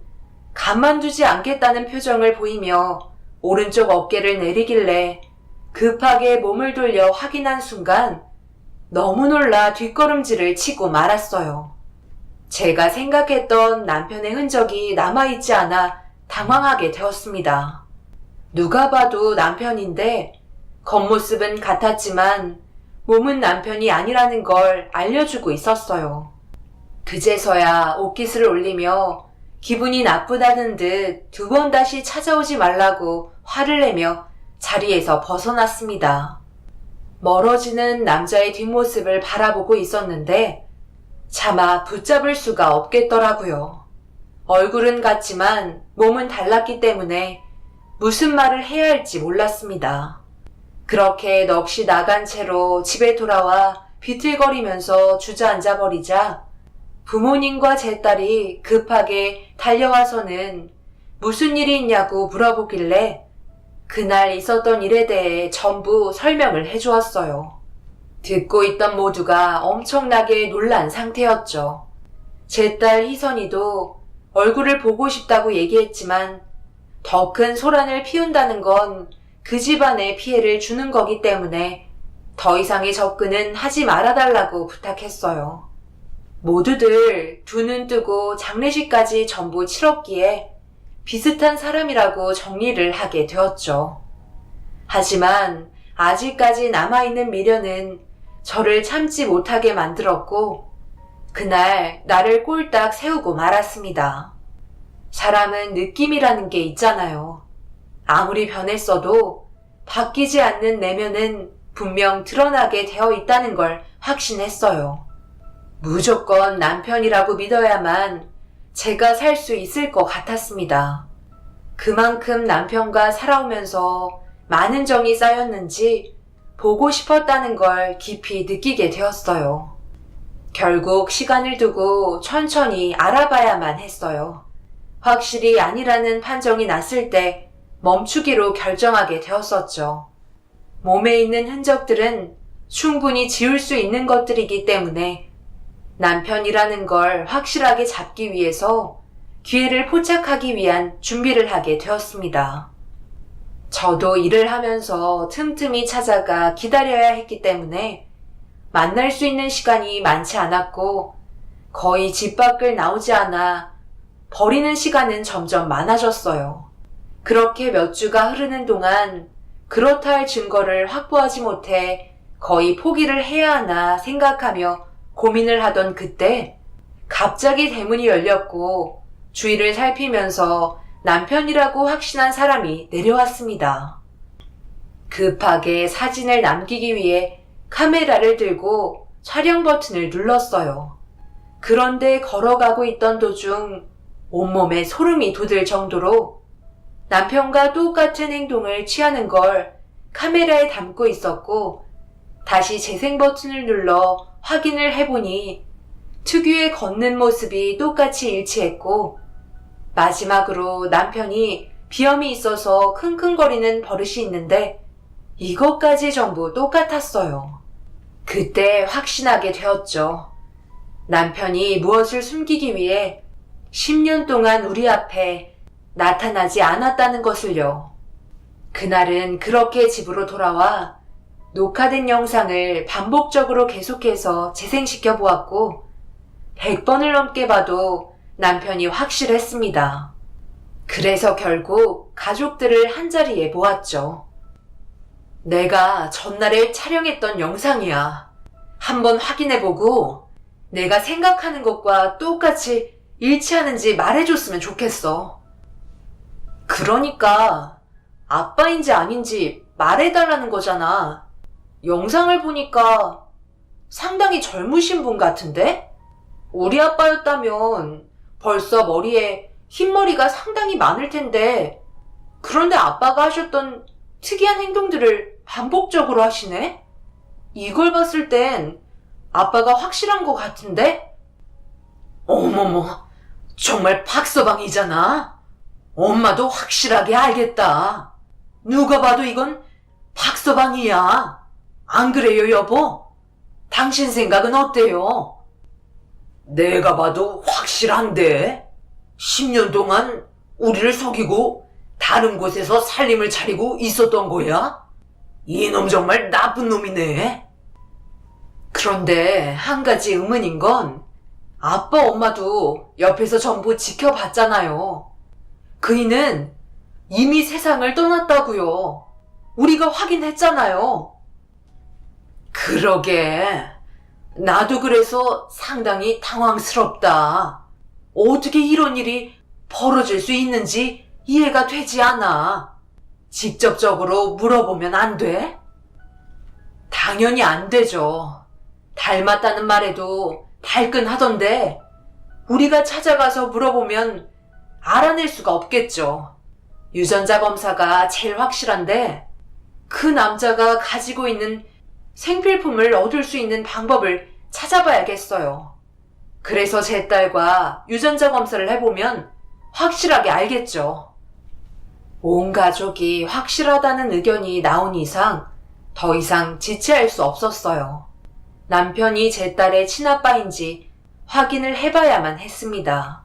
가만두지 않겠다는 표정을 보이며 오른쪽 어깨를 내리길래 급하게 몸을 돌려 확인한 순간 너무 놀라 뒷걸음질을 치고 말았어요. 제가 생각했던 남편의 흔적이 남아있지 않아 당황하게 되었습니다. 누가 봐도 남편인데 겉모습은 같았지만 몸은 남편이 아니라는 걸 알려주고 있었어요. 그제서야 옷깃을 올리며 기분이 나쁘다는 듯 2번 다시 찾아오지 말라고 화를 내며 자리에서 벗어났습니다. 멀어지는 남자의 뒷모습을 바라보고 있었는데 차마 붙잡을 수가 없겠더라고요. 얼굴은 같지만 몸은 달랐기 때문에 무슨 말을 해야 할지 몰랐습니다. 그렇게 넋이 나간 채로 집에 돌아와 비틀거리면서 주저앉아 버리자 부모님과 제 딸이 급하게 달려와서는 무슨 일이 있냐고 물어보길래 그날 있었던 일에 대해 전부 설명을 해주었어요. 듣고 있던 모두가 엄청나게 놀란 상태였죠. 제 딸 희선이도 얼굴을 보고 싶다고 얘기했지만 더 큰 소란을 피운다는 건 그 집안에 피해를 주는 거기 때문에 더 이상의 접근은 하지 말아달라고 부탁했어요. 모두들 두 눈 뜨고 장례식까지 전부 치렀기에 비슷한 사람이라고 정리를 하게 되었죠. 하지만 아직까지 남아있는 미련은 저를 참지 못하게 만들었고 그날 나를 꼴딱 세우고 말았습니다. 사람은 느낌이라는 게 있잖아요. 아무리 변했어도 바뀌지 않는 내면은 분명 드러나게 되어 있다는 걸 확신했어요. 무조건 남편이라고 믿어야만 제가 살 수 있을 것 같았습니다. 그만큼 남편과 살아오면서 많은 정이 쌓였는지 보고 싶었다는 걸 깊이 느끼게 되었어요. 결국 시간을 두고 천천히 알아봐야만 했어요. 확실히 아니라는 판정이 났을 때 멈추기로 결정하게 되었었죠. 몸에 있는 흔적들은 충분히 지울 수 있는 것들이기 때문에 남편이라는 걸 확실하게 잡기 위해서 기회를 포착하기 위한 준비를 하게 되었습니다. 저도 일을 하면서 틈틈이 찾아가 기다려야 했기 때문에 만날 수 있는 시간이 많지 않았고 거의 집 밖을 나오지 않아 버리는 시간은 점점 많아졌어요. 그렇게 몇 주가 흐르는 동안 그렇다 할 증거를 확보하지 못해 거의 포기를 해야 하나 생각하며 고민을 하던 그때 갑자기 대문이 열렸고 주위를 살피면서 남편이라고 확신한 사람이 내려왔습니다. 급하게 사진을 남기기 위해 카메라를 들고 촬영 버튼을 눌렀어요. 그런데 걸어가고 있던 도중 온몸에 소름이 돋을 정도로 남편과 똑같은 행동을 취하는 걸 카메라에 담고 있었고 다시 재생 버튼을 눌러 확인을 해보니 특유의 걷는 모습이 똑같이 일치했고 마지막으로 남편이 비염이 있어서 킁킁거리는 버릇이 있는데 이것까지 전부 똑같았어요. 그때 확신하게 되었죠. 남편이 무엇을 숨기기 위해 10년 동안 우리 앞에 나타나지 않았다는 것을요. 그날은 그렇게 집으로 돌아와 녹화된 영상을 반복적으로 계속해서 재생시켜 보았고 100번을 넘게 봐도 남편이 확실했습니다. 그래서 결국 가족들을 한자리에 모았죠. 내가 전날에 촬영했던 영상이야. 한번 확인해보고 내가 생각하는 것과 똑같이 일치하는지 말해줬으면 좋겠어. 그러니까 아빠인지 아닌지 말해달라는 거잖아. 영상을 보니까 상당히 젊으신 분 같은데? 우리 아빠였다면 벌써 머리에 흰머리가 상당히 많을 텐데 그런데 아빠가 하셨던 특이한 행동들을 반복적으로 하시네? 이걸 봤을 땐 아빠가 확실한 것 같은데? 어머머, 정말 박서방이잖아. 엄마도 확실하게 알겠다. 누가 봐도 이건 박서방이야. 안 그래요, 여보? 당신 생각은 어때요? 내가 봐도 확실한데 10년 동안 우리를 속이고 다른 곳에서 살림을 차리고 있었던 거야? 이놈 정말 나쁜 놈이네. 그런데 한 가지 의문인 건 아빠 엄마도 옆에서 전부 지켜봤잖아요. 그이는 이미 세상을 떠났다고요. 우리가 확인했잖아요. 그러게. 나도 그래서 상당히 당황스럽다. 어떻게 이런 일이 벌어질 수 있는지 이해가 되지 않아. 직접적으로 물어보면 안 돼? 당연히 안 되죠. 닮았다는 말에도 달끈하던데 우리가 찾아가서 물어보면 알아낼 수가 없겠죠. 유전자 검사가 제일 확실한데 그 남자가 가지고 있는 생필품을 얻을 수 있는 방법을 찾아봐야겠어요. 그래서 제 딸과 유전자 검사를 해보면 확실하게 알겠죠. 온 가족이 확실하다는 의견이 나온 이상 더 이상 지체할 수 없었어요. 남편이 제 딸의 친아빠인지 확인을 해봐야만 했습니다.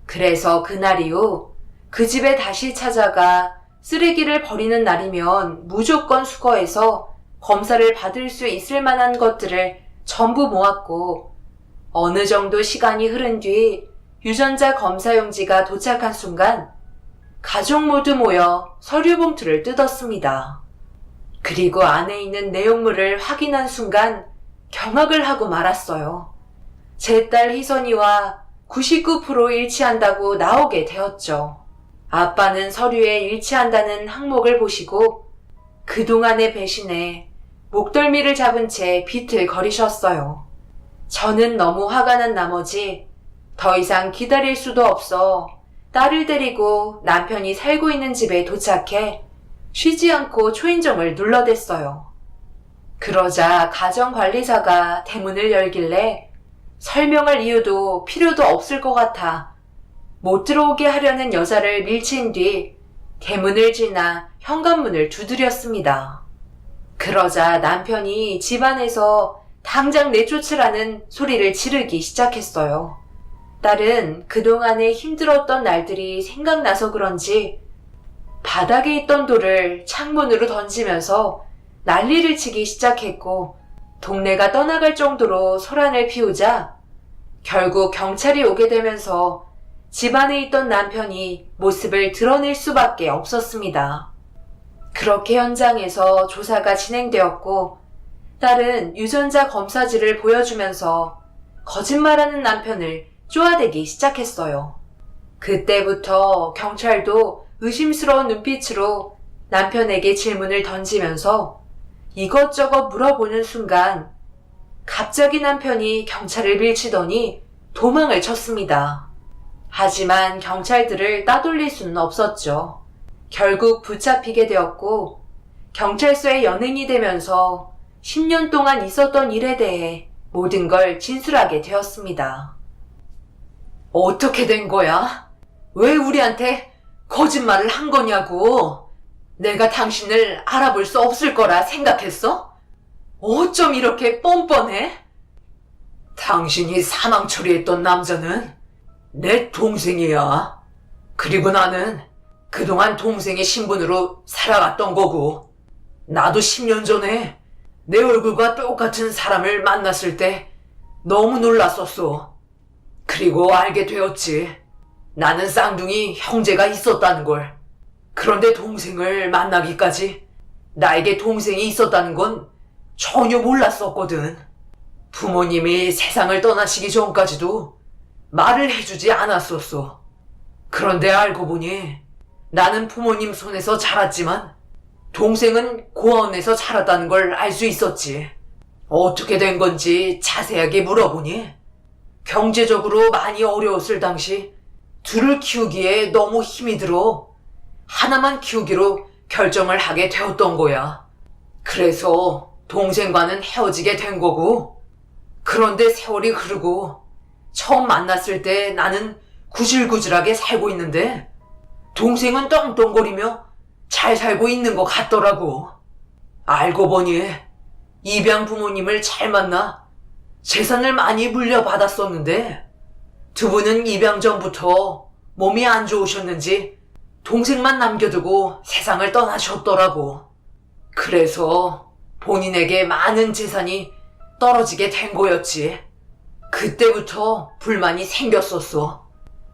그래서 그날 이후 그 집에 다시 찾아가 쓰레기를 버리는 날이면 무조건 수거해서 검사를 받을 수 있을 만한 것들을 전부 모았고 어느 정도 시간이 흐른 뒤 유전자 검사용지가 도착한 순간 가족 모두 모여 서류 봉투를 뜯었습니다. 그리고 안에 있는 내용물을 확인한 순간 경악을 하고 말았어요. 제 딸 희선이와 99% 일치한다고 나오게 되었죠. 아빠는 서류에 일치한다는 항목을 보시고 그동안의 배신에 목덜미를 잡은 채 비틀거리셨어요. 저는 너무 화가 난 나머지 더 이상 기다릴 수도 없어 딸을 데리고 남편이 살고 있는 집에 도착해 쉬지 않고 초인종을 눌러댔어요. 그러자 가정관리사가 대문을 열길래 설명할 이유도 필요도 없을 것 같아 못 들어오게 하려는 여자를 밀친 뒤 대문을 지나 현관문을 두드렸습니다. 그러자 남편이 집안에서 당장 내쫓으라는 소리를 지르기 시작했어요. 딸은 그동안에 힘들었던 날들이 생각나서 그런지 바닥에 있던 돌을 창문으로 던지면서 난리를 치기 시작했고 동네가 떠나갈 정도로 소란을 피우자 결국 경찰이 오게 되면서 집안에 있던 남편이 모습을 드러낼 수밖에 없었습니다. 그렇게 현장에서 조사가 진행되었고 딸은 유전자 검사지를 보여주면서 거짓말하는 남편을 쪼아대기 시작했어요. 그때부터 경찰도 의심스러운 눈빛으로 남편에게 질문을 던지면서 이것저것 물어보는 순간 갑자기 남편이 경찰을 밀치더니 도망을 쳤습니다. 하지만 경찰들을 따돌릴 수는 없었죠. 결국 붙잡히게 되었고 경찰서에 연행이 되면서 10년 동안 있었던 일에 대해 모든 걸 진술하게 되었습니다. 어떻게 된 거야? 왜 우리한테 거짓말을 한 거냐고. 내가 당신을 알아볼 수 없을 거라 생각했어? 어쩜 이렇게 뻔뻔해? 당신이 사망 처리했던 남자는 내 동생이야. 그리고 나는 그동안 동생의 신분으로 살아갔던 거고 나도 10년 전에 내 얼굴과 똑같은 사람을 만났을 때 너무 놀랐었어. 그리고 알게 되었지. 나는 쌍둥이 형제가 있었다는 걸. 그런데 동생을 만나기까지 나에게 동생이 있었다는 건 전혀 몰랐었거든. 부모님이 세상을 떠나시기 전까지도 말을 해주지 않았었어. 그런데 알고 보니 나는 부모님 손에서 자랐지만 동생은 고아원에서 자랐다는 걸 알 수 있었지. 어떻게 된 건지 자세하게 물어보니 경제적으로 많이 어려웠을 당시 둘을 키우기에 너무 힘이 들어 하나만 키우기로 결정을 하게 되었던 거야. 그래서 동생과는 헤어지게 된 거고 그런데 세월이 흐르고 처음 만났을 때 나는 구질구질하게 살고 있는데 동생은 떵떵거리며 잘 살고 있는 것 같더라고. 알고 보니 입양 부모님을 잘 만나 재산을 많이 물려받았었는데 두 분은 입양 전부터 몸이 안 좋으셨는지 동생만 남겨두고 세상을 떠나셨더라고. 그래서 본인에게 많은 재산이 떨어지게 된 거였지. 그때부터 불만이 생겼었어.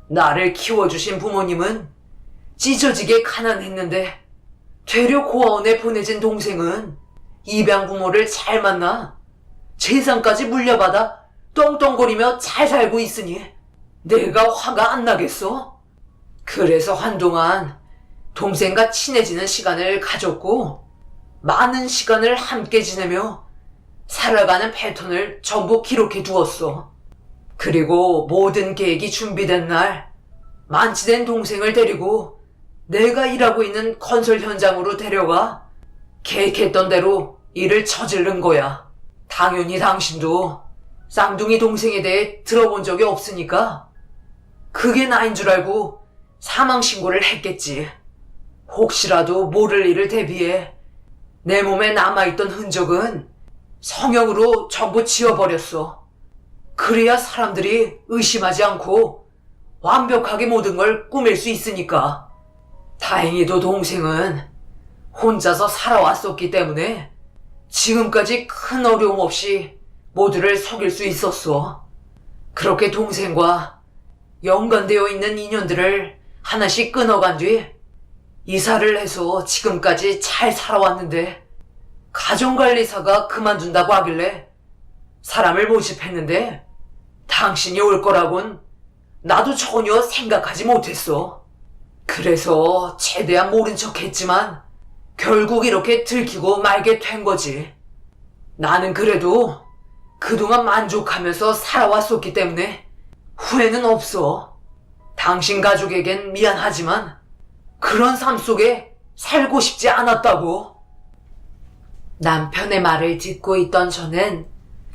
나를 키워주신 부모님은 찢어지게 가난했는데 되려 고아원에 보내진 동생은 입양 부모를 잘 만나 재산까지 물려받아 떵떵거리며 잘 살고 있으니 내가 화가 안 나겠어? 그래서 한동안 동생과 친해지는 시간을 가졌고 많은 시간을 함께 지내며 살아가는 패턴을 전부 기록해 두었어. 그리고 모든 계획이 준비된 날 만취된 동생을 데리고 내가 일하고 있는 건설 현장으로 데려가 계획했던 대로 일을 저지른 거야. 당연히 당신도 쌍둥이 동생에 대해 들어본 적이 없으니까 그게 나인 줄 알고 사망신고를 했겠지. 혹시라도 모를 일을 대비해 내 몸에 남아있던 흔적은 성형으로 전부 지워버렸어. 그래야 사람들이 의심하지 않고 완벽하게 모든 걸 꾸밀 수 있으니까. 다행히도 동생은 혼자서 살아왔었기 때문에 지금까지 큰 어려움 없이 모두를 속일 수 있었어. 그렇게 동생과 연관되어 있는 인연들을 하나씩 끊어간 뒤 이사를 해서 지금까지 잘 살아왔는데 가정관리사가 그만둔다고 하길래 사람을 모집했는데 당신이 올 거라곤 나도 전혀 생각하지 못했어. 그래서 최대한 모른 척 했지만 결국 이렇게 들키고 말게 된 거지. 나는 그래도 그동안 만족하면서 살아왔었기 때문에 후회는 없어. 당신 가족에겐 미안하지만 그런 삶 속에 살고 싶지 않았다고. 남편의 말을 듣고 있던 저는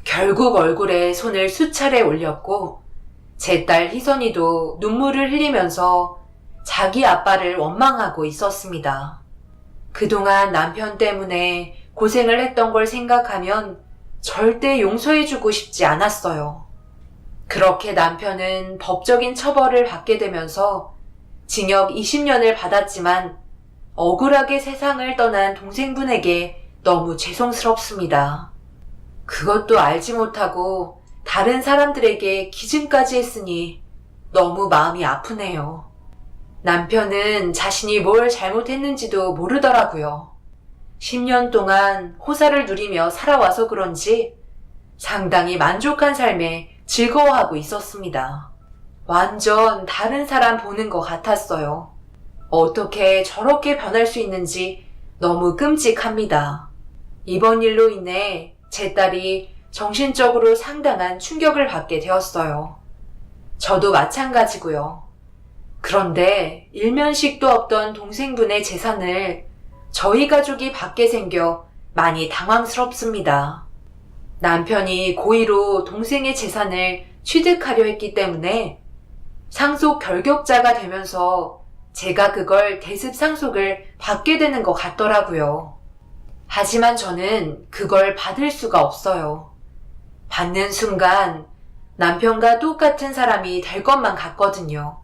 결국 얼굴에 손을 수차례 올렸고 제 딸 희선이도 눈물을 흘리면서 자기 아빠를 원망하고 있었습니다. 그동안 남편 때문에 고생을 했던 걸 생각하면 절대 용서해주고 싶지 않았어요. 그렇게 남편은 법적인 처벌을 받게 되면서 징역 20년을 받았지만 억울하게 세상을 떠난 동생분에게 너무 죄송스럽습니다. 그것도 알지 못하고 다른 사람들에게 기증까지 했으니 너무 마음이 아프네요. 남편은 자신이 뭘 잘못했는지도 모르더라고요. 10년 동안 호사를 누리며 살아와서 그런지 상당히 만족한 삶에 즐거워하고 있었습니다. 완전 다른 사람 보는 것 같았어요. 어떻게 저렇게 변할 수 있는지 너무 끔찍합니다. 이번 일로 인해 제 딸이 정신적으로 상당한 충격을 받게 되었어요. 저도 마찬가지고요. 그런데 일면식도 없던 동생분의 재산을 저희 가족이 받게 생겨 많이 당황스럽습니다. 남편이 고의로 동생의 재산을 취득하려 했기 때문에 상속 결격자가 되면서 제가 그걸 대습 상속을 받게 되는 것 같더라고요. 하지만 저는 그걸 받을 수가 없어요. 받는 순간 남편과 똑같은 사람이 될 것만 같거든요.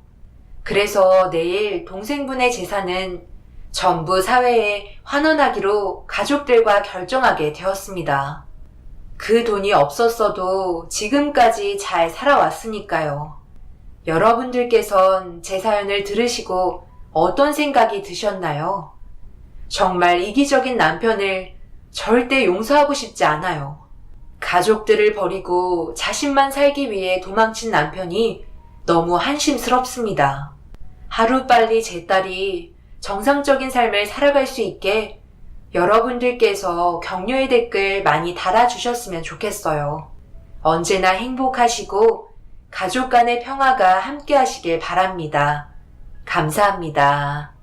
그래서 내일 동생분의 재산은 전부 사회에 환원하기로 가족들과 결정하게 되었습니다. 그 돈이 없었어도 지금까지 잘 살아왔으니까요. 여러분들께선 제 사연을 들으시고 어떤 생각이 드셨나요? 정말 이기적인 남편을 절대 용서하고 싶지 않아요. 가족들을 버리고 자신만 살기 위해 도망친 남편이 너무 한심스럽습니다. 하루빨리 제 딸이 정상적인 삶을 살아갈 수 있게 여러분들께서 격려의 댓글 많이 달아주셨으면 좋겠어요. 언제나 행복하시고 가족 간의 평화가 함께 하시길 바랍니다. 감사합니다.